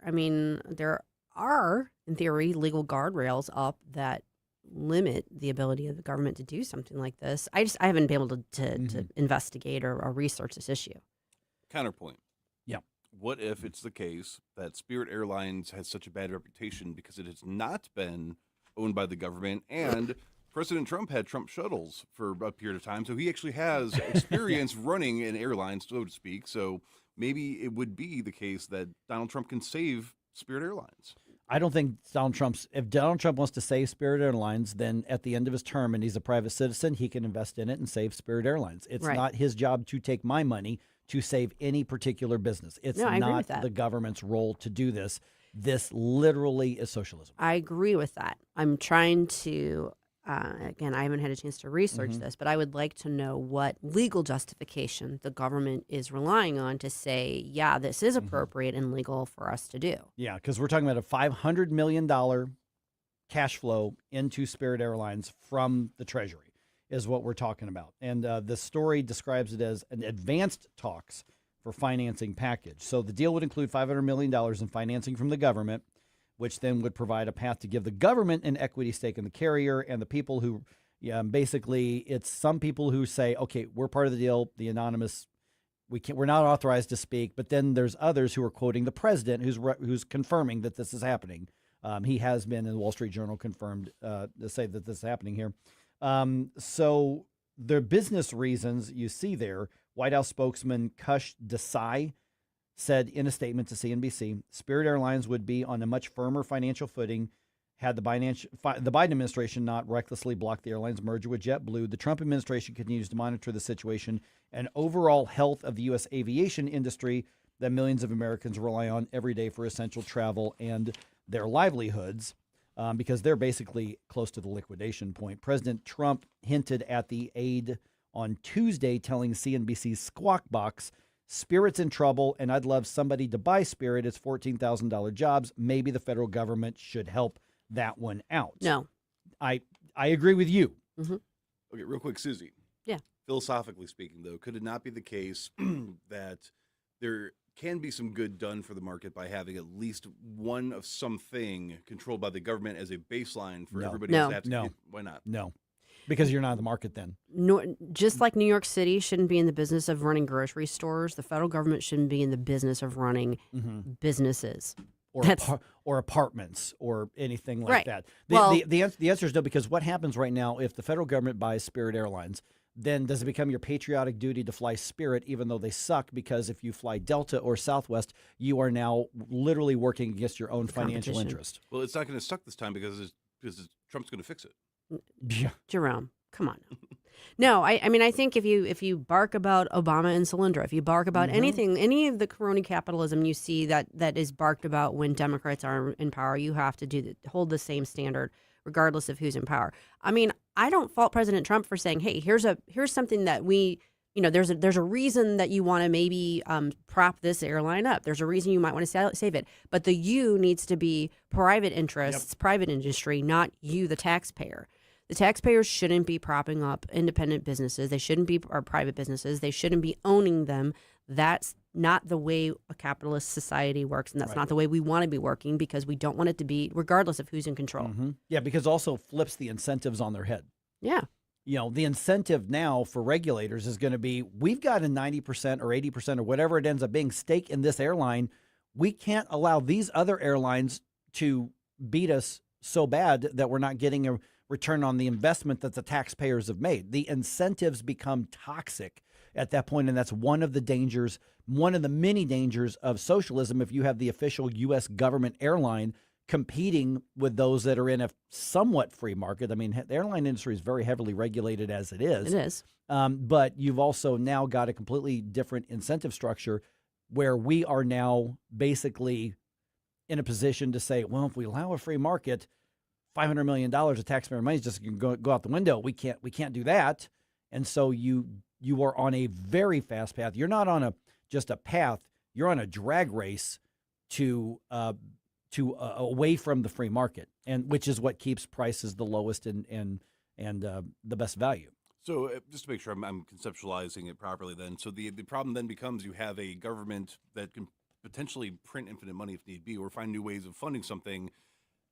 in theory, legal guardrails up that limit the ability of the government to do something like this. I haven't been able to investigate or research this issue. Counterpoint. Yeah. What if it's the case that Spirit Airlines has such a bad reputation because it has not been owned by the government, and President Trump had Trump shuttles for a period of time, so he actually has experience running an airline, so to speak. So maybe it would be the case that Donald Trump can save Spirit Airlines. I don't think if Donald Trump wants to save Spirit Airlines, then at the end of his term, and he's a private citizen, he can invest in it and save Spirit Airlines. It's not his job to take my money to save any particular business. It's not the government's role to do this. This literally is socialism. I agree with that. I'm trying to, again, I haven't had a chance to research this, but I would like to know what legal justification the government is relying on to say, yeah, this is appropriate and legal for us to do. Yeah, because we're talking about a $500 million cash flow into Spirit Airlines from the Treasury is what we're talking about. And the story describes it as an advanced talks for financing package. So the deal would include $500 million in financing from the government, which then would provide a path to give the government an equity stake in the carrier, and the people who, basically it's some people who say, okay, we're part of the deal, the anonymous, we're not authorized to speak, but then there's others who are quoting the president who's confirming that this is happening. He has been in the Wall Street Journal confirmed to say that this is happening here. So the business reasons you see there, White House spokesman Kush Desai said in a statement to CNBC, Spirit Airlines would be on a much firmer financial footing had the Biden administration not recklessly blocked the airline's merger with JetBlue. The Trump administration continues to monitor the situation and overall health of the U.S. aviation industry that millions of Americans rely on every day for essential travel and their livelihoods, because they're basically close to the liquidation point. President Trump hinted at the aid on Tuesday, telling CNBC's Squawk Box Spirit's in trouble, and I'd love somebody to buy Spirit. It's $14,000 jobs. Maybe the federal government should help that one out. No. I agree with you. Mm-hmm. Okay, real quick, Susie. Yeah. Philosophically speaking, though, could it not be the case that there can be some good done for the market by having at least one of something controlled by the government as a baseline for everybody else to have to No. get? Why not? No. Because you're not in the market then. No, just like New York City shouldn't be in the business of running grocery stores, the federal government shouldn't be in the business of running businesses. Or apartments or anything like Right. that. Well- The answer is no, because what happens right now, if the federal government buys Spirit Airlines, then does it become your patriotic duty to fly Spirit even though they suck? Because if you fly Delta or Southwest, you are now literally working against your own financial Competition. interest. Well, it's not going to suck this time because Trump's going to fix it. Yeah. Jerome, come on now. No, I mean, I think if you bark about Obama and Solyndra, if you bark about anything, any of the crony capitalism you see that is barked about when Democrats are in power, you have to hold the same standard regardless of who's in power. I mean, I don't fault President Trump for saying, hey, here's something that we, there's a reason that you want to maybe prop this airline up. There's a reason you might want to save it. But the you needs to be private interests, private industry, not you, the taxpayer. The taxpayers shouldn't be propping up independent businesses. They shouldn't be or private businesses. They shouldn't be owning them. That's not the way a capitalist society works, and that's not the way we want to be working because we don't want it to be, regardless of who's in control. Yeah, because also flips the incentives on their head. Yeah. The incentive now for regulators is going to be, we've got a 90% or 80% or whatever it ends up being stake in this airline. We can't allow these other airlines to beat us so bad that we're not getting a return on the investment that the taxpayers have made. The incentives become toxic at that point, and that's one of the dangers, one of the many dangers of socialism if you have the official U.S. government airline competing with those that are in a somewhat free market. I mean, the airline industry is very heavily regulated as it is. It is. But you've also now got a completely different incentive structure where we are now basically in a position to say, well, if we allow a free market, $500 million of taxpayer money is just going to go out the window. We can't do that. And so you are on a very fast path. You're not on just a path. You're on a drag race to away from the free market, and which is what keeps prices the lowest and the best value. So just to make sure I'm conceptualizing it properly then, so the problem then becomes you have a government that can potentially print infinite money if need be, or find new ways of funding something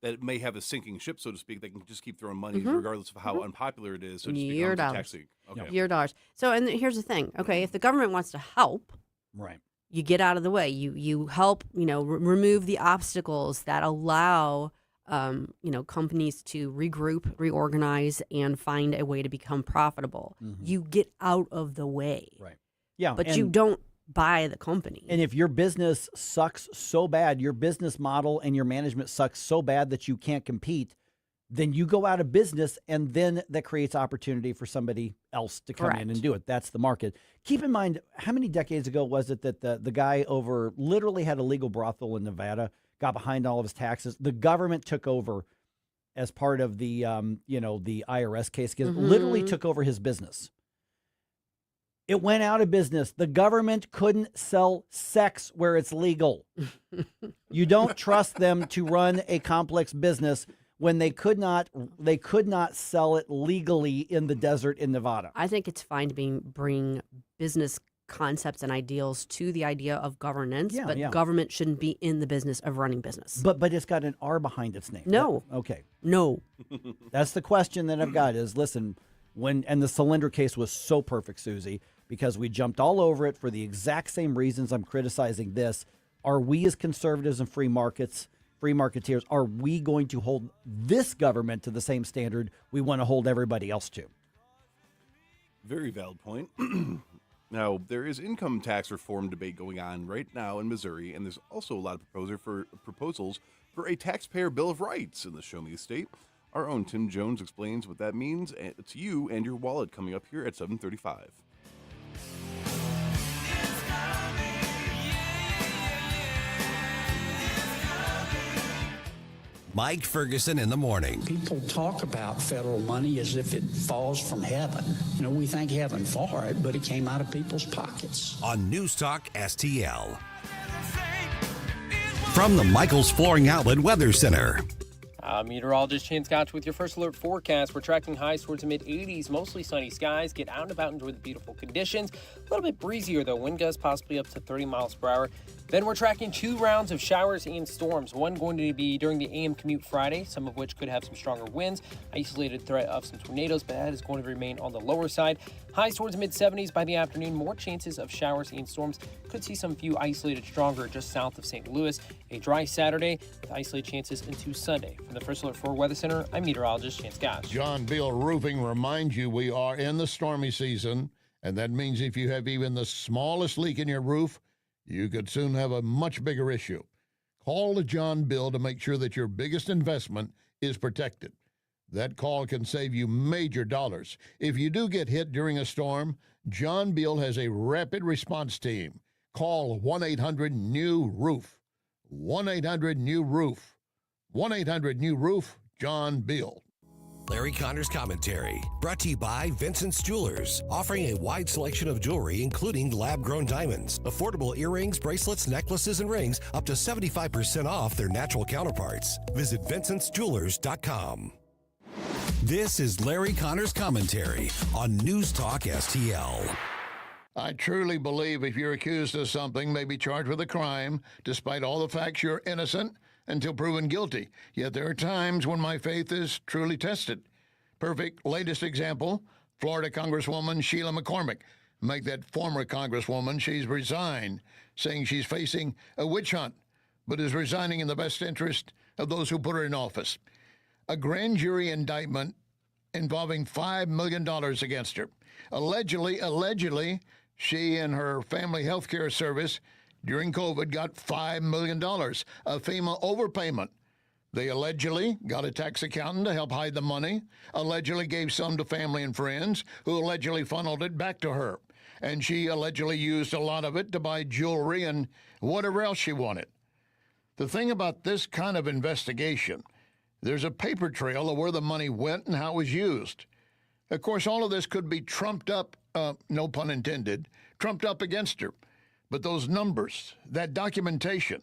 that may have a sinking ship, so to speak, that can just keep throwing money regardless of how unpopular it is. So it just Your becomes a dollars. taxing. Okay. Your dollars. So, and here's the thing. Okay, if the government wants to help, right, you get out of the way. You help. Remove the obstacles that allow companies to regroup, reorganize, and find a way to become profitable. You get out of the way. Right. Yeah. But you don't buy the company. And if your business sucks so bad, your business model and your management sucks so bad that you can't compete, then you go out of business, and then that creates opportunity for somebody else to come in and do it. That's the market. Keep in mind, how many decades ago was it that the guy over literally had a legal brothel in Nevada, got behind all of his taxes? The government took over as part of the the IRS case, literally took over his business. It went out of business. The government couldn't sell sex where it's legal. You don't trust them to run a complex business when they could not sell it legally in the desert in Nevada. I think it's fine to bring business concepts and ideals to the idea of governance, but government shouldn't be in the business of running business. But it's got an R behind its name. No. Okay. No. That's the question that I've got is, listen, and the Solyndra case was so perfect, Susie, because we jumped all over it for the exact same reasons I'm criticizing this. Are we as conservatives and free marketeers, are we going to hold this government to the same standard we want to hold everybody else to? Very valid point. Now, there is income tax reform debate going on right now in Missouri, and there's also a lot of proposals for a taxpayer bill of rights in the Show Me State. Our own Tim Jones explains what that means to you and your wallet coming up here at 7:35. Mike Ferguson in the morning. People talk about federal money as if it falls from heaven. You know, we thank heaven for it, but it came out of people's pockets. On NewsTalk STL. From the Michaels Flooring Outlet Weather Center. Meteorologist Chan Scotch with your first alert forecast. We're tracking highs towards the mid-80s, mostly sunny skies. Get out and about, enjoy the beautiful conditions. A little bit breezier, though. Wind gusts possibly up to 30 miles per hour. Then we're tracking 2 rounds of showers and storms. One going to be during the AM commute Friday, some of which could have some stronger winds. Isolated threat of some tornadoes, but that is going to remain on the lower side. Highs towards the mid-70s by the afternoon. More chances of showers and storms. Could see some few isolated stronger just south of St. Louis. A dry Saturday with isolated chances into Sunday. From the First Alert 4 Weather Center, I'm meteorologist Chance Scott. John Beal Roofing reminds you we are in the stormy season, and that means if you have even the smallest leak in your roof, you could soon have a much bigger issue. Call the John Bill to make sure that your biggest investment is protected. That call can save you major dollars. If you do get hit during a storm, John Bill has a rapid response team. Call 1-800-NEW-ROOF. 1-800-NEW-ROOF. 1-800-NEW-ROOF, John Bill. Larry Connor's commentary, brought to you by Vincent's Jewelers, offering a wide selection of jewelry, including lab-grown diamonds, affordable earrings, bracelets, necklaces, and rings, up to 75% off their natural counterparts. Visit VincentsJewelers.com. This is Larry Connor's commentary on News Talk STL. I truly believe if you're accused of something, may be charged with a crime, despite all the facts you're innocent until proven guilty. Yet there are times when my faith is truly tested. Perfect latest example, Florida Congresswoman Sheila McCormick. Make that former Congresswoman, she's resigned, saying she's facing a witch hunt, but is resigning in the best interest of those who put her in office. A grand jury indictment involving $5 million against her. Allegedly, she and her family health care service during COVID got $5 million of FEMA overpayment. They allegedly got a tax accountant to help hide the money, allegedly gave some to family and friends, who allegedly funneled it back to her. And she allegedly used a lot of it to buy jewelry and whatever else she wanted. The thing about this kind of investigation, there's a paper trail of where the money went and how it was used. Of course, all of this could be trumped up, no pun intended, trumped up against her. But those numbers, that documentation,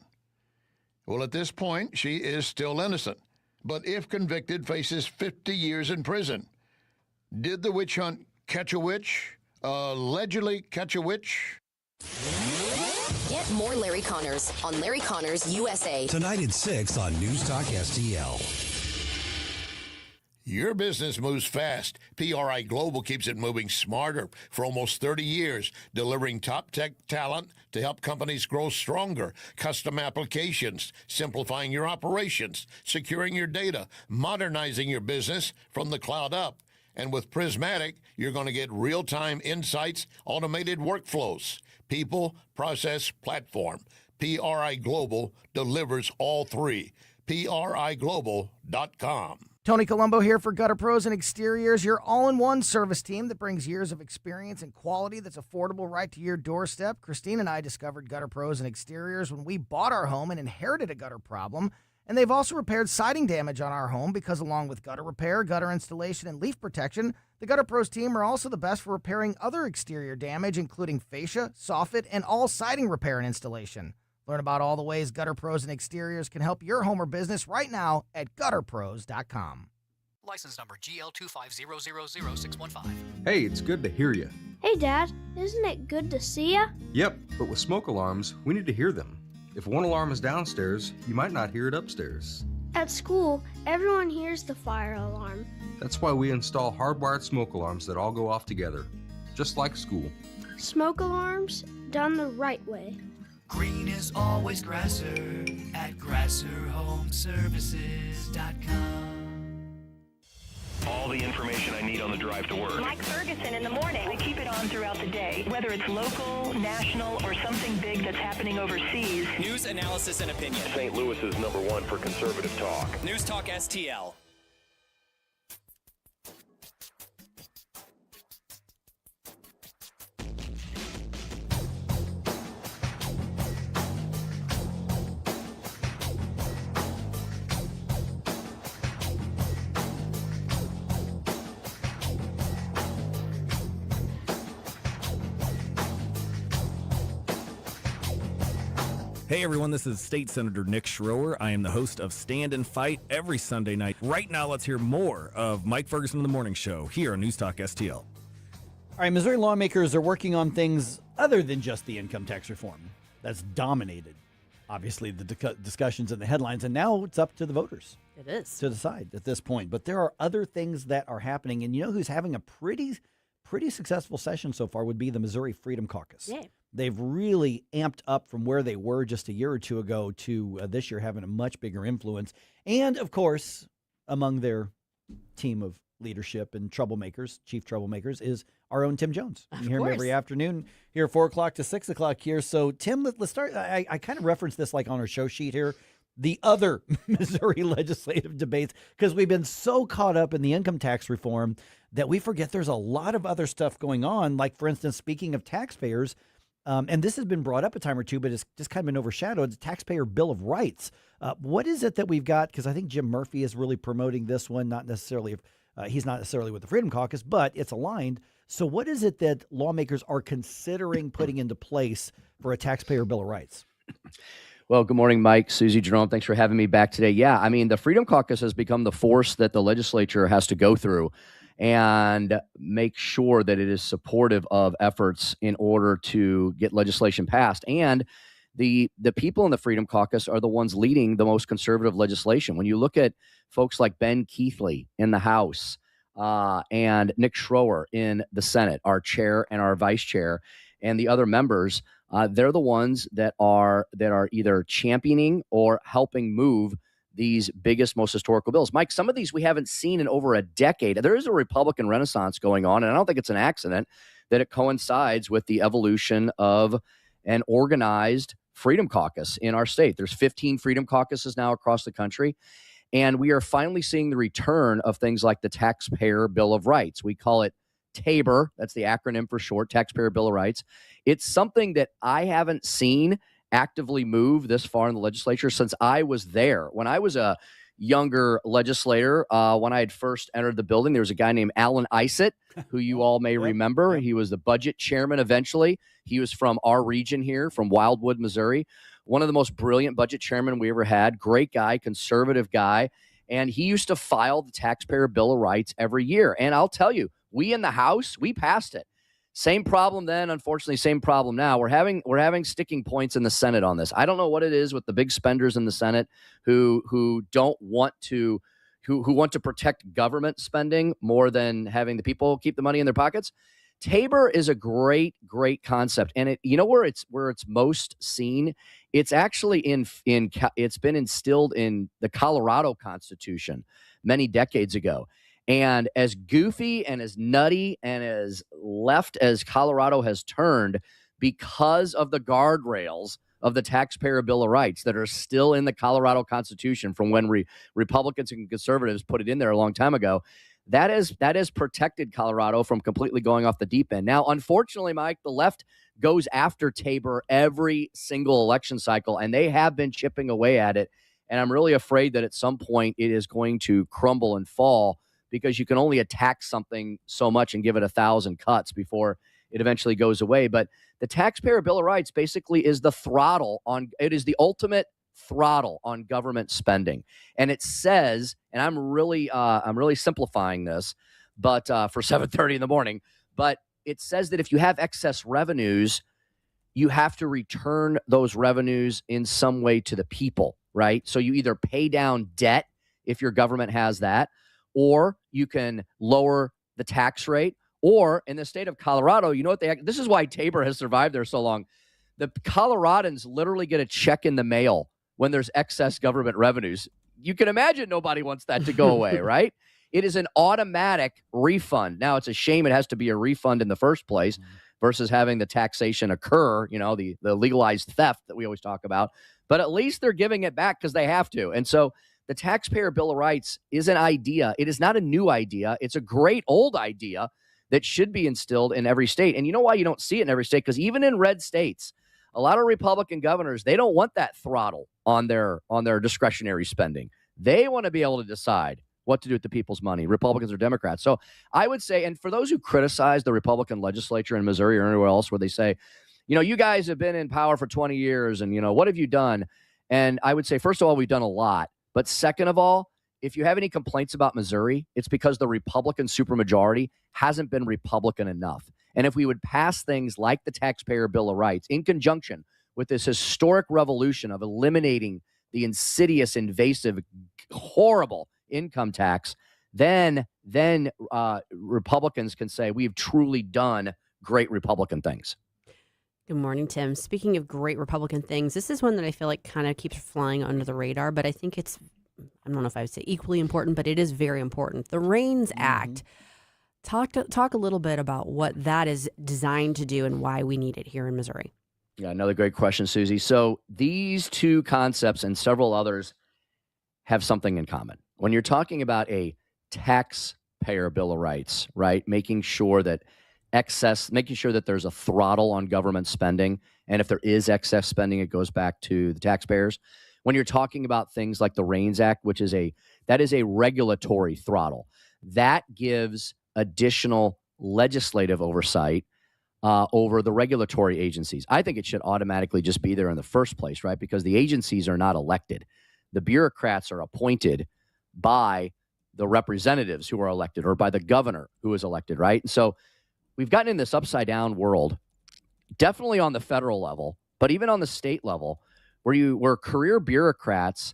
well, at this point, she is still innocent. But if convicted, faces 50 years in prison. Did the witch hunt catch a witch? Allegedly catch a witch? Get more Larry Connors on Larry Connors USA. Tonight at 6 on News Talk STL. Your business moves fast. PRI Global keeps it moving smarter for almost 30 years, delivering top tech talent to help companies grow stronger, custom applications, simplifying your operations, securing your data, modernizing your business from the cloud up. And with Prismatic, you're going to get real-time insights, automated workflows, people, process, platform. PRI Global delivers all three. PRIGlobal.com. Tony Colombo here for Gutter Pros and Exteriors, your all-in-one service team that brings years of experience and quality that's affordable right to your doorstep. Christine and I discovered Gutter Pros and Exteriors when we bought our home and inherited a gutter problem. And they've also repaired siding damage on our home because along with gutter repair, gutter installation, and leaf protection, the Gutter Pros team are also the best for repairing other exterior damage, including fascia, soffit, and all siding repair and installation. Learn about all the ways Gutter Pros and Exteriors can help your home or business right now at gutterpros.com. License number GL250000615. Hey, it's good to hear you. Hey, Dad, isn't it good to see ya? Yep, but with smoke alarms, we need to hear them. If one alarm is downstairs, you might not hear it upstairs. At school, everyone hears the fire alarm. That's why we install hardwired smoke alarms that all go off together, just like school. Smoke alarms done the right way. Green is always grasser at grasserhomeservices.com. All the information I need on the drive to work. Mike Ferguson in the morning. I keep it on throughout the day, whether it's local, national, or something big that's happening overseas. News, analysis, and opinion. St. Louis is #1 for conservative talk. News Talk STL. Hey everyone, this is State Senator Nick Schroer. I am the host of Stand and Fight every Sunday night. Right now, let's hear more of Mike Ferguson in the Morning Show here on News Talk STL. All right, Missouri lawmakers are working on things other than just the income tax reform. That's dominated, obviously, the discussions and the headlines, and now it's up to the voters. It is. To decide at this point. But there are other things that are happening, and you know who's having a pretty successful session so far would be the Missouri Freedom Caucus. Yeah. They've really amped up from where they were just a year or two ago to this year having a much bigger influence. And, of course, among their team of leadership and troublemakers, chief troublemakers, is our own Tim Jones. You hear him every afternoon here, 4 o'clock to 6 o'clock here. So, Tim, let's start. I kind of referenced this like on our show sheet here. The other Missouri legislative debates, because we've been so caught up in the income tax reform that we forget there's a lot of other stuff going on. Like, for instance, speaking of taxpayers, and this has been brought up a time or two, but it's just kind of been overshadowed, the Taxpayer Bill of Rights. What is it that we've got? Because I think Jim Murphy is really promoting this one, not necessarily, he's not necessarily with the Freedom Caucus, but it's aligned. So what is it that lawmakers are considering putting into place for a Taxpayer Bill of Rights? Well, good morning, Mike, Susie, Jerome. Thanks for having me back today. Yeah, I mean, the Freedom Caucus has become the force that the legislature has to go through and make sure that it is supportive of efforts in order to get legislation passed. And the people in the Freedom Caucus are the ones leading the most conservative legislation. When you look at folks like Ben Keithley in the House and Nick Schroer in the Senate, our chair and our vice chair, and the other members, they're the ones that are either championing or helping move these biggest, most historical bills. Mike, some of these we haven't seen in over a decade. There is a Republican renaissance going on, and I don't think it's an accident that it coincides with the evolution of an organized Freedom Caucus in our state. There's 15 Freedom Caucuses now across the country, and we are finally seeing the return of things like the Taxpayer Bill of Rights. We call it TABOR. That's the acronym for short, Taxpayer Bill of Rights. It's something that I haven't seen actively move this far in the legislature since I was there. When I was a younger legislator, when I had first entered the building, there was a guy named Alan Isett, who you all may remember. He was the budget chairman eventually. He was from our region here, from Wildwood, Missouri. One of the most brilliant budget chairmen we ever had. Great guy, conservative guy. And he used to file the Taxpayer Bill of Rights every year. And I'll tell you, we in the House, we passed it. Same problem then, unfortunately, same problem now. We're having sticking points in the Senate on this. I don't know what it is with the big spenders in the Senate who don't want to who want to protect government spending more than having the people keep the money in their pockets. TABOR is a great concept, and where it's most seen. It's actually it's been instilled in the Colorado Constitution many decades ago. And as goofy and as nutty and as left as Colorado has turned because of the guardrails of the Taxpayer Bill of Rights that are still in the Colorado Constitution from when Republicans and conservatives put it in there a long time ago, that has protected Colorado from completely going off the deep end. Now, unfortunately, Mike, the left goes after TABOR every single election cycle, and they have been chipping away at it. And I'm really afraid that at some point it is going to crumble and fall, because you can only attack something so much and give it 1,000 cuts before it eventually goes away. But the Taxpayer Bill of Rights basically is the the ultimate throttle on government spending. And it says, and I'm really simplifying this, but for 7:30 in the morning, but it says that if you have excess revenues, you have to return those revenues in some way to the people, right? So you either pay down debt if your government has that, or you can lower the tax rate, or in the state of Colorado, you know what this is why TABOR has survived there so long. The Coloradans literally get a check in the mail when there's excess government revenues. You can imagine nobody wants that to go away, right? It is an automatic refund. Now, it's a shame it has to be a refund in the first place versus having the taxation occur, the legalized theft that we always talk about. But at least they're giving it back because they have to. And so the Taxpayer Bill of Rights is an idea. It is not a new idea. It's a great old idea that should be instilled in every state. And you know why you don't see it in every state? Because even in red states, a lot of Republican governors, they don't want that throttle on their discretionary spending. They want to be able to decide what to do with the people's money, Republicans or Democrats. So I would say, and for those who criticize the Republican legislature in Missouri or anywhere else where they say, you guys have been in power for 20 years and, what have you done? And I would say, first of all, we've done a lot. But second of all, if you have any complaints about Missouri, it's because the Republican supermajority hasn't been Republican enough. And if we would pass things like the Taxpayer Bill of Rights in conjunction with this historic revolution of eliminating the insidious, invasive, horrible income tax, then Republicans can say we've truly done great Republican things. Good morning, Tim. Speaking of great Republican things, this is one that I feel like kind of keeps flying under the radar, but I think it's, I don't know if I would say equally important, but it is very important. The REINS Act. Talk a little bit about what that is designed to do and why we need it here in Missouri. Yeah, another great question, Susie. So these two concepts and several others have something in common. When you're talking about a taxpayer bill of rights, right, making sure that there's a throttle on government spending, and if there is excess spending, it goes back to the taxpayers. When you're talking about things like the REINS Act, that is a regulatory throttle that gives additional legislative oversight over the regulatory agencies. I think it should automatically just be there in the first place, right? Because the agencies are not elected. The bureaucrats are appointed by the representatives who are elected or by the governor who is elected, right? And so we've gotten in this upside down world, definitely on the federal level, but even on the state level, where career bureaucrats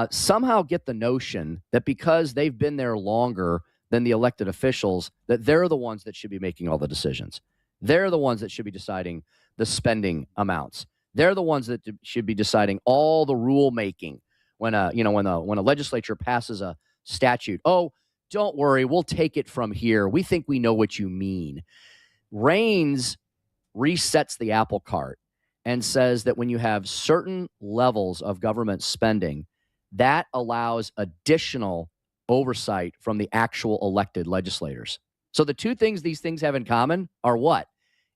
somehow get the notion that because they've been there longer than the elected officials, that they're the ones that should be making all the decisions. They're the ones that should be deciding the spending amounts. They're the ones that should be deciding all the rule making when a legislature passes a statute. Oh, don't worry, we'll take it from here. We think we know what you mean. REINS resets the apple cart and says that when you have certain levels of government spending, that allows additional oversight from the actual elected legislators. So the two things these things have in common are what?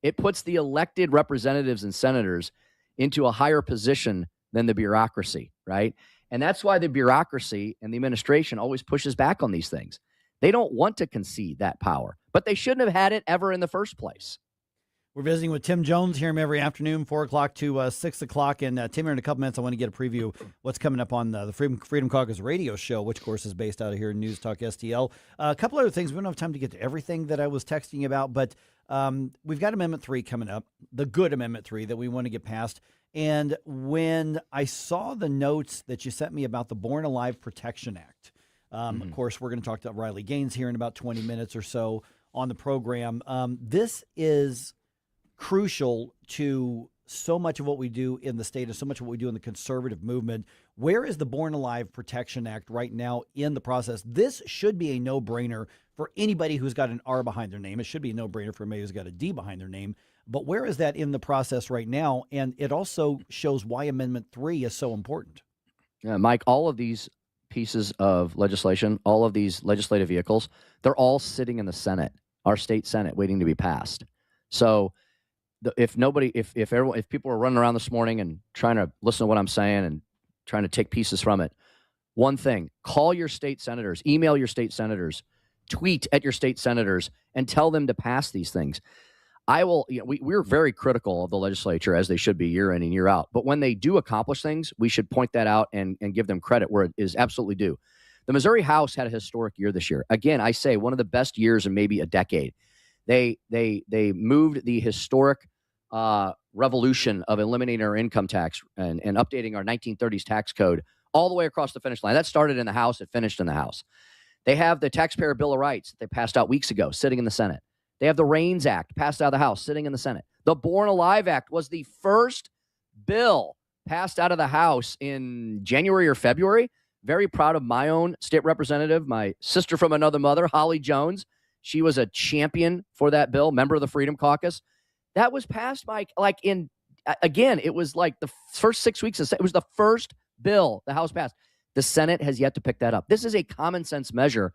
It puts the elected representatives and senators into a higher position than the bureaucracy, right? And that's why the bureaucracy and the administration always pushes back on these things. They don't want to concede that power, but they shouldn't have had it ever in the first place. We're visiting with Tim Jones here every afternoon, 4 o'clock to 6 o'clock. And Tim, here in a couple minutes, I want to get a preview of what's coming up on the Freedom Caucus radio show, which, of course, is based out of here in News Talk STL. A couple other things. We don't have time to get to everything that I was texting about, but we've got Amendment 3 coming up, the good Amendment 3 that we want to get passed. And when I saw the notes that you sent me about the Born Alive Protection Act, of course, we're going to talk to Riley Gaines here in about 20 minutes or so on the program. This is crucial to so much of what we do in the state and so much of what we do in the conservative movement. Where is the Born Alive Protection Act right now in the process? This should be a no-brainer for anybody who's got an R behind their name. It should be a no-brainer for anybody who's got a D behind their name. But where is that in the process right now? And it also shows why Amendment 3 is so important. Yeah, Mike, all of these pieces of legislation, all of these legislative vehicles, they're all sitting in the Senate, our state Senate, waiting to be passed. So if people are running around this morning and trying to listen to what I'm saying and trying to take pieces from it, one thing, call your state senators, email your state senators, tweet at your state senators, and tell them to pass these things. We're very critical of the legislature, as they should be year in and year out. But when they do accomplish things, we should point that out and give them credit where it is absolutely due. The Missouri House had a historic year this year. Again, I say one of the best years in maybe a decade. They moved the historic revolution of eliminating our income tax and updating our 1930s tax code all the way across the finish line. That started in the House. It finished in the House. They have the Taxpayer Bill of Rights that they passed out weeks ago, sitting in the Senate. They have the REINS Act passed out of the House, sitting in the Senate. The Born Alive Act was the first bill passed out of the House in January or February. Very proud of my own state representative, my sister from another mother, Holly Jones. She was a champion for that bill, member of the Freedom Caucus. That was passed, Mike, it was like the first 6 weeks. It was the first bill the House passed. The Senate has yet to pick that up. This is a common sense measure.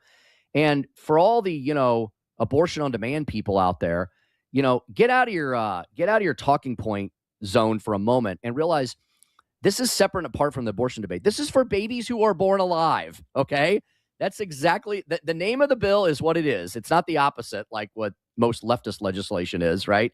And for all the, abortion on demand people out there, get out of your talking point zone for a moment and realize this is separate and apart from the abortion debate. This is for babies who are born alive. Okay. That's exactly the name of the bill is what it is. It's not the opposite, like what, most leftist legislation is, right?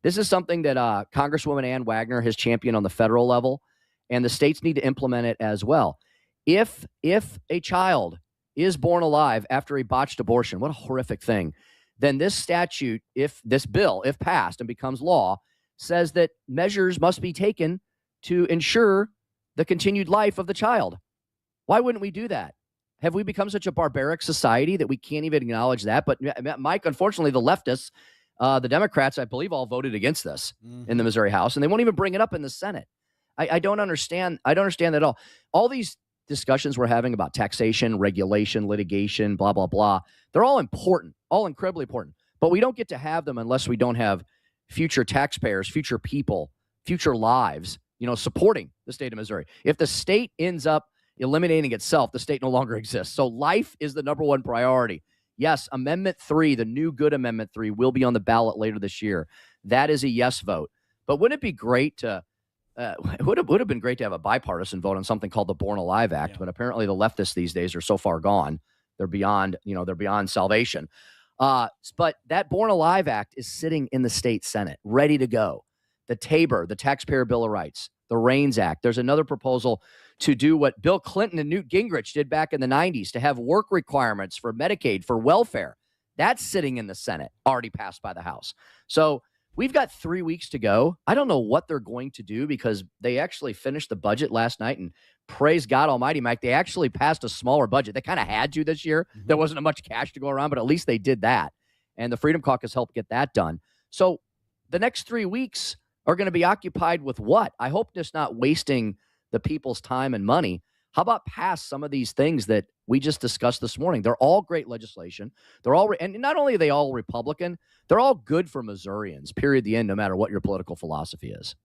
This is something that Congresswoman Ann Wagner has championed on the federal level, and the states need to implement it as well. If a child is born alive after a botched abortion, what a horrific thing, then this statute, if this bill, if passed and becomes law, says that measures must be taken to ensure the continued life of the child. Why wouldn't we do that? Have we become such a barbaric society that we can't even acknowledge that? But Mike, unfortunately, the leftists, the Democrats, I believe, all voted against this in the Missouri House, and they won't even bring it up in the Senate. I don't understand. I don't understand that at all. All these discussions we're having about taxation, regulation, litigation, blah, blah, blah, they're all important, all incredibly important. But we don't get to have them unless we don't have future taxpayers, future people, future lives, supporting the state of Missouri. If the state ends up eliminating itself, the state no longer exists. So life is the number one priority. Yes, Amendment 3, the new good Amendment 3, will be on the ballot later this year. That is a yes vote. But wouldn't it be great to it would have been great to have a bipartisan vote on something called the Born Alive Act, but apparently the leftists these days are so far gone. They're beyond salvation. But that Born Alive Act is sitting in the state Senate, ready to go. The TABOR, the Taxpayer Bill of Rights, the REINS Act. There's another proposal to do what Bill Clinton and Newt Gingrich did back in the 90s, to have work requirements for Medicaid, for welfare. That's sitting in the Senate, already passed by the House. So we've got 3 weeks to go. I don't know what they're going to do, because they actually finished the budget last night, and praise God Almighty, Mike, they actually passed a smaller budget. They kind of had to this year. There wasn't much cash to go around, but at least they did that. And the Freedom Caucus helped get that done. So the next 3 weeks are going to be occupied with what? I hope just not wasting the people's time and money. How about pass some of these things that we just discussed this morning? They're all great legislation. They're all, and not only are they all Republican, they're all good for Missourians, period, the end, no matter what your political philosophy is.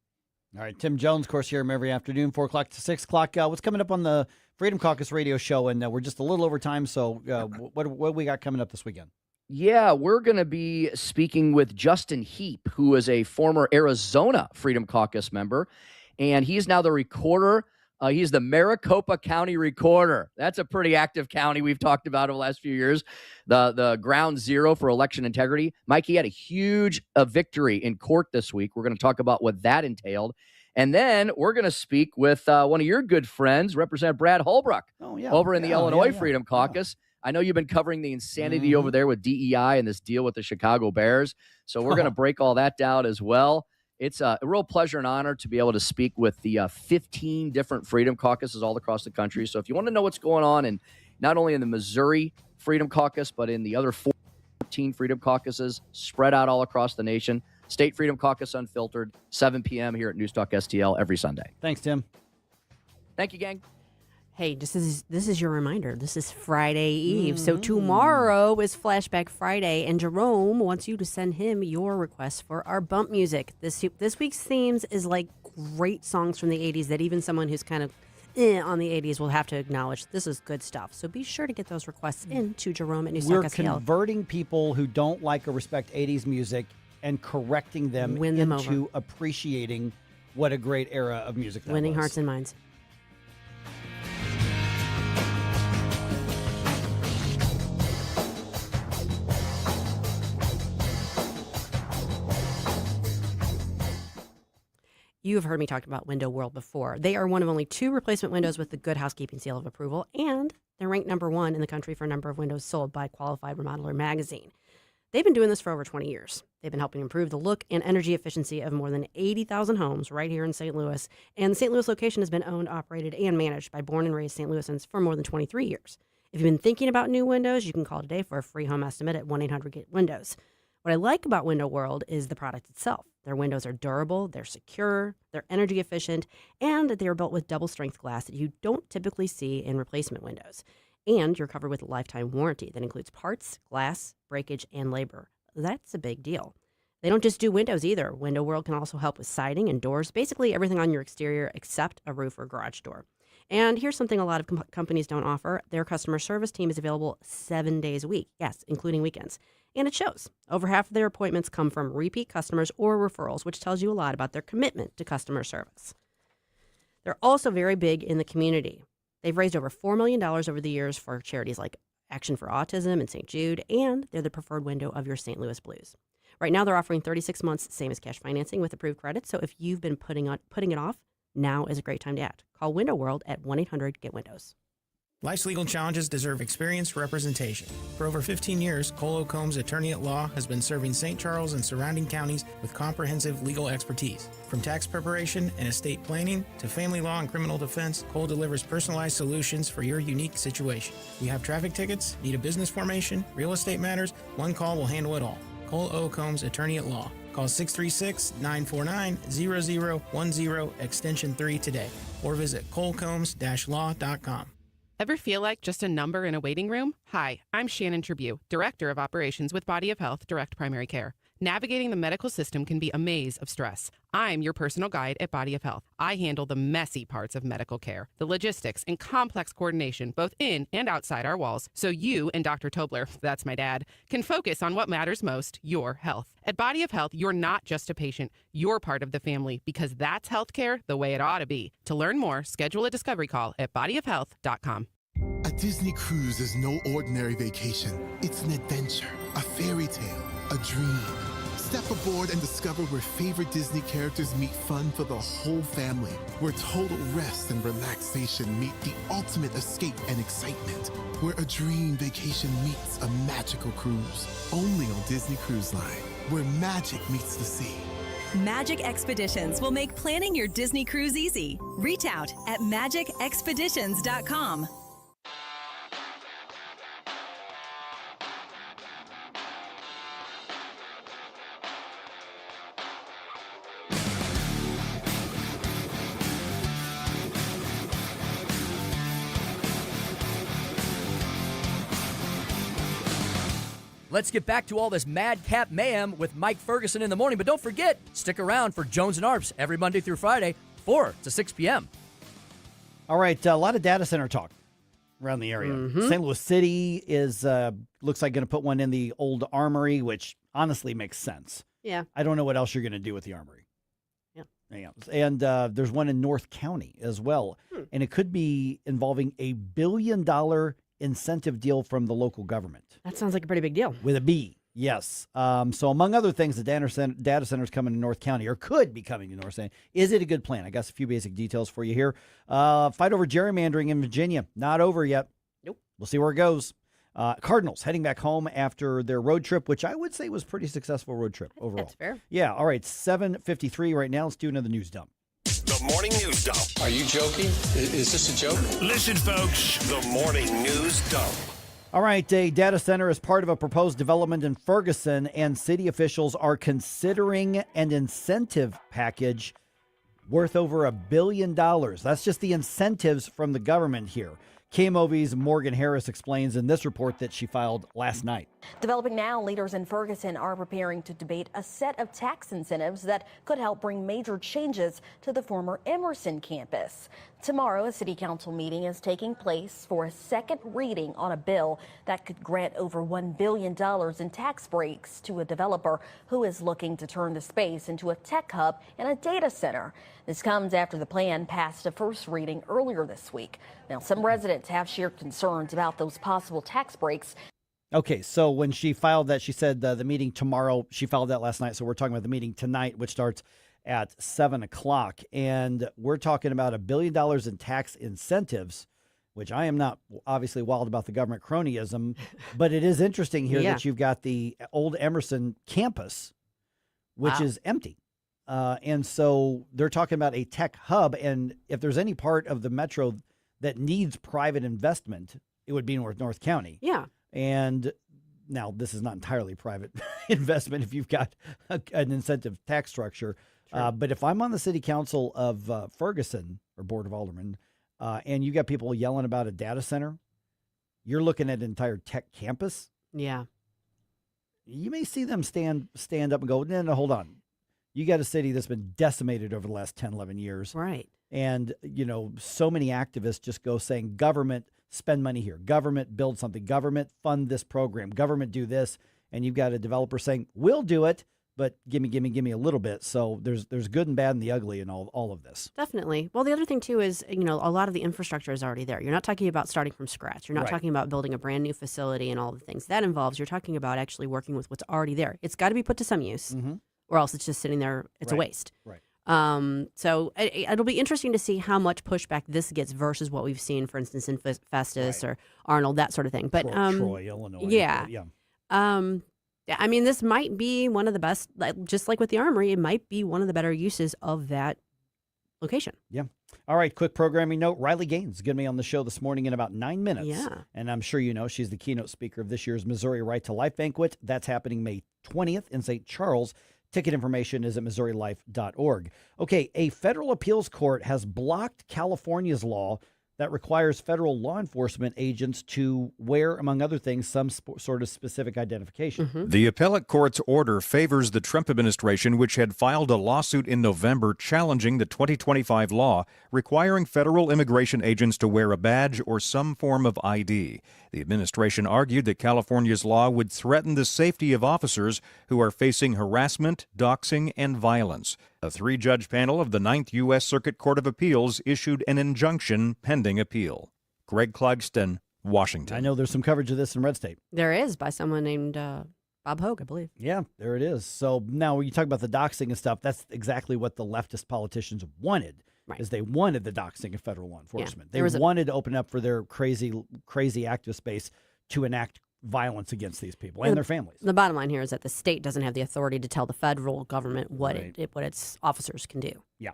All right, Tim Jones, of course, here every afternoon, 4 o'clock to 6 o'clock. What's coming up on the Freedom Caucus radio show? And we're just a little over time, so what do we got coming up this weekend? Yeah, we're going to be speaking with Justin Heap, who is a former Arizona Freedom Caucus member, and he's now the recorder. He's the Maricopa County recorder. That's a pretty active county we've talked about over the last few years, the ground zero for election integrity. Mike, he had a huge victory in court this week. We're going to talk about what that entailed. And then we're going to speak with one of your good friends, Representative Brad Holbrook, over in the Illinois Freedom Caucus. I know you've been covering the insanity over there with DEI and this deal with the Chicago Bears. So we're going to break all that down as well. It's a real pleasure and honor to be able to speak with the 15 different Freedom Caucuses all across the country. So if you want to know what's going on, and not only in the Missouri Freedom Caucus, but in the other 14 Freedom Caucuses spread out all across the nation, State Freedom Caucus Unfiltered, 7 p.m. here at Newstalk STL every Sunday. Thanks, Tim. Thank you, gang. Hey, this is your reminder. This is Friday Eve. So tomorrow is Flashback Friday, and Jerome wants you to send him your requests for our bump music. This week's themes is like great songs from the 80s that even someone who's kind of on the 80s will have to acknowledge. This is good stuff. So be sure to get those requests in to Jerome at We're NewsTalkSTL. converting people who don't like or respect 80s music and correcting them Win them into over. appreciating what a great era of music that Winning was. hearts and minds. You have heard me talk about Window World before. They are one of only 2 replacement windows with the Good Housekeeping seal of approval, and they're ranked number 1 in the country for number of windows sold by Qualified Remodeler magazine. They've been doing this for over 20 years. They've been helping improve the look and energy efficiency of more than 80,000 homes right here in St. Louis, and the St. Louis location has been owned, operated, and managed by born and raised St. Louisans for more than 23 years. If you've been thinking about new windows, you can call today for a free home estimate at 1-800-GET-WINDOWS. What I like about Window World is the product itself. Their windows are durable, they're secure, they're energy efficient, and they are built with double strength glass that you don't typically see in replacement windows. And you're covered with a lifetime warranty that includes parts, glass, breakage, and labor. That's a big deal. They don't just do windows either. Window World can also help with siding and doors, basically everything on your exterior except a roof or garage door. And here's something a lot of companies don't offer. Their customer service team is available 7 days a week, yes, including weekends. And it shows. Over half of their appointments come from repeat customers or referrals, which tells you a lot about their commitment to customer service. They're also very big in the community. They've raised over $4 million over the years for charities like Action for Autism and St. Jude, and they're the preferred window of your St. Louis Blues. Right now, they're offering 36 months, same as cash financing with approved credit. So if you've been putting it off, now is a great time to act. Call Window World at 1-800-GET-WINDOWS. Life's legal challenges deserve experienced representation. For over 15 years, Cole Combs Attorney at Law has been serving St. Charles and surrounding counties with comprehensive legal expertise. From tax preparation and estate planning to family law and criminal defense, Cole delivers personalized solutions for your unique situation. You have traffic tickets, need a business formation, real estate matters, one call will handle it all. Cole O. Combs Attorney at Law. Call 636-949-0010 extension 3 today or visit colecombs-law.com. Ever feel like just a number in a waiting room? Hi, I'm Shannon Tribune, Director of Operations with Body of Health Direct Primary Care. Navigating the medical system can be a maze of stress. I'm your personal guide at Body of Health. I handle the messy parts of medical care, the logistics and complex coordination, both in and outside our walls, so you and Dr. Tobler, that's my dad, can focus on what matters most, your health. At Body of Health, you're not just a patient, you're part of the family, because that's healthcare the way it ought to be. To learn more, schedule a discovery call at bodyofhealth.com. A Disney cruise is no ordinary vacation. It's an adventure, a fairy tale, a dream. Step aboard and discover where favorite Disney characters meet fun for the whole family, where total rest and relaxation meet the ultimate escape and excitement, where a dream vacation meets a magical cruise. Only on Disney Cruise Line, where magic meets the sea. Magic Expeditions will make planning your Disney cruise easy. Reach out at magicexpeditions.com. Let's get back to all this madcap mayhem with Mike Ferguson in the morning. But don't forget, stick around for Jones and Arps every Monday through Friday, 4 to 6 p.m. All right, a lot of data center talk around the area. St. Louis City is looks like going to put one in the old Armory, which honestly makes sense. Yeah. I don't know what else you're going to do with the Armory. Yeah. And there's one in North County as well. And it could be involving a $1 billion incentive deal from the local government. That sounds like a pretty big deal. With a B, yes. So among other things, the data centers coming to North County, or could be coming to North County. Is it a good plan? I got a few basic details for you here. Fight over gerrymandering in Virginia. Not over yet. Nope. We'll see where it goes. Cardinals heading back home after their road trip, which I would say was a pretty successful road trip overall. That's fair. Yeah, all right, 7:53 right now. Let's do another news dump. The Morning News Dump. Are you joking? Is this a joke? Listen, folks, the Morning News Dump. All right, a data center is part of a proposed development in Ferguson, and city officials are considering an incentive package worth over $1 billion. That's just the incentives from the government here. KMOV's Morgan Harris explains in this report that she filed last night. Developing now, leaders in Ferguson are preparing to debate a set of tax incentives that could help bring major changes to the former Emerson campus. Tomorrow, a city council meeting is taking place for a second reading on a bill that could grant over $1 billion in tax breaks to a developer who is looking to turn the space into a tech hub and a data center. This comes after the plan passed a first reading earlier this week. Now, some residents have shared concerns about those possible tax breaks. Okay, so when she filed that, she said the meeting tomorrow, she filed that last night. So we're talking about the meeting tonight, which starts at 7 o'clock. And we're talking about $1 billion in tax incentives, which I am not obviously wild about the government cronyism, but it is interesting here that you've got the old Emerson campus, which is empty. And so they're talking about a tech hub. And if there's any part of the metro that needs private investment, it would be North County. Yeah. And now this is not entirely private investment if you've got an incentive tax structure. But if I'm on the city council of Ferguson or Board of Aldermen, and you got people yelling about a data center, you're looking at an entire tech campus. Yeah. You may see them stand up and go, no, hold on. You got a city that's been decimated over the last 10, 11 years. Right. And, so many activists just go saying, government, spend money here. Government, build something. Government, fund this program. Government, do this. And you've got a developer saying, we'll do it, but give me a little bit. So there's good and bad and the ugly in all of this. Definitely. Well, the other thing too is, a lot of the infrastructure is already there. You're not talking about starting from scratch. You're not Right. talking about building a brand new facility and all the things that involves. You're talking about actually working with what's already there. It's got to be put to some use, or else it's just sitting there. It's a Right. waste. Right. So it'll be interesting to see how much pushback this gets versus what we've seen, for instance, in Festus or Arnold, that sort of thing. But Troy, Illinois. yeah, Yeah. Yeah, I mean, this might be one of the best, just like with the Armory, it might be one of the better uses of that location. Yeah. All right, quick programming note. Riley Gaines is going to be on the show this morning in about 9 minutes. Yeah. And I'm sure you know she's the keynote speaker of this year's Missouri Right to Life Banquet. That's happening May 20th in St. Charles. Ticket information is at MissouriLife.org. Okay, a federal appeals court has blocked California's law that requires federal law enforcement agents to wear, among other things, some sort of specific identification. The appellate court's order favors the Trump administration, which had filed a lawsuit in November challenging the 2025 law requiring federal immigration agents to wear a badge or some form of ID. The administration argued that California's law would threaten the safety of officers who are facing harassment, doxing, and violence. A 3-judge panel of the 9th U.S. Circuit Court of Appeals issued an injunction pending appeal. Greg Clugston, Washington. I know there's some coverage of this in Red State. There is, by someone named Bob Hogue, I believe. Yeah, there it is. So now when you talk about the doxing and stuff, that's exactly what the leftist politicians wanted. Right. Is they wanted the doxing of federal law enforcement. there They wanted to open up for their crazy activist base to enact violence against these people and their families. The bottom line here is that the state doesn't have the authority to tell the federal government what Right. what its officers can do. Yeah.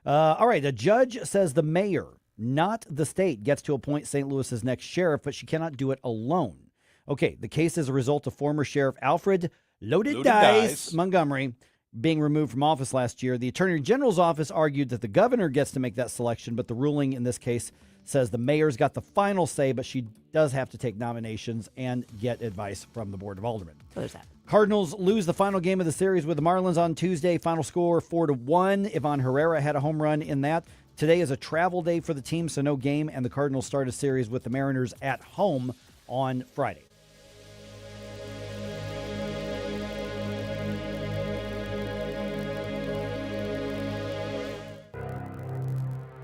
All right. A judge says the mayor, not the state, gets to appoint St. Louis's next sheriff, but she cannot do it alone. Okay. The case is a result of former Sheriff Alfred Loaded Dice Montgomery being removed from office last year. The Attorney General's office argued that the governor gets to make that selection, but the ruling in this case says the mayor's got the final say, but she does have to take nominations and get advice from the Board of Aldermen. So there's that. Cardinals lose the final game of the series with the Marlins on Tuesday. Final score 4-1. Ivan Herrera had a home run in that. Today is a travel day for the team, so no game, and the Cardinals start a series with the Mariners at home on Friday.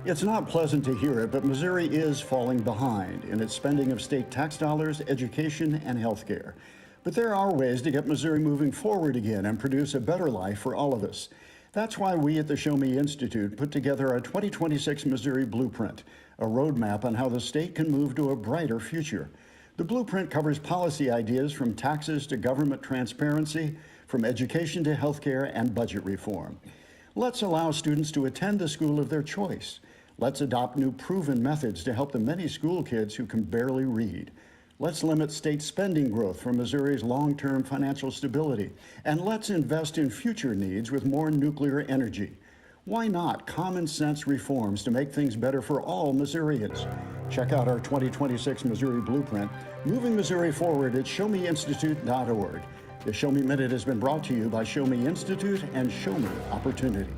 It's not pleasant to hear it, but Missouri is falling behind in its spending of state tax dollars, education, and health care. But there are ways to get Missouri moving forward again and produce a better life for all of us. That's why we at the Show Me Institute put together our 2026 Missouri Blueprint, a roadmap on how the state can move to a brighter future. The blueprint covers policy ideas from taxes to government transparency, from education to health care and budget reform. Let's allow students to attend the school of their choice. Let's adopt new proven methods to help the many school kids who can barely read. Let's limit state spending growth for Missouri's long-term financial stability. And let's invest in future needs with more nuclear energy. Why not common sense reforms to make things better for all Missourians? Check out our 2026 Missouri Blueprint, moving Missouri forward at showmeinstitute.org. The Show Me Minute has been brought to you by Show Me Institute and Show Me Opportunity.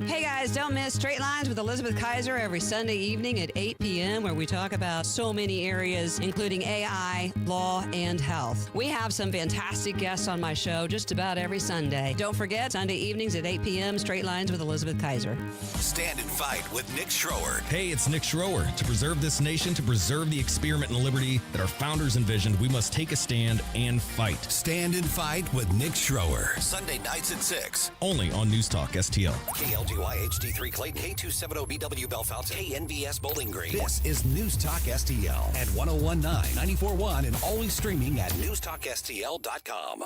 Hey guys, don't miss Straight Lines with Elizabeth Kaiser every Sunday evening at 8 p.m. where we talk about so many areas, including AI, law, and health. We have some fantastic guests on my show just about every Sunday. Don't forget, Sunday evenings at 8 p.m., Straight Lines with Elizabeth Kaiser. Stand and Fight with Nick Schroer. Hey, it's Nick Schroer. To preserve this nation, to preserve the experiment in liberty that our founders envisioned, we must take a stand and fight. Stand and Fight with Nick Schroer. Sunday nights at 6. Only on News Talk STL. KLGY HD3 Clayton, K270BW Bellefonte, KNVS Bowling Green. This is News Talk STL at 1019, 94.1, and always streaming at NewsTalkSTL.com.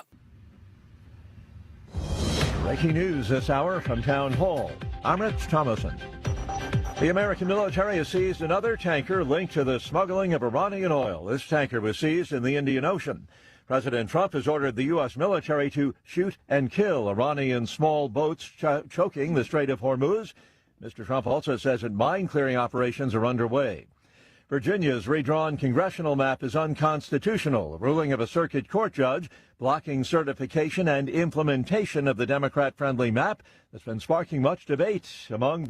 Breaking news this hour from Town Hall. I'm Rich Thomason. The American military has seized another tanker linked to the smuggling of Iranian oil. This tanker was seized in the Indian Ocean. President Trump has ordered the U.S. military to shoot and kill Iranian small boats choking the Strait of Hormuz. Mr. Trump also says that mine-clearing operations are underway. Virginia's redrawn congressional map is unconstitutional, a ruling of a circuit court judge blocking certification and implementation of the Democrat-friendly map that's been sparking much debate among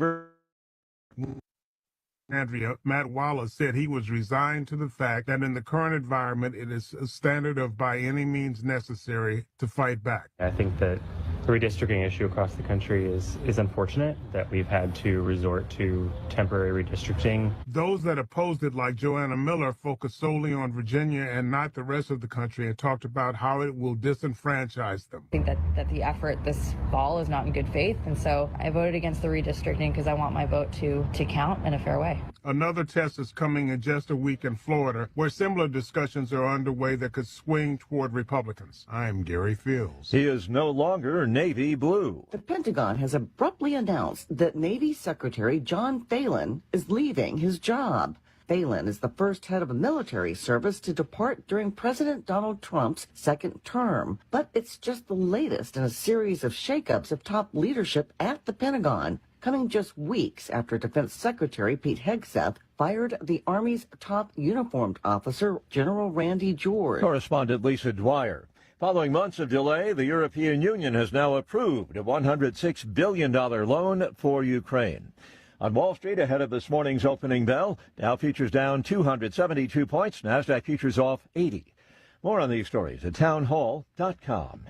Andrea, Matt Wallace said he was resigned to the fact that in the current environment, it is a standard of by any means necessary to fight back. I think that the redistricting issue across the country is unfortunate, that we've had to resort to temporary redistricting. Those that opposed it, like Joanna Miller, focused solely on Virginia and not the rest of the country and talked about how it will disenfranchise them. I think that the effort this fall is not in good faith, and so I voted against the redistricting because I want my vote to count in a fair way. Another test is coming in just a week in Florida, where similar discussions are underway that could swing toward Republicans. I'm Gary Fields. He is no longer Navy blue. The Pentagon has abruptly announced that Navy Secretary John Phelan is leaving his job. Phelan is the first head of a military service to depart during President Donald Trump's second term. But it's just the latest in a series of shakeups of top leadership at the Pentagon, coming just weeks after Defense Secretary Pete Hegseth fired the Army's top uniformed officer, General Randy George. Correspondent Lisa Dwyer. Following months of delay, the European Union has now approved a $106 billion loan for Ukraine. On Wall Street, ahead of this morning's opening bell, Dow futures down 272 points, NASDAQ futures off 80. More on these stories at townhall.com.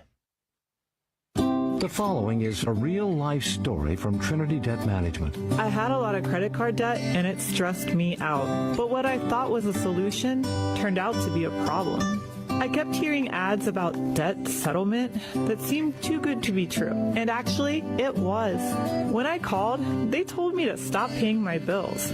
The following is a real-life story from Trinity Debt Management. I had a lot of credit card debt, and it stressed me out. But what I thought was a solution turned out to be a problem. I kept hearing ads about debt settlement that seemed too good to be true. And actually, it was. When I called, they told me to stop paying my bills.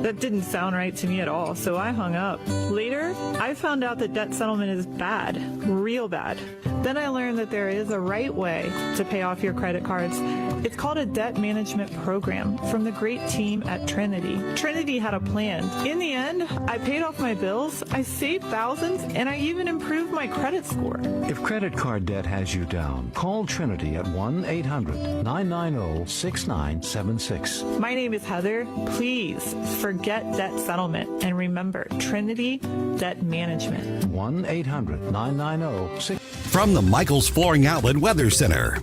That didn't sound right to me at all, so I hung up. Later, I found out that debt settlement is bad, real bad. Then I learned that there is a right way to pay off your credit cards. It's called a debt management program from the great team at Trinity. Trinity had a plan. In the end, I paid off my bills, I saved thousands, and I even improved my credit score. If credit card debt has you down, call Trinity at 1-800-990-6976. My name is Heather. Please forget debt settlement and remember Trinity Debt Management. 1-800-990-6976. From the Michaels Flooring Outlet Weather Center.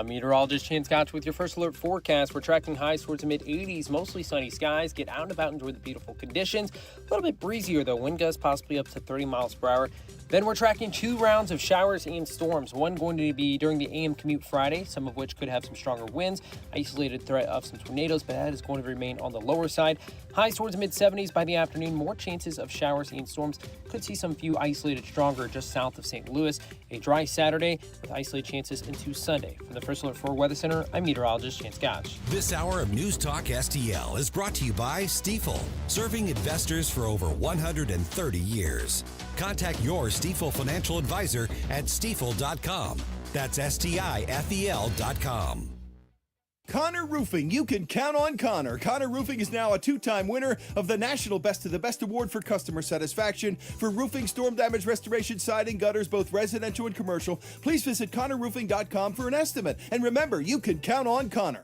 Meteorologist Chance Gotch with your first alert forecast. We're tracking highs towards the mid-80s, mostly sunny skies. Get out and about, enjoy the beautiful conditions. A little bit breezier, though. Wind gusts possibly up to 30 miles per hour. Then we're tracking 2 rounds of showers and storms. One going to be during the AM commute Friday, some of which could have some stronger winds. Isolated threat of some tornadoes, but that is going to remain on the lower side. Highs towards mid-70s by the afternoon. More chances of showers and storms. Could see some few isolated stronger just south of St. Louis. A dry Saturday with isolated chances into Sunday. From the First Alert 4 Weather Center, I'm meteorologist Chance Gotch. This hour of News Talk STL is brought to you by Stifel, serving investors for over 130 years. Contact your Stifel financial advisor at stifel.com. That's STIFEL.com. Connor Roofing. You can count on Connor. Connor Roofing is now a 2-time winner of the National Best of the Best Award for customer satisfaction for roofing, storm damage restoration, siding, gutters, both residential and commercial. Please visit ConnorRoofing.com for an estimate. And remember, you can count on Connor.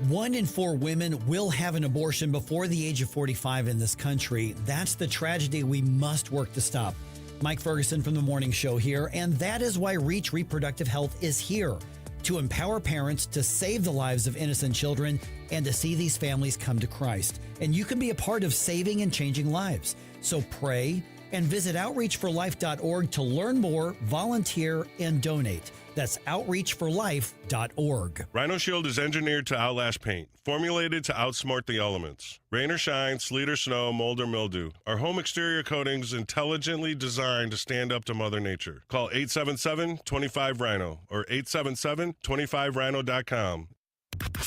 1 in 4 women will have an abortion before the age of 45 in this country. That's the tragedy we must work to stop. Mike Ferguson from The Morning Show here, and that is why Reach Reproductive Health is here, to empower parents to save the lives of innocent children and to see these families come to Christ. And you can be a part of saving and changing lives. So pray and visit outreachforlife.org to learn more, volunteer, and donate. That's outreachforlife.org. Rhino Shield is engineered to outlast paint, formulated to outsmart the elements. Rain or shine, sleet or snow, mold or mildew. Our home exterior coatings intelligently designed to stand up to Mother Nature. Call 877-25-RHINO or 877-25rhino.com.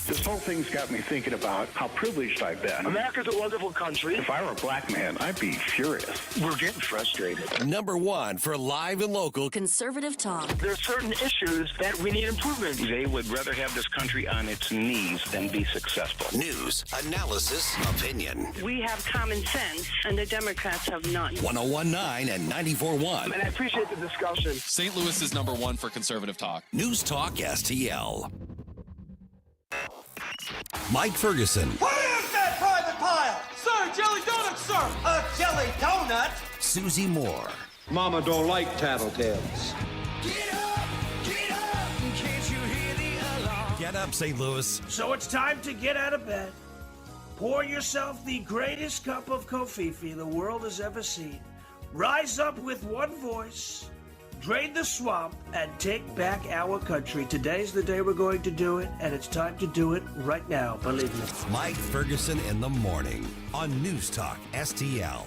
This whole thing's got me thinking about how privileged I've been. America's a wonderful country. If I were a black man, I'd be furious. We're getting frustrated. Number 1 for live and local conservative talk. There are certain issues that we need improvement. They would rather have this country on its knees than be successful. News, analysis, opinion. We have common sense, and the Democrats have none. 101.9 and 94.1. And I appreciate the discussion. St. Louis is number 1 for conservative talk. News Talk STL. Mike Ferguson. What is that private pile? Sir, jelly donut, sir. A jelly donut? Susie Moore. Mama don't like tattletales. Get up, can't you hear the alarm? Get up, St. Louis. So it's time to get out of bed. Pour yourself the greatest cup of Kofifi the world has ever seen. Rise up with one voice, drain the swamp, and take back our country. Today's the day we're going to do it, and it's time to do it right now, believe me. Mike Ferguson in the morning on News Talk STL.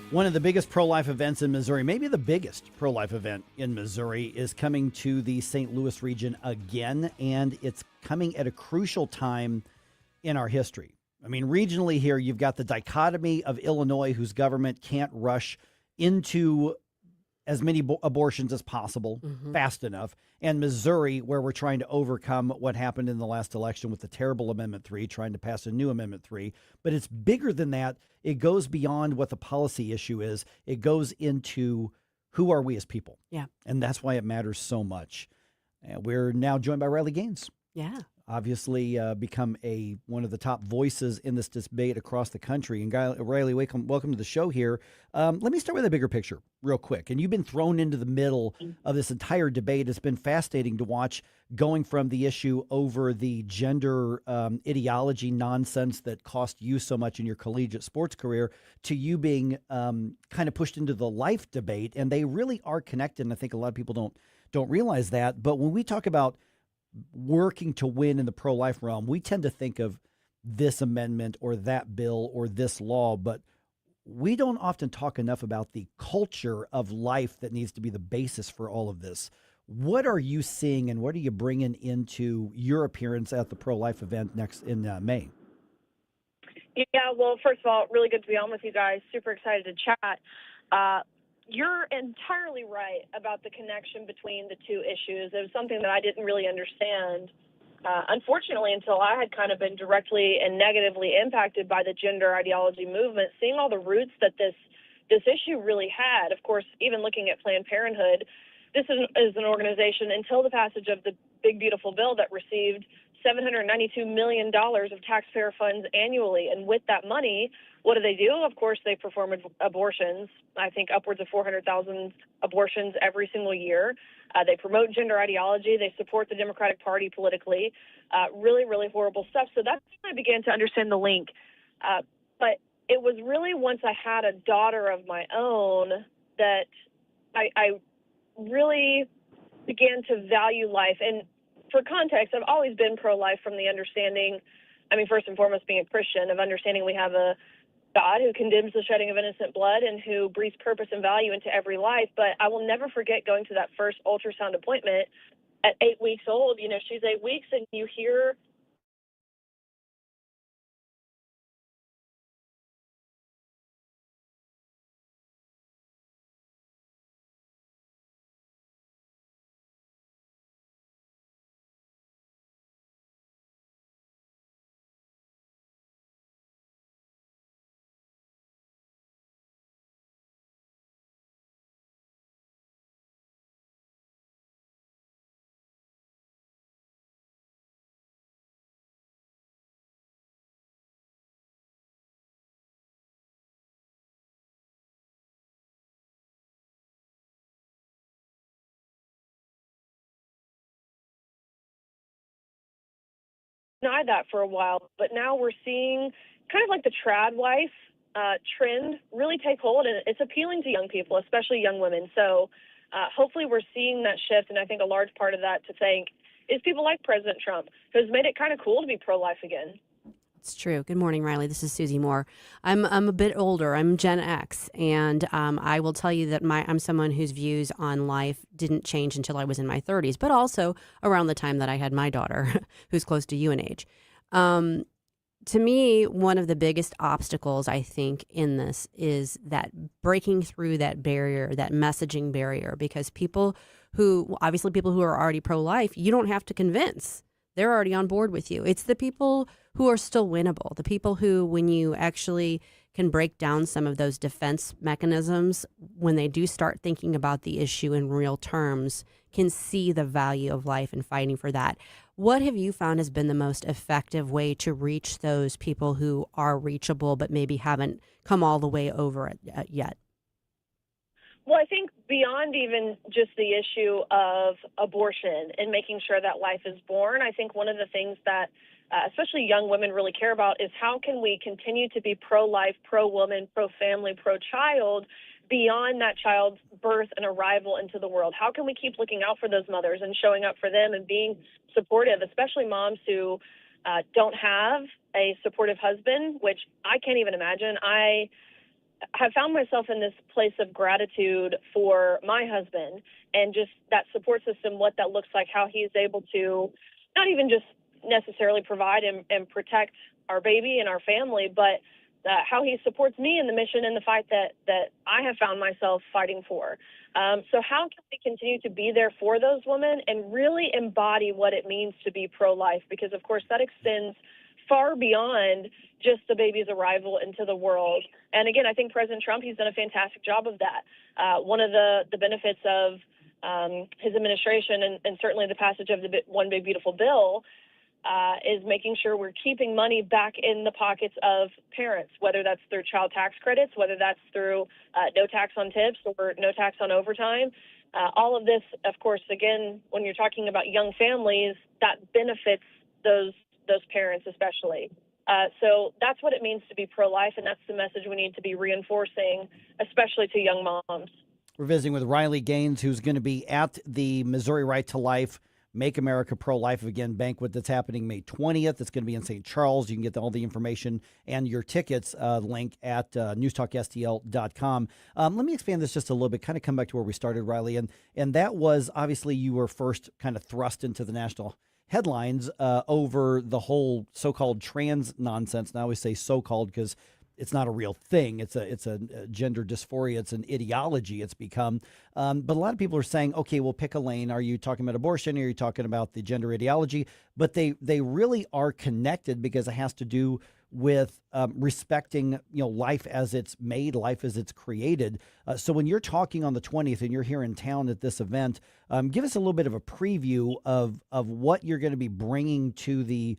One of the biggest pro-life events in Missouri, maybe the biggest pro-life event in Missouri, is coming to the St. Louis region again, and it's coming at a crucial time in our history. I mean, regionally here, you've got the dichotomy of Illinois, whose government can't rush into as many abortions as possible fast enough, and Missouri, where we're trying to overcome what happened in the last election with the terrible Amendment 3, trying to pass a new Amendment 3. But it's bigger than that. It goes beyond what the policy issue is. It goes into who are we as people. Yeah. And that's why it matters so much. We're now joined by Riley Gaines. Yeah. Obviously become one of the top voices in this debate across the country. And Riley, welcome to the show here. Let me start with a bigger picture real quick. And you've been thrown into the middle of this entire debate. It's been fascinating to watch, going from the issue over the gender ideology nonsense that cost you so much in your collegiate sports career to you being kind of pushed into the life debate. And they really are connected. And I think a lot of people don't realize that. But when we talk about working to win in the pro-life realm, we tend to think of this amendment or that bill or this law, but we don't often talk enough about the culture of life that needs to be the basis for all of this. What are you seeing, and what are you bringing into your appearance at the pro-life event next in May? Yeah, well, first of all, really good to be on with you guys. Super excited to chat. You're entirely right about the connection between the two issues. It was something that I didn't really understand, unfortunately, until I had kind of been directly and negatively impacted by the gender ideology movement, seeing all the roots that this issue really had. Of course, even looking at Planned Parenthood, this is an organization, until the passage of the Big Beautiful Bill, that received $792 million of taxpayer funds annually. And with that money, what do? Of course, they perform abortions. I think upwards of 400,000 abortions every single year. They promote gender ideology. They support the Democratic Party politically. Really, really horrible stuff. So that's when I began to understand the link. But it was really once I had a daughter of my own that I really began to value life. And for context, I've always been pro-life from the understanding, first and foremost, being a Christian, of understanding we have a God who condemns the shedding of innocent blood and who breathes purpose and value into every life. But I will never forget going to that first ultrasound appointment at 8 weeks old. You know, she's 8 weeks, and you hear denied that for a while, but now we're seeing kind of like the trad wife trend really take hold, and it's appealing to young people, especially young women. So hopefully we're seeing that shift, and I think a large part of that, to thank, is people like President Trump, who's made it kind of cool to be pro-life again. It's true. Good morning, Riley. This is Susie Moore. I'm a bit older. I'm Gen X, and I will tell you that I'm someone whose views on life didn't change until I was in my 30s, but also around the time that I had my daughter, who's close to you in age. To me, one of the biggest obstacles, I think, in this is that breaking through that barrier, that messaging barrier, because people who are already pro-life, you don't have to convince. They're already on board with you. It's the people who are still winnable, the people who, when you actually can break down some of those defense mechanisms, when they do start thinking about the issue in real terms, can see the value of life and fighting for that. What have you found has been the most effective way to reach those people who are reachable but maybe haven't come all the way over it yet? Well, I think beyond even just the issue of abortion and making sure that life is born, I think one of the things that especially young women really care about is how can we continue to be pro-life, pro-woman, pro-family, pro-child beyond that child's birth and arrival into the world? How can we keep looking out for those mothers and showing up for them and being supportive, especially moms who don't have a supportive husband, which I can't even imagine. I have found myself in this place of gratitude for my husband and just that support system, what that looks like, how he's able to not even just necessarily provide and protect our baby and our family, but how he supports me in the mission and the fight that I have found myself fighting for. So how can we continue to be there for those women and really embody what it means to be pro-life? Because, of course, that extends far beyond just the baby's arrival into the world. And again, I think President Trump, he's done a fantastic job of that. One of the benefits of his administration and certainly the passage of the One Big Beautiful Bill is making sure we're keeping money back in the pockets of parents, whether that's through child tax credits, whether that's through no tax on tips or no tax on overtime. All of this, of course, again, when you're talking about young families, that benefits those parents especially. So that's what it means to be pro-life, and that's the message we need to be reinforcing, especially to young moms. We're visiting with Riley Gaines, who's going to be at the Missouri Right to Life Make America Pro-Life Again banquet that's happening May 20th. It's going to be in St. Charles. You can get all the information and your tickets link at NewsTalkSTL.com. Let me expand this just a little bit, kind of come back to where we started, Riley. And that was obviously you were first kind of thrust into the national headlines over the whole so-called trans nonsense. Now we say so-called because it's not a real thing. It's a gender dysphoria. It's an ideology. It's become. But a lot of people are saying, okay, we'll pick a lane. Are you talking about abortion? Are you talking about the gender ideology? But they really are connected because it has to do with respecting life as it's made, life as it's created. So when you're talking on the 20th and you're here in town at this event, give us a little bit of a preview of what you're going to be bringing to the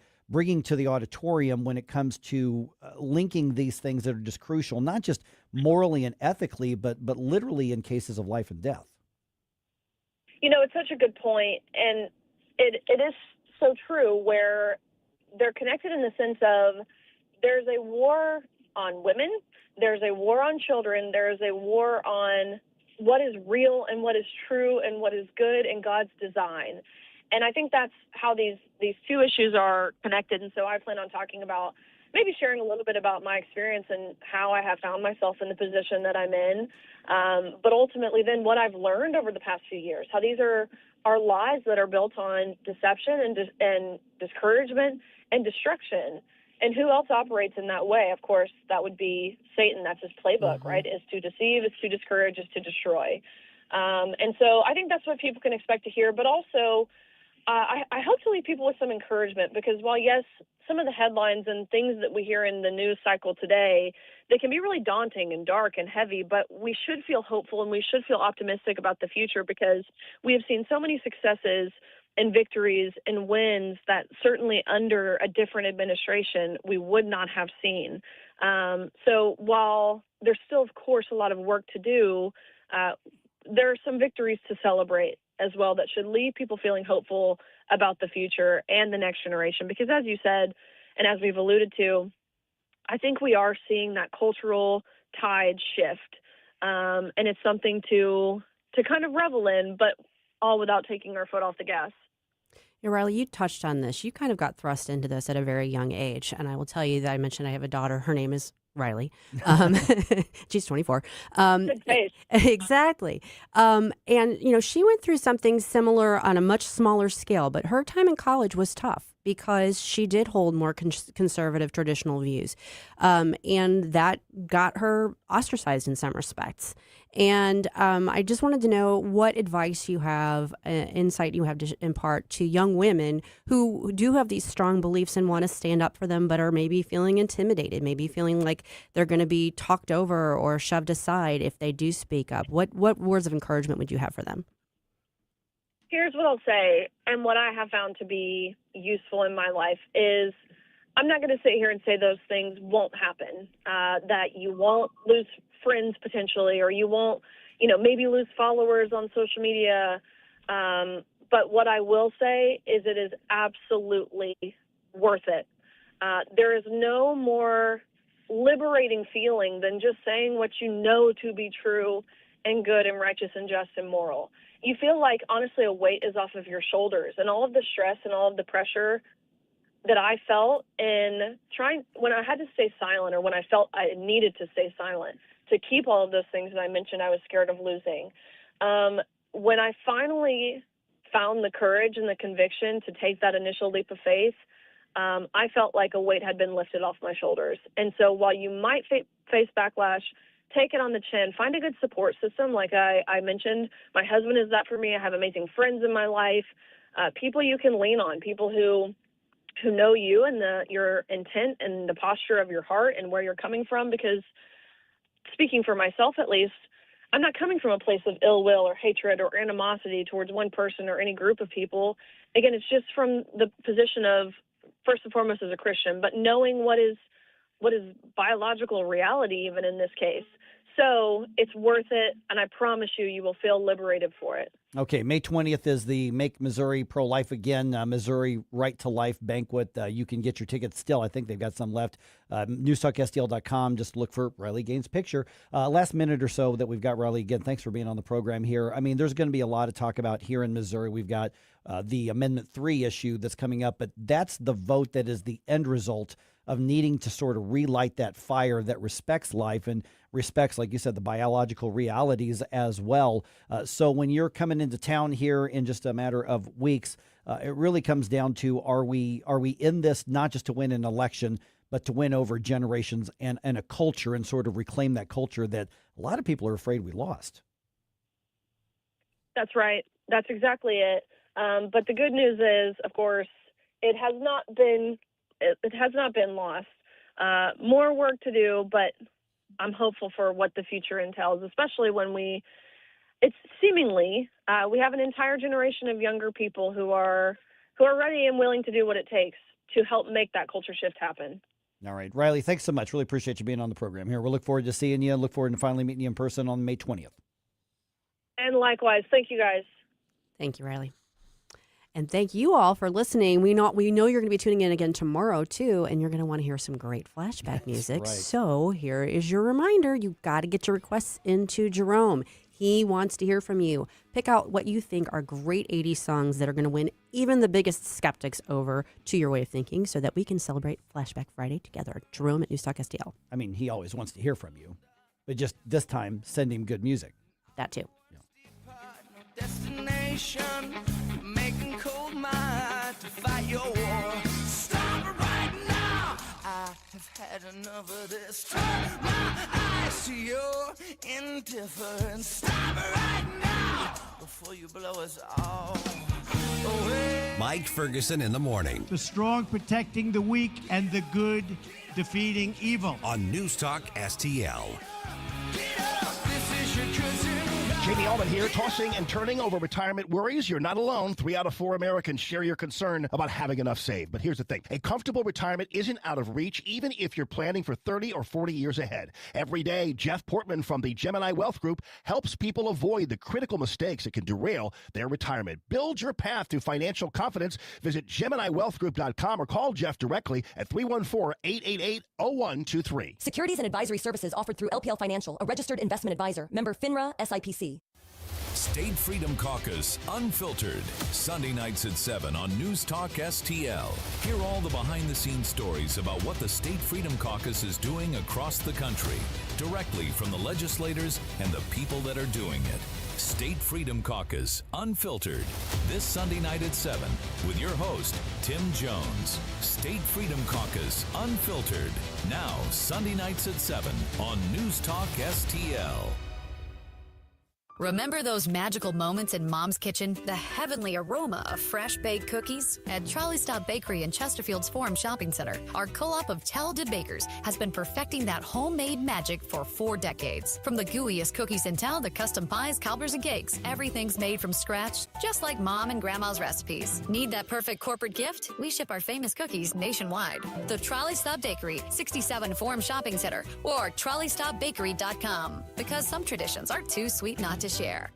auditorium when it comes to linking these things that are just crucial, not just morally and ethically, but literally in cases of life and death. It's such a good point, and it is so true where they're connected in the sense of there's a war on women, there's a war on children, there's a war on what is real and what is true and what is good in God's design. And I think that's how these two issues are connected. And so I plan on talking about maybe sharing a little bit about my experience and how I have found myself in the position that I'm in. But ultimately then what I've learned over the past few years, how these are lies that are built on deception and discouragement and destruction. And who else operates in that way? Of course, that would be Satan. That's his playbook, right? Is to deceive, is to discourage, is to destroy. And so I think that's what people can expect to hear. But also, I hope to leave people with some encouragement because while, yes, some of the headlines and things that we hear in the news cycle today, they can be really daunting and dark and heavy, but we should feel hopeful and we should feel optimistic about the future because we have seen so many successes and victories and wins that certainly under a different administration we would not have seen. So while there's still, of course, a lot of work to do, there are some victories to celebrate as well that should leave people feeling hopeful about the future and the next generation. Because as you said, and as we've alluded to, I think we are seeing that cultural tide shift. And it's something to kind of revel in, but all without taking our foot off the gas. Yeah, Riley, you touched on this. You kind of got thrust into this at a very young age. And I will tell you that I mentioned I have a daughter. Her name is Riley. She's 24. Good face. Exactly. And, she went through something similar on a much smaller scale, but her time in college was tough because she did hold more conservative traditional views. And that got her ostracized in some respects. And I just wanted to know what advice you have, insight you have to impart to young women who do have these strong beliefs and want to stand up for them, but are maybe feeling intimidated, maybe feeling like they're going to be talked over or shoved aside if they do speak up. What words of encouragement would you have for them? Here's what I'll say, and what I have found to be useful in my life is I'm not going to sit here and say those things won't happen, that you won't lose friends potentially, or you won't, maybe lose followers on social media. But what I will say is it is absolutely worth it. There is no more liberating feeling than just saying what you know to be true and good and righteous and just and moral. You feel like, honestly, a weight is off of your shoulders, and all of the stress and all of the pressure that I felt when I had to stay silent, or when I felt I needed to stay silent to keep all of those things that I mentioned I was scared of losing. When I finally found the courage and the conviction to take that initial leap of faith, I felt like a weight had been lifted off my shoulders. And so while you might face backlash, take it on the chin. Find a good support system. Like I mentioned, my husband is that for me. I have amazing friends in my life, people you can lean on, people who know you and your intent and the posture of your heart and where you're coming from. Because speaking for myself, at least, I'm not coming from a place of ill will or hatred or animosity towards one person or any group of people. Again, it's just from the position of, first and foremost, as a Christian, but knowing what is biological reality, even in this case. So it's worth it, and I promise you will feel liberated for it. Okay, May 20th is the Make Missouri Pro-Life Again, Missouri Right to Life banquet. You can get your tickets still. I think they've got some left. NewsTalkSTL.com. Just look for Riley Gaines' picture. Last minute or so that we've got, Riley, again, thanks for being on the program here. I mean, there's going to be a lot to talk about here in Missouri. We've got the Amendment 3 issue that's coming up, but that's the vote that is the end result of needing to sort of relight that fire that respects life and respects, like you said, the biological realities as well. So when you're coming into town here in just a matter of weeks, it really comes down to, are we in this not just to win an election, but to win over generations and a culture and sort of reclaim that culture that a lot of people are afraid we lost. That's right. That's exactly it. But the good news is, of course, it has not been lost. More work to do, but I'm hopeful for what the future entails, especially when we have an entire generation of younger people who are ready and willing to do what it takes to help make that culture shift happen. All right. Riley, thanks so much. Really appreciate you being on the program here. We'll look forward to seeing you. Look forward to finally meeting you in person on May 20th. And likewise. Thank you, guys. Thank you, Riley. And thank you all for listening. We know you're going to be tuning in again tomorrow, too, and you're going to want to hear some great flashback music. Right. So here is your reminder. You got to get your requests into Jerome. He wants to hear from you. Pick out what you think are great 80s songs that are going to win even the biggest skeptics over to your way of thinking so that we can celebrate Flashback Friday together. Jerome at NewsTalkSTL. I mean, he always wants to hear from you, but just this time, send him good music. That, too. Destination, making cold mind to fight your war. Stop it right now. I have had enough of this. Turn my eyes to your indifference. Stop it right now before you blow us all away. Mike Ferguson in the morning. The strong protecting the weak and the good defeating evil. On News Talk STL. This is your cousin. Jamie Allman here, tossing and turning over retirement worries. You're not alone. 3 out of 4 Americans share your concern about having enough saved. But here's the thing. A comfortable retirement isn't out of reach, even if you're planning for 30 or 40 years ahead. Every day, Jeff Portman from the Gemini Wealth Group helps people avoid the critical mistakes that can derail their retirement. Build your path to financial confidence. Visit GeminiWealthGroup.com or call Jeff directly at 314-888-0123. Securities and advisory services offered through LPL Financial, a registered investment advisor. Member FINRA, SIPC. State Freedom Caucus Unfiltered, Sunday nights at 7 on News Talk STL. Hear all the behind-the-scenes stories about what the State Freedom Caucus is doing across the country, directly from the legislators and the people that are doing it. State Freedom Caucus Unfiltered, this Sunday night at 7 with your host, Tim Jones. State Freedom Caucus Unfiltered, now Sunday nights at 7 on News Talk STL. Remember those magical moments in Mom's kitchen? The heavenly aroma of fresh baked cookies? At Trolley Stop Bakery in Chesterfield's Forum Shopping Center, our co-op of talented bakers has been perfecting that homemade magic for 4 decades. From the gooeyest cookies in town to custom pies, cobblers, and cakes, everything's made from scratch, just like Mom and Grandma's recipes. Need that perfect corporate gift? We ship our famous cookies nationwide. The Trolley Stop Bakery, 67 Forum Shopping Center, or TrolleyStopBakery.com. Because some traditions are too sweet not to share.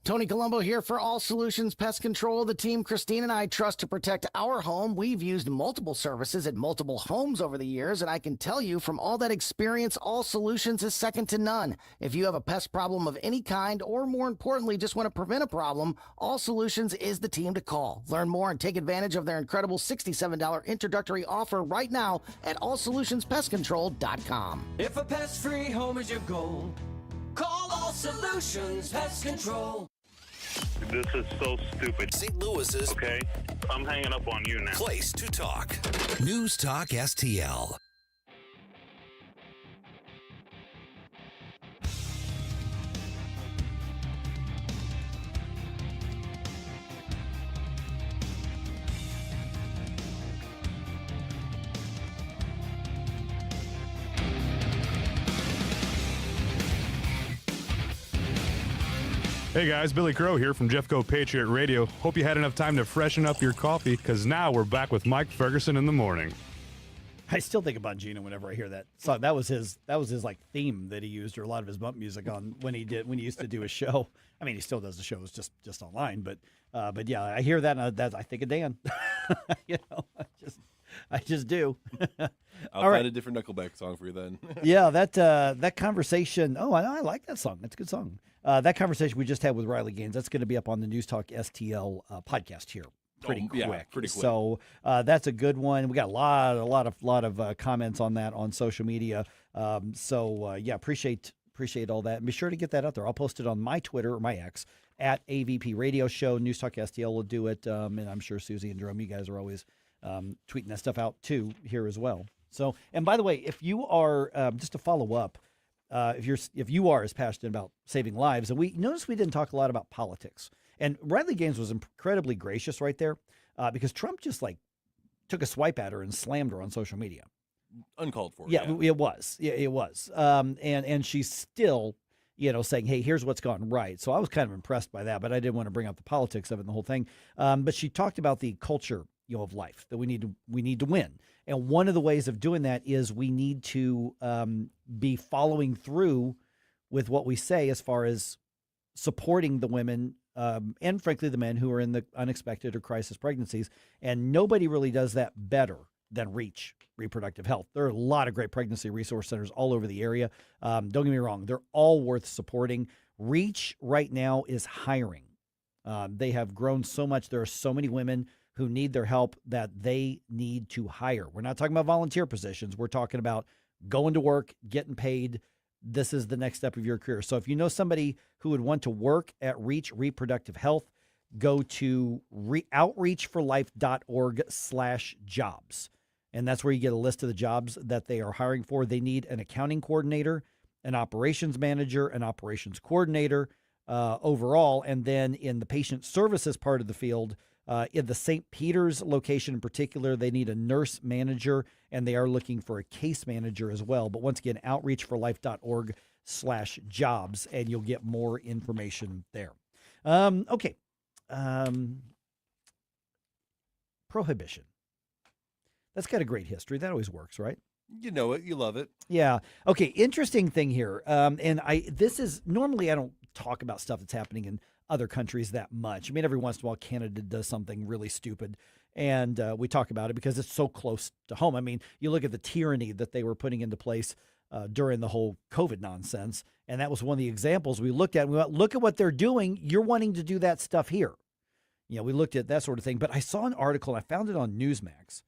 Tony Colombo here for All Solutions Pest Control. The team Christine and I trust to protect our home. We've used multiple services at multiple homes over the years, and I can tell you from all that experience, All Solutions is second to none. If you have a pest problem of any kind, or more importantly, just want to prevent a problem, All Solutions is the team to call. Learn more and take advantage of their incredible $67 introductory offer right now at allsolutionspestcontrol.com. If a pest-free home is your goal, call All Solutions Pest Control. This is so stupid. St. Louis's Okay, I'm hanging up on you now. place to talk. News Talk STL. Hey guys, Billy Crow here from Jeffco Patriot Radio. Hope you had enough time to freshen up your coffee, because now we're back with Mike Ferguson in the morning. I still think of Bongino whenever I hear that song. That was his like theme that he used, or a lot of his bump music on when he used to do a show. I mean, he still does the shows just online, but yeah, I hear that and I think of Dan. I just do. I'll find a different Nickelback song for you then. Yeah, that conversation. Oh, I like that song. That's a good song. That conversation we just had with Riley Gaines, that's going to be up on the News Talk STL podcast here pretty quick. Yeah, pretty quick. So that's a good one. We got a lot of comments on that on social media. Yeah, appreciate all that. And be sure to get that out there. I'll post it on my Twitter or my X at AVP Radio Show. News Talk STL will do it, and I'm sure Susie and Jerome, you guys are always tweeting that stuff out too here as well. So, and by the way, if you are just to follow up. If you are as passionate about saving lives, and we noticed we didn't talk a lot about politics, and Riley Gaines was incredibly gracious right there because Trump just like took a swipe at her and slammed her on social media, uncalled for. Yeah, it was. Yeah, it was. And she's still, saying, "Hey, here's what's gone right." So I was kind of impressed by that, but I didn't want to bring up the politics of it and the whole thing. But she talked about the culture, of life that we need to win. And one of the ways of doing that is we need to be following through with what we say as far as supporting the women and, frankly, the men who are in the unexpected or crisis pregnancies. And nobody really does that better than REACH, Reproductive Health. There are a lot of great pregnancy resource centers all over the area. Don't get me wrong. They're all worth supporting. REACH right now is hiring. They have grown so much. There are so many women who need their help that they need to hire. We're not talking about volunteer positions. We're talking about going to work, getting paid. This is the next step of your career. So if you know somebody who would want to work at REACH Reproductive Health, go to outreachforlife.org/jobs. And that's where you get a list of the jobs that they are hiring for. They need an accounting coordinator, an operations manager, an operations coordinator overall. And then in the patient services part of the field, in the St. Peter's location in particular, they need a nurse manager, and they are looking for a case manager as well. But once again, outreachforlife.org/jobs, and you'll get more information there. Okay. Prohibition. That's got a great history. That always works, right? You know it. You love it. Yeah. Okay. Interesting thing here. And this is normally I don't talk about stuff that's happening in other countries that much. I mean, every once in a while, Canada does something really stupid, and we talk about it because it's so close to home. I mean, you look at the tyranny that they were putting into place during the whole COVID nonsense, and that was one of the examples we looked at. And we went, look at what they're doing. You're wanting to do that stuff here. We looked at that sort of thing. But I saw an article, and I found it on Newsmax,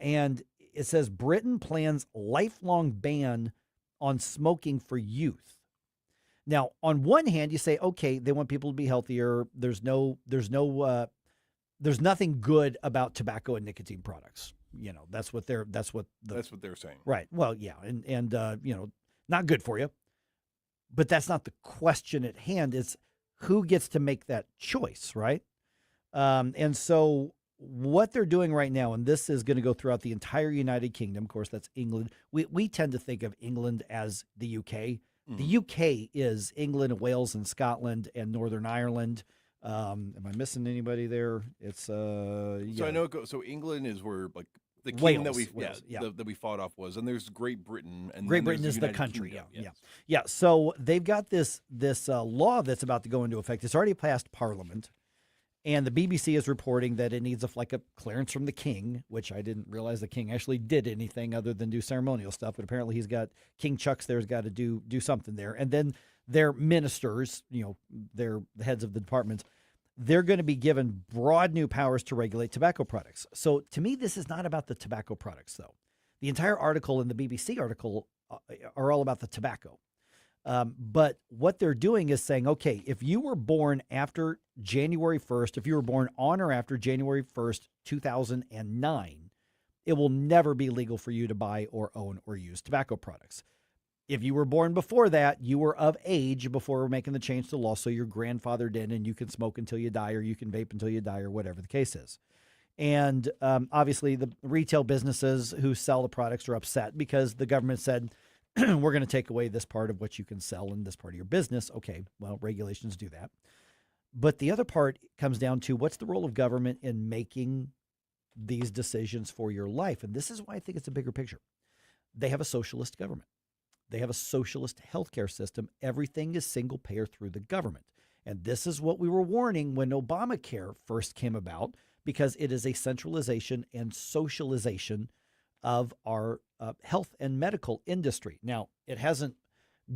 and it says Britain plans lifelong ban on smoking for youth. Now, on one hand, you say, okay, they want people to be healthier. There's nothing good about tobacco and nicotine products. That's what they're saying. Right. Well, yeah. And not good for you. But that's not the question at hand. It's who gets to make that choice, right? And so what they're doing right now, and this is going to go throughout the entire United Kingdom. Of course, that's England. We tend to think of England as the UK. The UK is England, Wales, and Scotland, and Northern Ireland. Am I missing anybody there? It's So I know. So England is where like the king Wales, that we Wales, yeah. that we fought off was, and there's Great Britain, and Great then Britain there's is the United country. Kingdom. Yeah. So they've got this law that's about to go into effect. It's already passed Parliament, and the BBC is reporting that it needs a clearance from the king, which I didn't realize the king actually did anything other than do ceremonial stuff. But apparently, he's got King Chuck's there's got to do something there, and then their ministers, they're the heads of the departments. They're going to be given broad new powers to regulate tobacco products. So to me, this is not about the tobacco products, though. The entire article in the BBC article are all about the tobacco. But what they're doing is saying, okay, if you were born after January 1st, if you were born on or after January 1st, 2009, it will never be legal for you to buy or own or use tobacco products. If you were born before that, you were of age before we're making the change to the law, so your grandfathered in and you can smoke until you die or you can vape until you die or whatever the case is. And obviously the retail businesses who sell the products are upset because the government said, we're going to take away this part of what you can sell in this part of your business. Okay, well, regulations do that. But the other part comes down to what's the role of government in making these decisions for your life? And this is why I think it's a bigger picture. They have a socialist government. They have a socialist healthcare system. Everything is single payer through the government. And this is what we were warning when Obamacare first came about, because it is a centralization and socialization of our health and medical industry. Now, it hasn't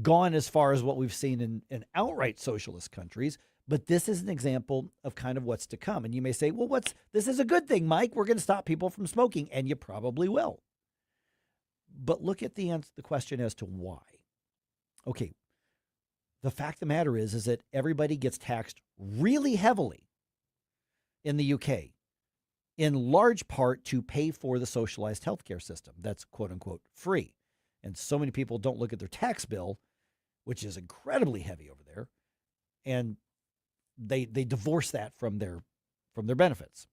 gone as far as what we've seen in outright socialist countries, but this is an example of kind of what's to come. And you may say, well, this is a good thing, Mike. We're going to stop people from smoking, and you probably will. But look at the question as to why. Okay, the fact of the matter is that everybody gets taxed really heavily in the UK, in large part to pay for the socialized healthcare system that's quote unquote free. And so many people don't look at their tax bill, which is incredibly heavy over there, and they divorce that from their benefits.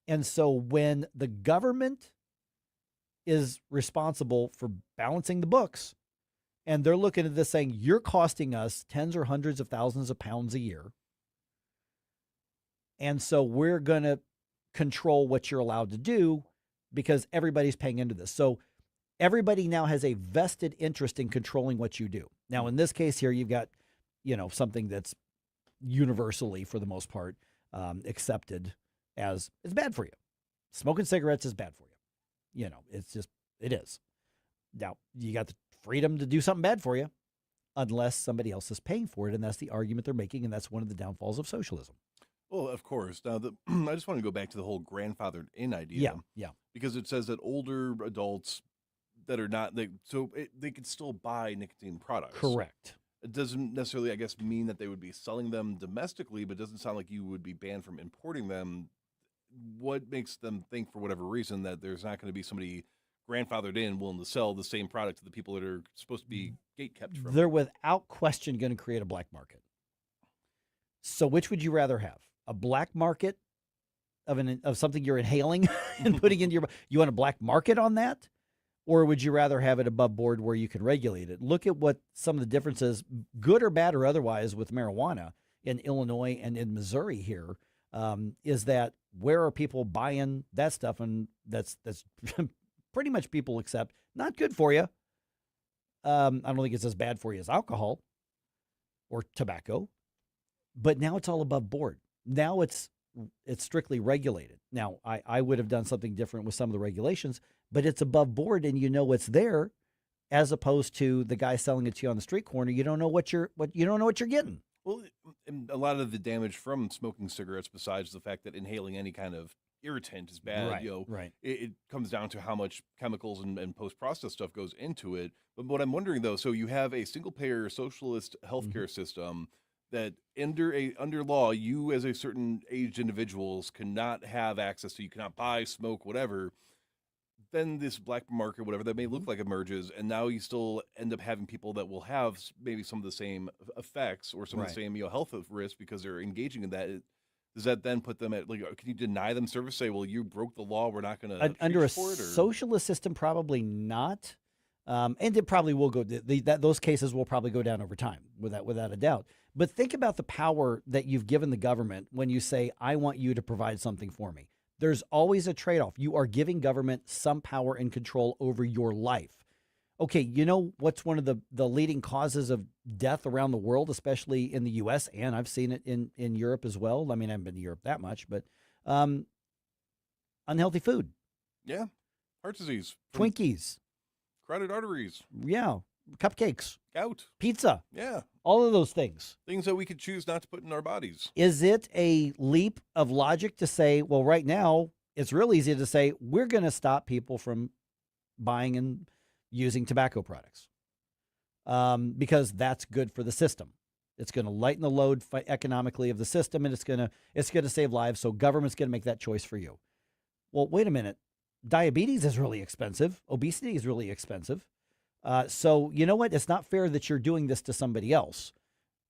And so when the government is responsible for balancing the books, and they're looking at this saying, you're costing us tens or hundreds of thousands of pounds a year, and so we're going to control what you're allowed to do because everybody's paying into this. So everybody now has a vested interest in controlling what you do. Now, in this case here, you've got, something that's universally, for the most part, accepted as it's bad for you. Smoking cigarettes is bad for you. It is. Now, you got the freedom to do something bad for you unless somebody else is paying for it. And that's the argument they're making. And that's one of the downfalls of socialism. Well, of course. Now, I just want to go back to the whole grandfathered in idea. Yeah. Because it says that older adults that are not, they can still buy nicotine products. Correct. It doesn't necessarily, I guess, mean that they would be selling them domestically, but it doesn't sound like you would be banned from importing them. What makes them think, for whatever reason, that there's not going to be somebody grandfathered in willing to sell the same product to the people that are supposed to be gate kept from? They're without question going to create a black market. So which would you rather have? A black market of something you're inhaling and putting into your, you want a black market on that? Or would you rather have it above board where you can regulate it? Look at what some of the differences, good or bad or otherwise, with marijuana in Illinois and in Missouri here, is that where are people buying that stuff? And that's pretty much people accept not good for you. I don't think it's as bad for you as alcohol or tobacco, but now it's all above board. Now it's strictly regulated. Now I would have done something different with some of the regulations, but it's above board and you know it's there, as opposed to the guy selling it to you on the street corner. You don't know what you're getting. Well, and a lot of the damage from smoking cigarettes, besides the fact that inhaling any kind of irritant is bad, right. It comes down to how much chemicals and post-processed stuff goes into it. But what I'm wondering, though, so you have a single-payer socialist healthcare system that under law, you as a certain aged individuals cannot have access to, you cannot buy, smoke, whatever. then this black market, whatever that may look like, emerges, and now you still end up having people that will have maybe some of the same effects or some of the same health risk because they're engaging in that. Does that then put them at, like, can you deny them service? Say, well, you broke the law, we're not going to under a for it, or? socialist system, probably not. And it probably will go. Those cases will probably go down over time, without a doubt. But think about the power that you've given the government when you say, "I want you to provide something for me." There's always a trade-off. You are giving government some power and control over your life. Okay, you know what's one of the leading causes of death around the world, especially in the U.S., and I've seen it in Europe as well. I mean, I haven't been to Europe that much, but unhealthy food. Yeah, heart disease. Twinkies. Carotid arteries. Yeah, cupcakes. Gout. Pizza. Yeah. All of those things. Things that we could choose not to put in our bodies. Is it a leap of logic to say, well, right now, it's real easy to say, we're going to stop people from buying and using tobacco products because that's good for the system. It's going to lighten the load economically of the system, and it's going to save lives, so government's going to make that choice for you. Well, wait a minute. Diabetes is really expensive. Obesity is really expensive. So you know what? It's not fair that you're doing this to somebody else.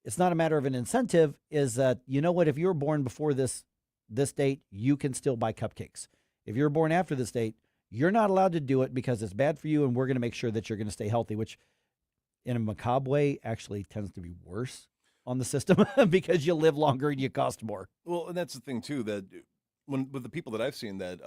It's not a matter of an incentive. Is that, you know what? If you were born before this date, you can still buy cupcakes. If you're born after this date, you're not allowed to do it because it's bad for you, and we're going to make sure that you're going to stay healthy, which in a macabre way actually tends to be worse on the system because you live longer and you cost more. Well, and that's the thing, too, that with the people that I've seen that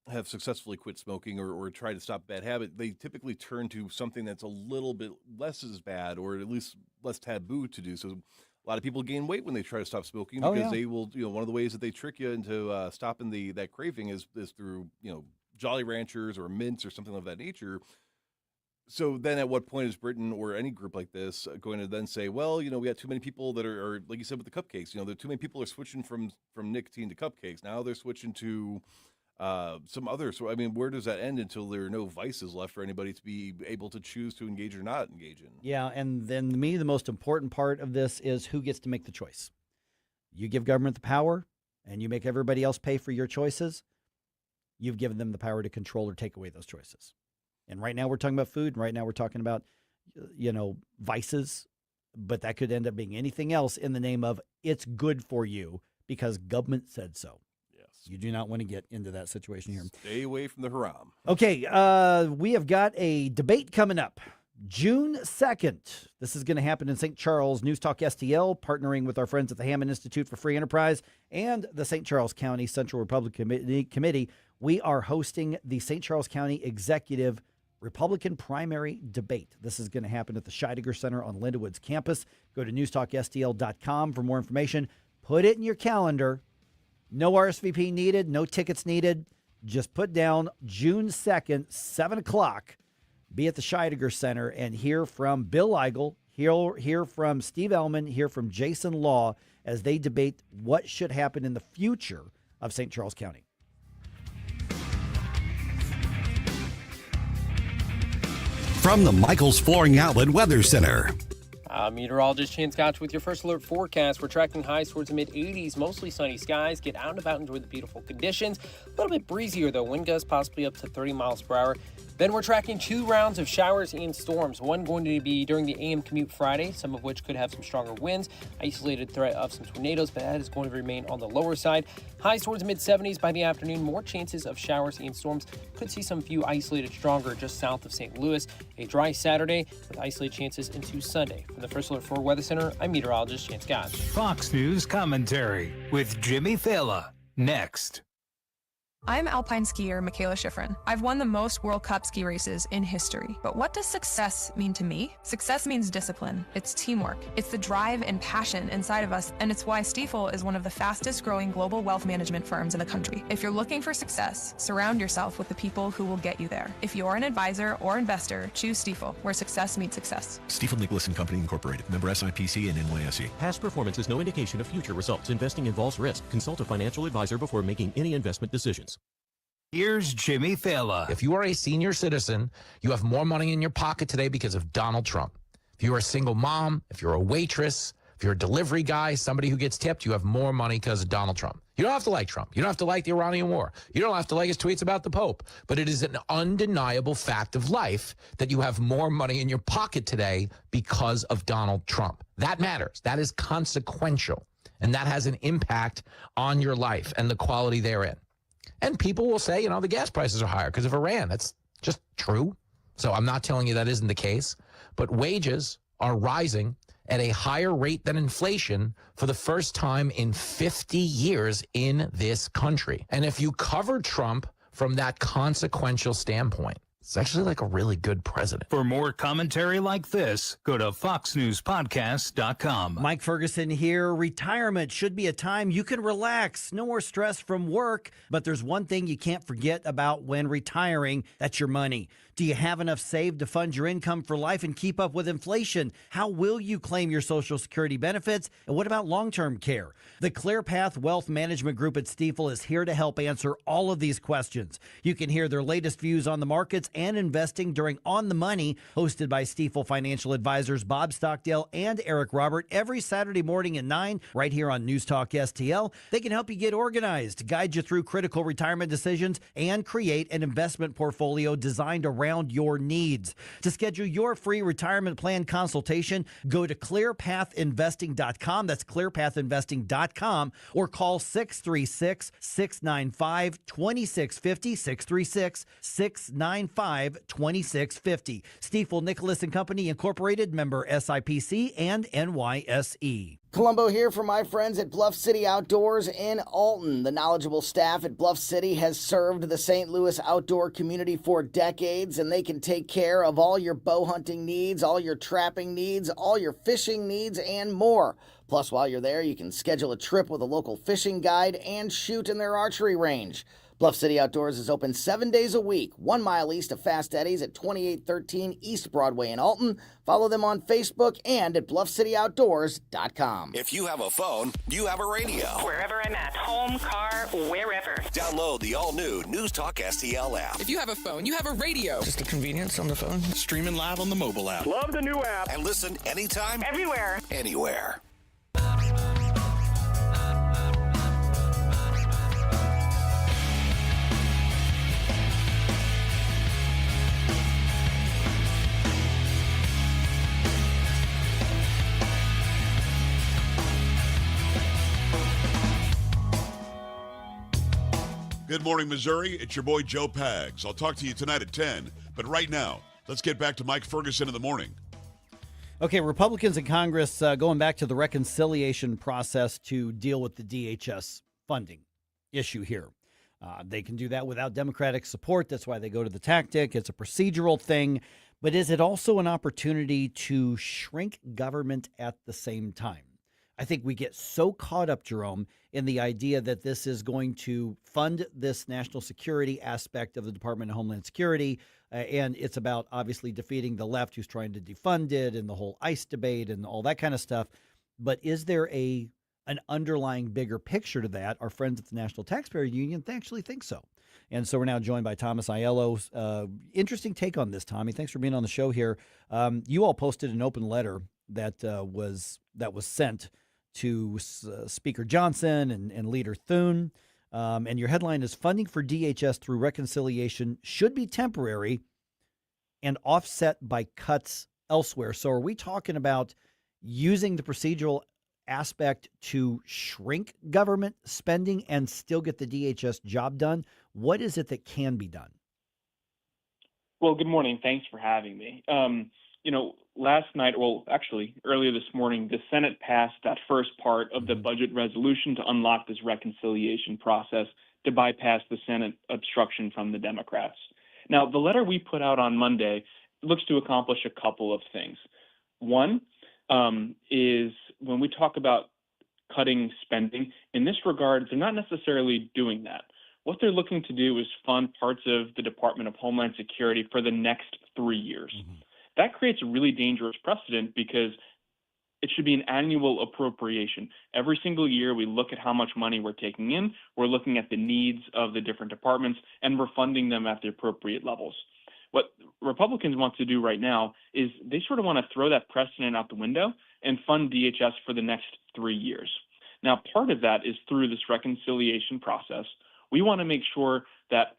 have successfully quit smoking or try to stop bad habit, they typically turn to something that's a little bit less as bad or at least less taboo to do. So a lot of people gain weight when they try to stop smoking because they will, one of the ways that they trick you into stopping that craving is through, Jolly Ranchers or mints or something of that nature. So then at what point is Britain or any group like this going to then say, well, we got too many people that are like you said with the cupcakes, there too many people are switching from nicotine to cupcakes. Now they're switching to some others. So, I mean, where does that end until there are no vices left for anybody to be able to choose to engage or not engage in? Yeah, and then to me, the most important part of this is who gets to make the choice. You give government the power, and you make everybody else pay for your choices. You've given them the power to control or take away those choices. And right now we're talking about food. And right now we're talking about, vices. But that could end up being anything else in the name of it's good for you because government said so. You do not want to get into that situation here. Stay away from the haram. Okay, we have got a debate coming up June 2nd. This is going to happen in St. Charles. NewsTalkSTL, partnering with our friends at the Hammond Institute for Free Enterprise and the St. Charles County Central Republican Committee. We are hosting the St. Charles County Executive Republican Primary Debate. This is going to happen at the Scheidegger Center on Linda Woods campus. Go to NewsTalkSTL.com for more information. Put it in your calendar. No RSVP needed, no tickets needed. Just put down June 2nd, 7 o'clock. Be at the Scheidegger Center and hear from Bill Aiello, hear from Steve Ellman, hear from Jason Law as they debate what should happen in the future of St. Charles County. From the Michaels Flooring Outlet Weather Center. Meteorologist Chan Scotch with your first alert forecast. We're tracking highs towards the mid-80s, mostly sunny skies. Get out and about, enjoy the beautiful conditions. A little bit breezier, though. Wind gusts possibly up to 30 miles per hour. Then we're tracking 2 rounds of showers and storms. One going to be during the AM commute Friday, some of which could have some stronger winds. Isolated threat of some tornadoes, but that is going to remain on the lower side. Highs towards mid-70s by the afternoon. More chances of showers and storms. Could see some few isolated stronger just south of St. Louis. A dry Saturday with isolated chances into Sunday. From the First Alert 4 Weather Center, I'm meteorologist Chan Scott. Fox News commentary with Jimmy Fallon. Next. I'm alpine skier Michaela Schifrin. I've won the most World Cup ski races in history. But what does success mean to me? Success means discipline. It's teamwork. It's the drive and passion inside of us, and it's why Stifel is one of the fastest growing global wealth management firms in the country. If you're looking for success, surround yourself with the people who will get you there. If you're an advisor or investor, choose Stifel, where success meets success. Stifel Nicholas and Company Incorporated, member SIPC and NYSE. Past performance is no indication of future results. Investing involves risk. Consult a financial advisor before making any investment decisions. Here's Jimmy Fallon. If you are a senior citizen, you have more money in your pocket today because of Donald Trump. If you're a single mom, if you're a waitress, If you're a delivery guy, somebody who gets tipped, you have more money because of Donald Trump. You don't have to like Trump. You don't have to like the Iranian war. You don't have to like his tweets about the Pope. But it is an undeniable fact of life that you have more money in your pocket today because of Donald Trump. That matters. That is consequential. And that has an impact on your life and the quality therein. And people will say, the gas prices are higher because of Iran. That's just true. So I'm not telling you that isn't the case. But wages are rising at a higher rate than inflation for the first time in 50 years in this country. And if you cover Trump from that consequential standpoint, it's actually like a really good president. For more commentary like this, go to foxnewspodcast.com. Mike Ferguson here. Retirement should be a time you can relax. No more stress from work. But there's one thing you can't forget about when retiring. That's your money. Do you have enough saved to fund your income for life and keep up with inflation? How will you claim your Social Security benefits? And what about long-term care? The ClearPath Wealth Management Group at Stifel is here to help answer all of these questions. You can hear their latest views on the markets and investing during On the Money, hosted by Stifel financial advisors Bob Stockdale and Eric Robert, every Saturday morning at 9, right here on News Talk STL. They can help you get organized, guide you through critical retirement decisions, and create an investment portfolio designed around your needs. To schedule your free retirement plan consultation, go to clearpathinvesting.com. That's clearpathinvesting.com, or call 636-695-2650, 636-695-2650. Stifel Nicholas and Company Incorporated, member SIPC and NYSE. Columbo here for my friends at Bluff City Outdoors in Alton. The knowledgeable staff at Bluff City has served the St. Louis outdoor community for decades, and they can take care of all your bow hunting needs, all your trapping needs, all your fishing needs, and more. Plus, while you're there, you can schedule a trip with a local fishing guide and shoot in their archery range. Bluff City Outdoors is open 7 days a week, 1 mile east of Fast Eddie's at 2813 East Broadway in Alton. Follow them on Facebook and at bluffcityoutdoors.com. If you have a phone, you have a radio. Wherever I'm at, home, car, wherever. Download the all-new News Talk STL app. If you have a phone, you have a radio. Just the convenience on the phone. Streaming live on the mobile app. Love the new app. And listen anytime. Everywhere. Anywhere. Good morning, Missouri. It's your boy, Joe Pags. I'll talk to you tonight at 10. But right now, let's get back to Mike Ferguson in the morning. Okay, Republicans in Congress going back to the reconciliation process to deal with the DHS funding issue here. They can do that without Democratic support. That's why they go to the tactic. It's a procedural thing. But is it also an opportunity to shrink government at the same time? I think we get so caught up, Jerome, in the idea that this is going to fund this national security aspect of the Department of Homeland Security, and it's about obviously defeating the left who's trying to defund it and the whole ICE debate and all that kind of stuff. But is there an underlying bigger picture to that? Our friends at the National Taxpayers Union actually think so. And so we're now joined by Thomas Aiello. Interesting take on this, Tommy. Thanks for being on the show here. You all posted an open letter that was sent to Speaker Johnson and Leader Thune. And your headline is funding for DHS through reconciliation should be temporary and offset by cuts elsewhere. So are we talking about using the procedural aspect to shrink government spending and still get the DHS job done? What is it that can be done? Well, good morning. Thanks for having me. Last night, earlier this morning, the Senate passed that first part of the budget resolution to unlock this reconciliation process to bypass the Senate obstruction from the Democrats. Now, the letter we put out on Monday looks to accomplish a couple of things. One is when we talk about cutting spending, in this regard, they're not necessarily doing that. What they're looking to do is fund parts of the Department of Homeland Security for the next 3 years. That creates a really dangerous precedent because it should be an annual appropriation. Every single year, we look at how much money we're taking in, we're looking at the needs of the different departments, and we're funding them at the appropriate levels. What Republicans want to do right now is they sort of want to throw that precedent out the window and fund DHS for the next 3 years. Now, part of that is through this reconciliation process. We want to make sure that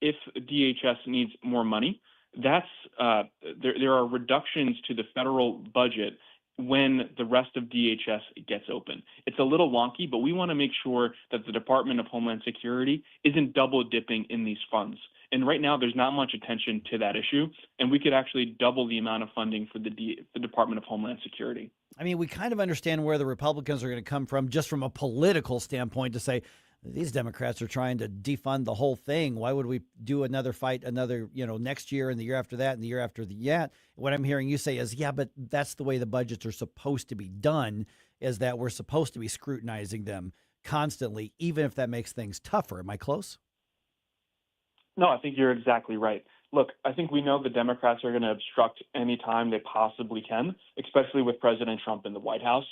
if DHS needs more money, there are reductions to the federal budget when the rest of DHS gets open. It's a little wonky, but we want to make sure that the Department of Homeland Security isn't double dipping in these funds. And right now, there's not much attention to that issue, and we could actually double the amount of funding for the Department of Homeland Security. I mean, we kind of understand where the Republicans are going to come from just from a political standpoint to say, these Democrats are trying to defund the whole thing. Why would we do another fight next year and the year after that and the year after that? What I'm hearing you say is, yeah, but that's the way the budgets are supposed to be done, is that we're supposed to be scrutinizing them constantly, even if that makes things tougher. Am I close? No, I think you're exactly right. Look, I think we know the Democrats are going to obstruct any time they possibly can, especially with President Trump in the White House.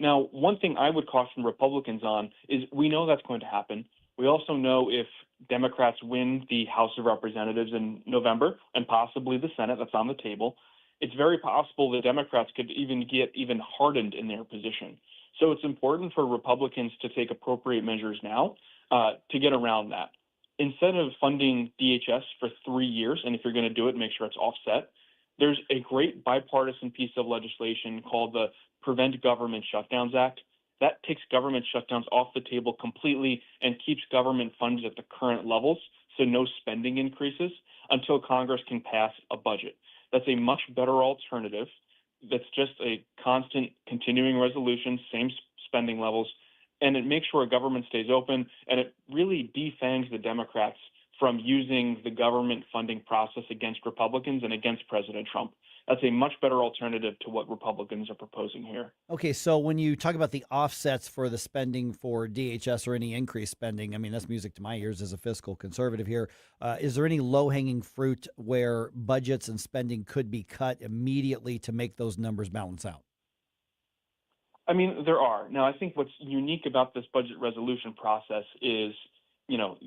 Now, one thing I would caution Republicans on is we know that's going to happen. We also know if Democrats win the House of Representatives in November and possibly the Senate, that's on the table, it's very possible the Democrats could get hardened in their position. So it's important for Republicans to take appropriate measures now to get around that. Instead of funding DHS for 3 years, and if you're going to do it, make sure it's offset, there's a great bipartisan piece of legislation called the Prevent Government Shutdowns Act. That takes government shutdowns off the table completely and keeps government funds at the current levels, so no spending increases, until Congress can pass a budget. That's a much better alternative. That's just a constant continuing resolution, same spending levels, and it makes sure government stays open, and it really defangs the Democrats from using the government funding process against Republicans and against President Trump. That's a much better alternative to what Republicans are proposing here. Okay, so when you talk about the offsets for the spending for DHS or any increased spending, I mean, that's music to my ears as a fiscal conservative here. Is there any low-hanging fruit where budgets and spending could be cut immediately to make those numbers balance out? I mean, there are. Now, I think what's unique about this budget resolution process is,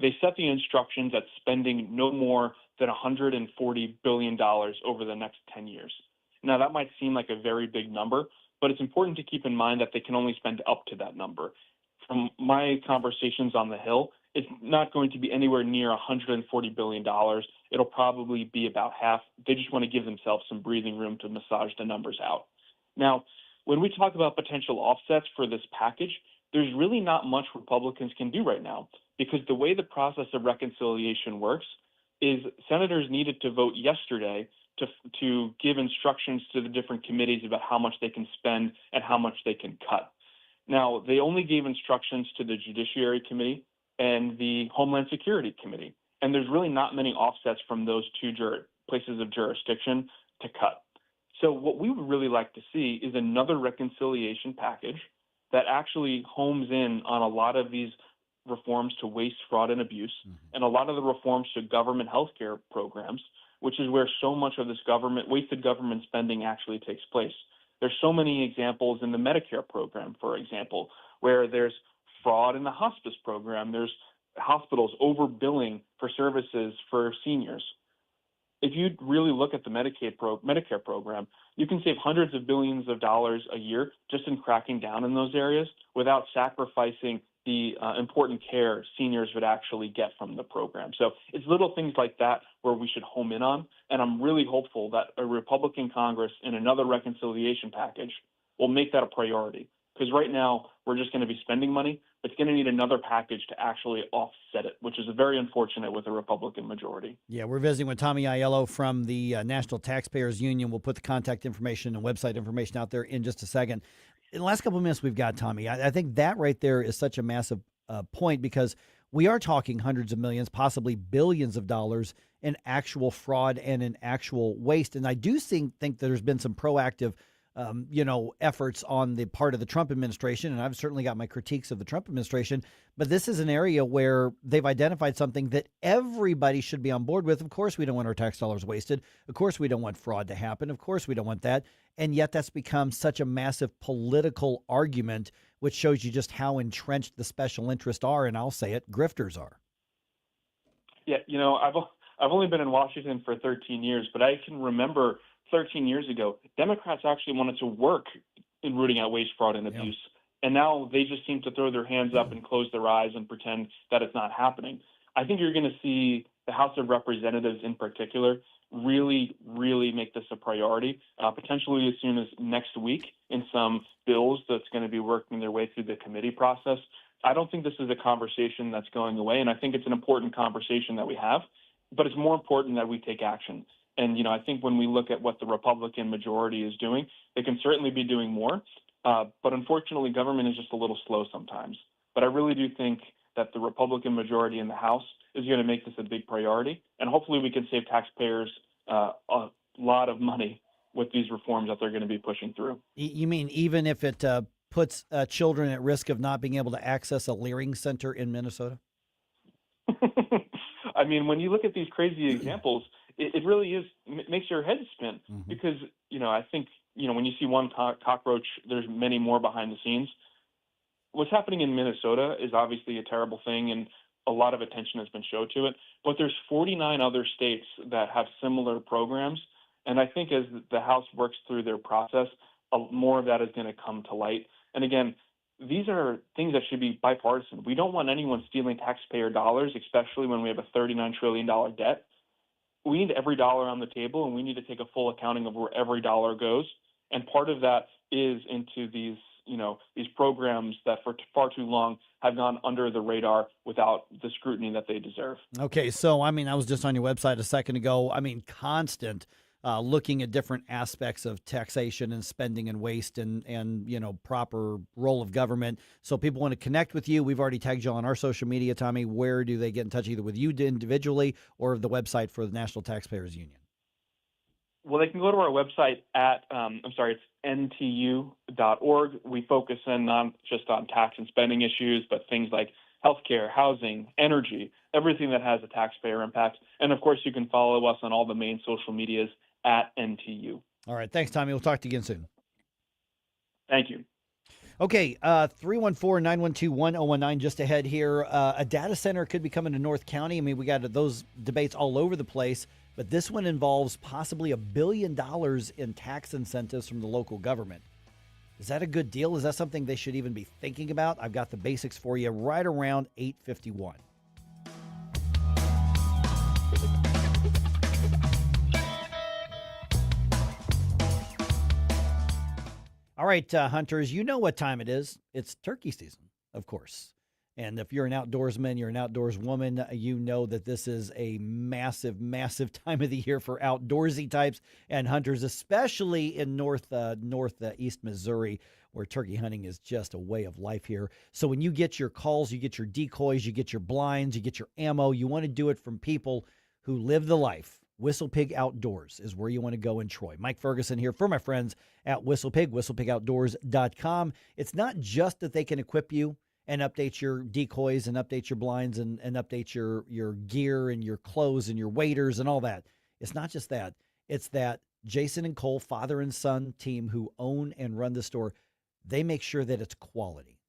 they set the instructions at spending no more than $140 billion over the next 10 years. Now, that might seem like a very big number, but it's important to keep in mind that they can only spend up to that number. From my conversations on the Hill, it's not going to be anywhere near $140 billion. It'll probably be about half. They just want to give themselves some breathing room to massage the numbers out. Now, when we talk about potential offsets for this package, there's really not much Republicans can do right now, because the way the process of reconciliation works is senators needed to vote yesterday to give instructions to the different committees about how much they can spend and how much they can cut. Now, they only gave instructions to the Judiciary Committee and the Homeland Security Committee, and there's really not many offsets from those two places of jurisdiction to cut. So what we would really like to see is another reconciliation package that actually homes in on a lot of these reforms to waste, fraud, and abuse, and a lot of the reforms to government healthcare programs, which is where so much of this wasted government spending actually takes place. There's so many examples in the Medicare program, for example, where there's fraud in the hospice program. There's hospitals overbilling for services for seniors. If you really look at the Medicare program, you can save hundreds of billions of dollars a year just in cracking down in those areas without sacrificing the important care seniors would actually get from the program. So it's little things like that where we should home in on, and I'm really hopeful that a Republican Congress in another reconciliation package will make that a priority. Because right now, we're just going to be spending money, but it's going to need another package to actually offset it, which is very unfortunate with a Republican majority. Yeah, we're visiting with Tommy Aiello from the National Taxpayers Union. We'll put the contact information and website information out there in just a second. In the last couple of minutes we've got, Tommy, I think that right there is such a massive point, because we are talking hundreds of millions, possibly billions of dollars in actual fraud and in actual waste. And I do think that there's been some proactive efforts on the part of the Trump administration, and I've certainly got my critiques of the Trump administration, but this is an area where they've identified something that everybody should be on board with. Of course, we don't want our tax dollars wasted. Of course, we don't want fraud to happen. Of course, we don't want that. And yet that's become such a massive political argument, which shows you just how entrenched the special interests are, and I'll say it, grifters are. Yeah, I've only been in Washington for 13 years, but I can remember 13 years ago, Democrats actually wanted to work in rooting out waste, fraud, and abuse. And now they just seem to throw their hands up and close their eyes and pretend that it's not happening. I think you're going to see the House of Representatives in particular really, really make this a priority, potentially as soon as next week in some bills that's going to be working their way through the committee process. I don't think this is a conversation that's going away, and I think it's an important conversation that we have, but it's more important that we take action. And, I think when we look at what the Republican majority is doing, they can certainly be doing more, but unfortunately, government is just a little slow sometimes. But I really do think that the Republican majority in the House is going to make this a big priority, and hopefully we can save taxpayers a lot of money with these reforms that they're going to be pushing through. You mean even if it puts children at risk of not being able to access a Leering Center in Minnesota? I mean, when you look at these crazy examples, it really is makes your head spin because, I think, when you see one cockroach, there's many more behind the scenes. What's happening in Minnesota is obviously a terrible thing, and a lot of attention has been shown to it. But there's 49 other states that have similar programs, and I think as the House works through their process, more of that is going to come to light. And again, these are things that should be bipartisan. We don't want anyone stealing taxpayer dollars, especially when we have a $39 trillion debt. We need every dollar on the table, and we need to take a full accounting of where every dollar goes. And part of that is into these programs that for far too long have gone under the radar without the scrutiny that they deserve. Okay, so, I was just on your website a second ago. Constant looking at different aspects of taxation and spending and waste and proper role of government. So people want to connect with you. We've already tagged you on our social media, Tommy. Where do they get in touch, either with you individually or the website for the National Taxpayers Union? Well, they can go to our website at, it's ntu.org. We focus in not just on tax and spending issues, but things like healthcare, housing, energy, everything that has a taxpayer impact. And, of course, you can follow us on all the main social medias at NTU. All right. Thanks, Tommy. We'll talk to you again soon. Thank you. Okay, 314-912-1019 just ahead here. A data center could be coming to North County. We got those debates all over the place, but this one involves possibly $1 billion in tax incentives from the local government. Is that a good deal? Is that something they should even be thinking about? I've got the basics for you right around 8:51. All right, hunters, you know what time it is. It's turkey season, of course. And if you're an outdoorsman, you're an outdoors woman, you know that this is a massive, massive time of the year for outdoorsy types and hunters, especially in northeast Missouri, where turkey hunting is just a way of life here. So when you get your calls, you get your decoys, you get your blinds, you get your ammo, you want to do it from people who live the life. Whistle Pig Outdoors is where you want to go in Troy. Mike Ferguson here for my friends at Whistle Pig, whistlepigoutdoors.com. It's not just that they can equip you and update your decoys and update your blinds and update your gear and your clothes and your waders and all that. It's not just that. It's that Jason and Cole, father and son team who own and run the store, they make sure that it's quality.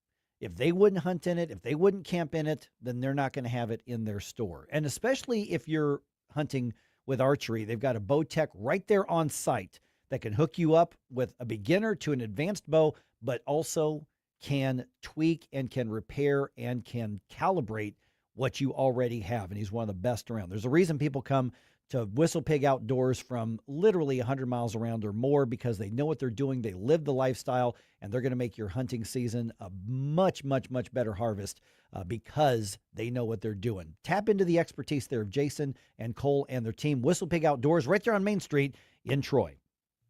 If they wouldn't hunt in it, if they wouldn't camp in it, then they're not going to have it in their store. And especially if you're hunting with archery, they've got a bow tech right there on site that can hook you up with a beginner to an advanced bow, but also can tweak and can repair and can calibrate what you already have. And he's one of the best around. There's a reason people come to Whistle Pig Outdoors from literally 100 miles around or more, because they know what they're doing. They live the lifestyle, and they're going to make your hunting season a much, much, much better harvest because they know what they're doing. Tap into the expertise there of Jason and Cole and their team. Whistle Pig Outdoors right there on Main Street in Troy.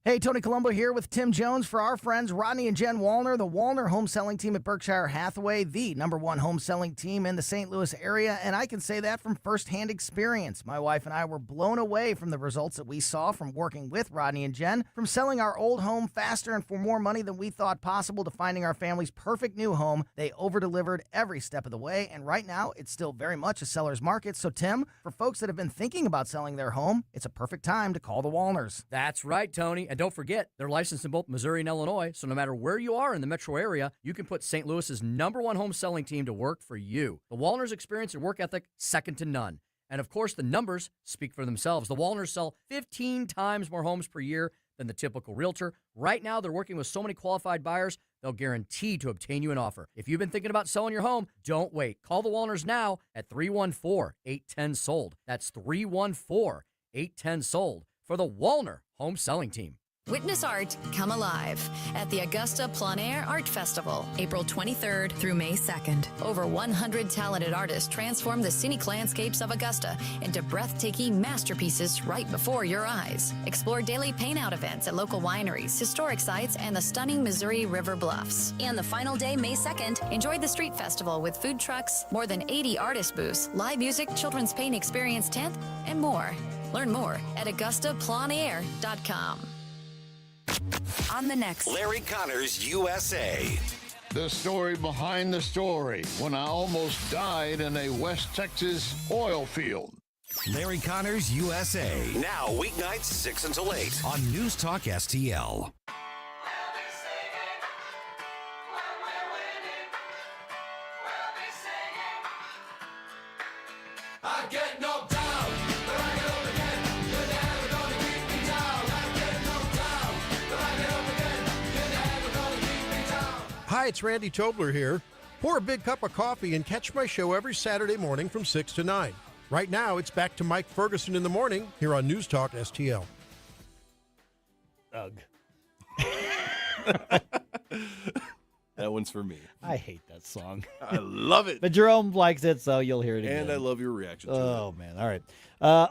Hey, Tony Colombo here with Tim Jones for our friends Rodney and Jen Wallner, the Wallner home selling team at Berkshire Hathaway, the #1 home selling team in the St. Louis area, and I can say that from firsthand experience. My wife and I were blown away from the results that we saw from working with Rodney and Jen, from selling our old home faster and for more money than we thought possible to finding our family's perfect new home. They over-delivered every step of the way, and right now it's still very much a seller's market. So, Tim, for folks that have been thinking about selling their home, it's a perfect time to call the Wallners. That's right, Tony. And don't forget, they're licensed in both Missouri and Illinois, so no matter where you are in the metro area, you can put St. Louis's #1 home selling team to work for you. The Wallners' experience and work ethic, second to none. And of course, the numbers speak for themselves. The Wallners sell 15 times more homes per year than the typical realtor. Right now, they're working with so many qualified buyers, they'll guarantee to obtain you an offer. If you've been thinking about selling your home, don't wait. Call the Wallners now at 314-810-SOLD. That's 314-810-SOLD for the Wallner Home Selling Team. Witness art come alive at the Augusta Plein Air Art Festival, April 23rd through May 2nd. Over 100 talented artists transform the scenic landscapes of Augusta into breathtaking masterpieces right before your eyes. Explore daily paint-out events at local wineries, historic sites, and the stunning Missouri River Bluffs. And the final day, May 2nd, enjoy the street festival with food trucks, more than 80 artist booths, live music, children's paint experience tent, and more. Learn more at AugustaPleinair.com. On the next Larry Connors USA. The story behind the story when I almost died in a West Texas oil field. Larry Connors USA. Now weeknights 6 until 8 on News Talk STL. I get knocked down, but I get up again. You're never gonna keep me down. I get knocked down, but I get up again. You're never gonna keep me down. Hi, it's Randy Tobler here. Pour a big cup of coffee and catch my show every Saturday morning from 6 to 9. Right now, it's back to Mike Ferguson in the morning here on News Talk STL. Ugh. That one's for me. I hate that song. I love it. But Jerome likes it, so you'll hear it again. And I love your reaction to it. Oh, man. All right.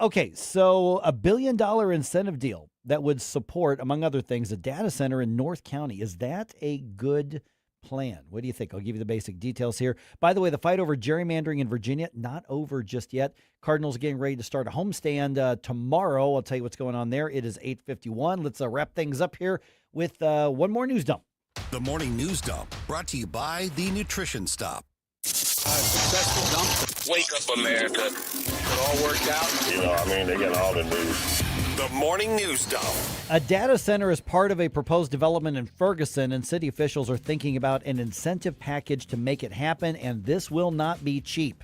Okay, so $1 billion incentive deal that would support, among other things, a data center in North County. Is that a good plan? What do you think? I'll give you the basic details here. By the way, the fight over gerrymandering in Virginia, not over just yet. Cardinals getting ready to start a homestand tomorrow. I'll tell you what's going on there. It is 8:51. Let's wrap things up here with one more news dump. The Morning News Dump, brought to you by The Nutrition Stop. Successful dump. Wake up, America. It all worked out. They got all the news. The Morning News Dump. A data center is part of a proposed development in Ferguson, and city officials are thinking about an incentive package to make it happen, and this will not be cheap.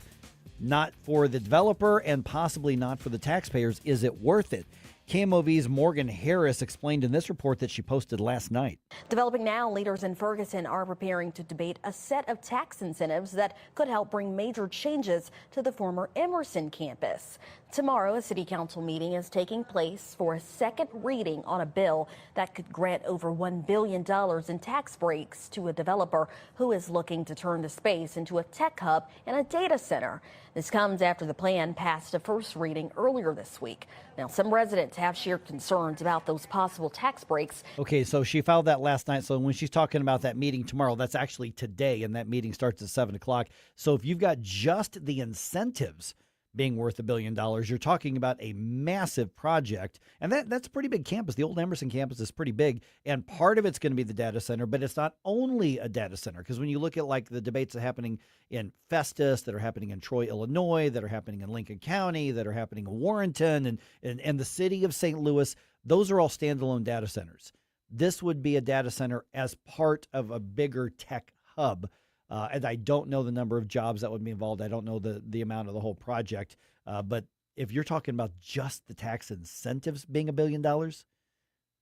Not for the developer and possibly not for the taxpayers. Is it worth it? KMOV's Morgan Harris explained in this report that she posted last night. Developing now, leaders in Ferguson are preparing to debate a set of tax incentives that could help bring major changes to the former Emerson campus. Tomorrow, a city council meeting is taking place for a second reading on a bill that could grant over $1 billion in tax breaks to a developer who is looking to turn the space into a tech hub and a data center. This comes after the plan passed a first reading earlier this week. Now, some residents have shared concerns about those possible tax breaks. Okay, so she filed that last night. So when she's talking about that meeting tomorrow, that's actually today, and that meeting starts at 7 o'clock. So if you've got just the incentives being worth $1 billion, you're talking about a massive project. And that's a pretty big campus. The old Emerson campus is pretty big, and part of it's going to be the data center, but it's not only a data center, because when you look at like the debates that are happening in Festus, that are happening in Troy, Illinois, that are happening in Lincoln County, that are happening in Warrenton and the city of St. Louis, those are all standalone data centers. This would be a data center as part of a bigger tech hub. And I don't know the number of jobs that would be involved. I don't know the amount of the whole project. But if you're talking about just the tax incentives being $1 billion,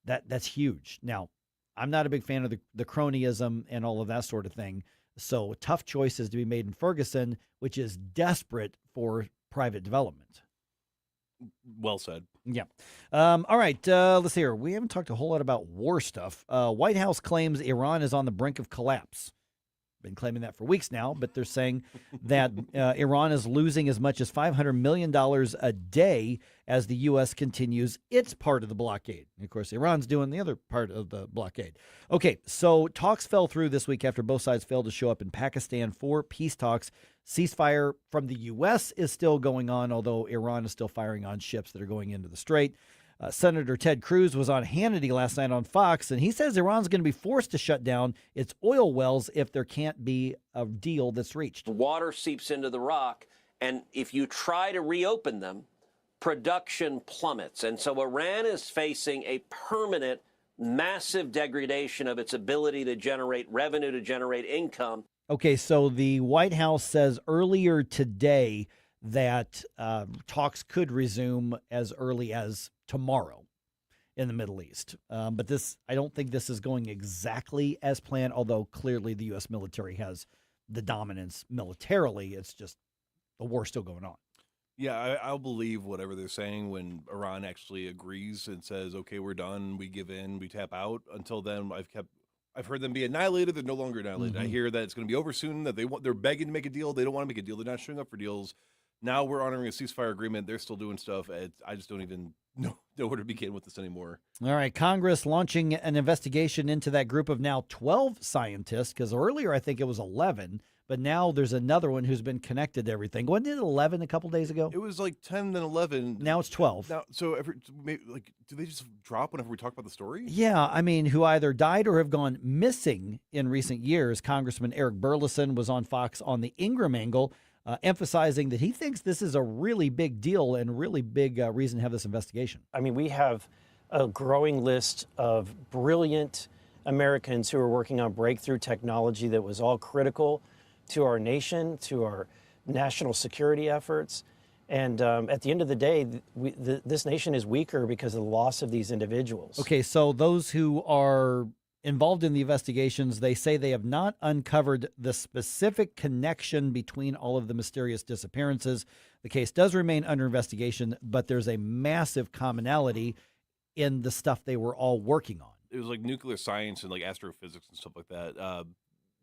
that's huge. Now, I'm not a big fan of the cronyism and all of that sort of thing. So tough choices to be made in Ferguson, which is desperate for private development. Well said. Yeah. All right. Let's see here. We haven't talked a whole lot about war stuff. White House claims Iran is on the brink of collapse. Been claiming that for weeks now, but they're saying that Iran is losing as much as $500 million a day as the U.S. continues its part of the blockade. And of course, Iran's doing the other part of the blockade. Okay, so talks fell through this week after both sides failed to show up in Pakistan for peace talks. Ceasefire from the U.S. is still going on, although Iran is still firing on ships that are going into the Strait. Senator Ted Cruz was on Hannity last night on Fox, and he says Iran's going to be forced to shut down its oil wells if there can't be a deal that's reached. Water seeps into the rock, and if you try to reopen them, production plummets. And so Iran is facing a permanent, massive degradation of its ability to generate revenue, to generate income. Okay, so the White House says earlier today that talks could resume as early as tomorrow. in the Middle East. But I don't think this is going exactly as planned, although clearly the U.S. military has the dominance militarily. It's just the war's still going on. Yeah, I'll believe whatever they're saying when Iran actually agrees and says, okay, we're done, we give in, we tap out. Until then, I've heard them be annihilated. They're no longer annihilated. I hear that it's going to be over soon, that they're begging to make a deal. They don't want to make a deal. They're not showing up for deals. Now we're honoring a ceasefire agreement. They're still doing stuff. I just don't even know where to begin with this anymore. All right, Congress launching an investigation into that group of now 12 scientists, because earlier I think it was 11, but now there's another one who's been connected to everything. Wasn't it 11 a couple days ago? It was like 10 and 11. Now it's 12. Now, so do they just drop whenever we talk about the story? Yeah, I mean, who either died or have gone missing in recent years. Congressman Eric Burleson was on Fox on the Ingram angle, emphasizing that he thinks this is a really big deal and really big reason to have this investigation. I mean, we have a growing list of brilliant Americans who are working on breakthrough technology that was all critical to our nation, to our national security efforts. And at the end of the day, this nation is weaker because of the loss of these individuals. Okay, so those who are involved in the investigations, they say they have not uncovered the specific connection between all of the mysterious disappearances. The case does remain under investigation, but there's a massive commonality in the stuff they were all working on. It was like nuclear science and like astrophysics and stuff like that.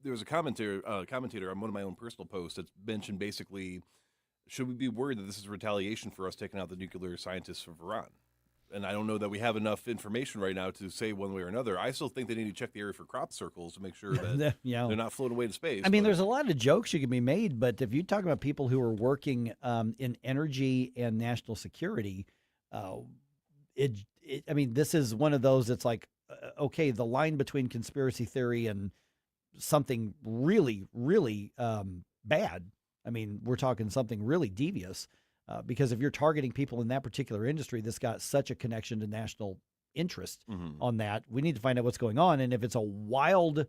There was a commentator on one of my own personal posts that mentioned basically, should we be worried that this is retaliation for us taking out the nuclear scientists of Iran? And I don't know that we have enough information right now to say one way or another. I still think they need to check the area for crop circles to make sure that they're not floating away in space. I mean, there's a lot of jokes you can be made, but if you talk about people who are working in energy and national security, I mean, this is one of those that's like, okay, the line between conspiracy theory and something really, really bad. I mean, we're talking something really devious. Because if you're targeting people in that particular industry that's got such a connection to national interest on that, we need to find out what's going on. And if it's a wild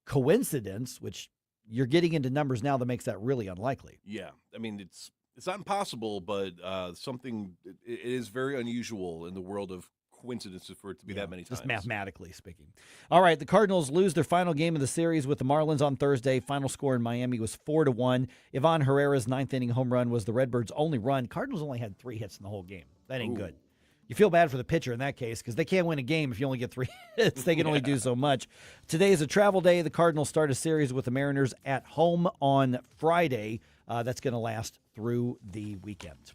coincidence, which you're getting into numbers now that makes that really unlikely. Yeah. I mean, it's not impossible, but it is very unusual in the world of coincidences for it to be that many times. Just mathematically speaking. All right, the Cardinals lose their final game of the series with the Marlins on Thursday. Final score in Miami was 4-1. Ivan Herrera's ninth-inning home run was the Redbirds' only run. Cardinals only had 3 hits in the whole game. That ain't good. You feel bad for the pitcher in that case because they can't win a game if you only get 3 hits. They can only do so much. Today is a travel day. The Cardinals start a series with the Mariners at home on Friday. That's going to last through the weekend.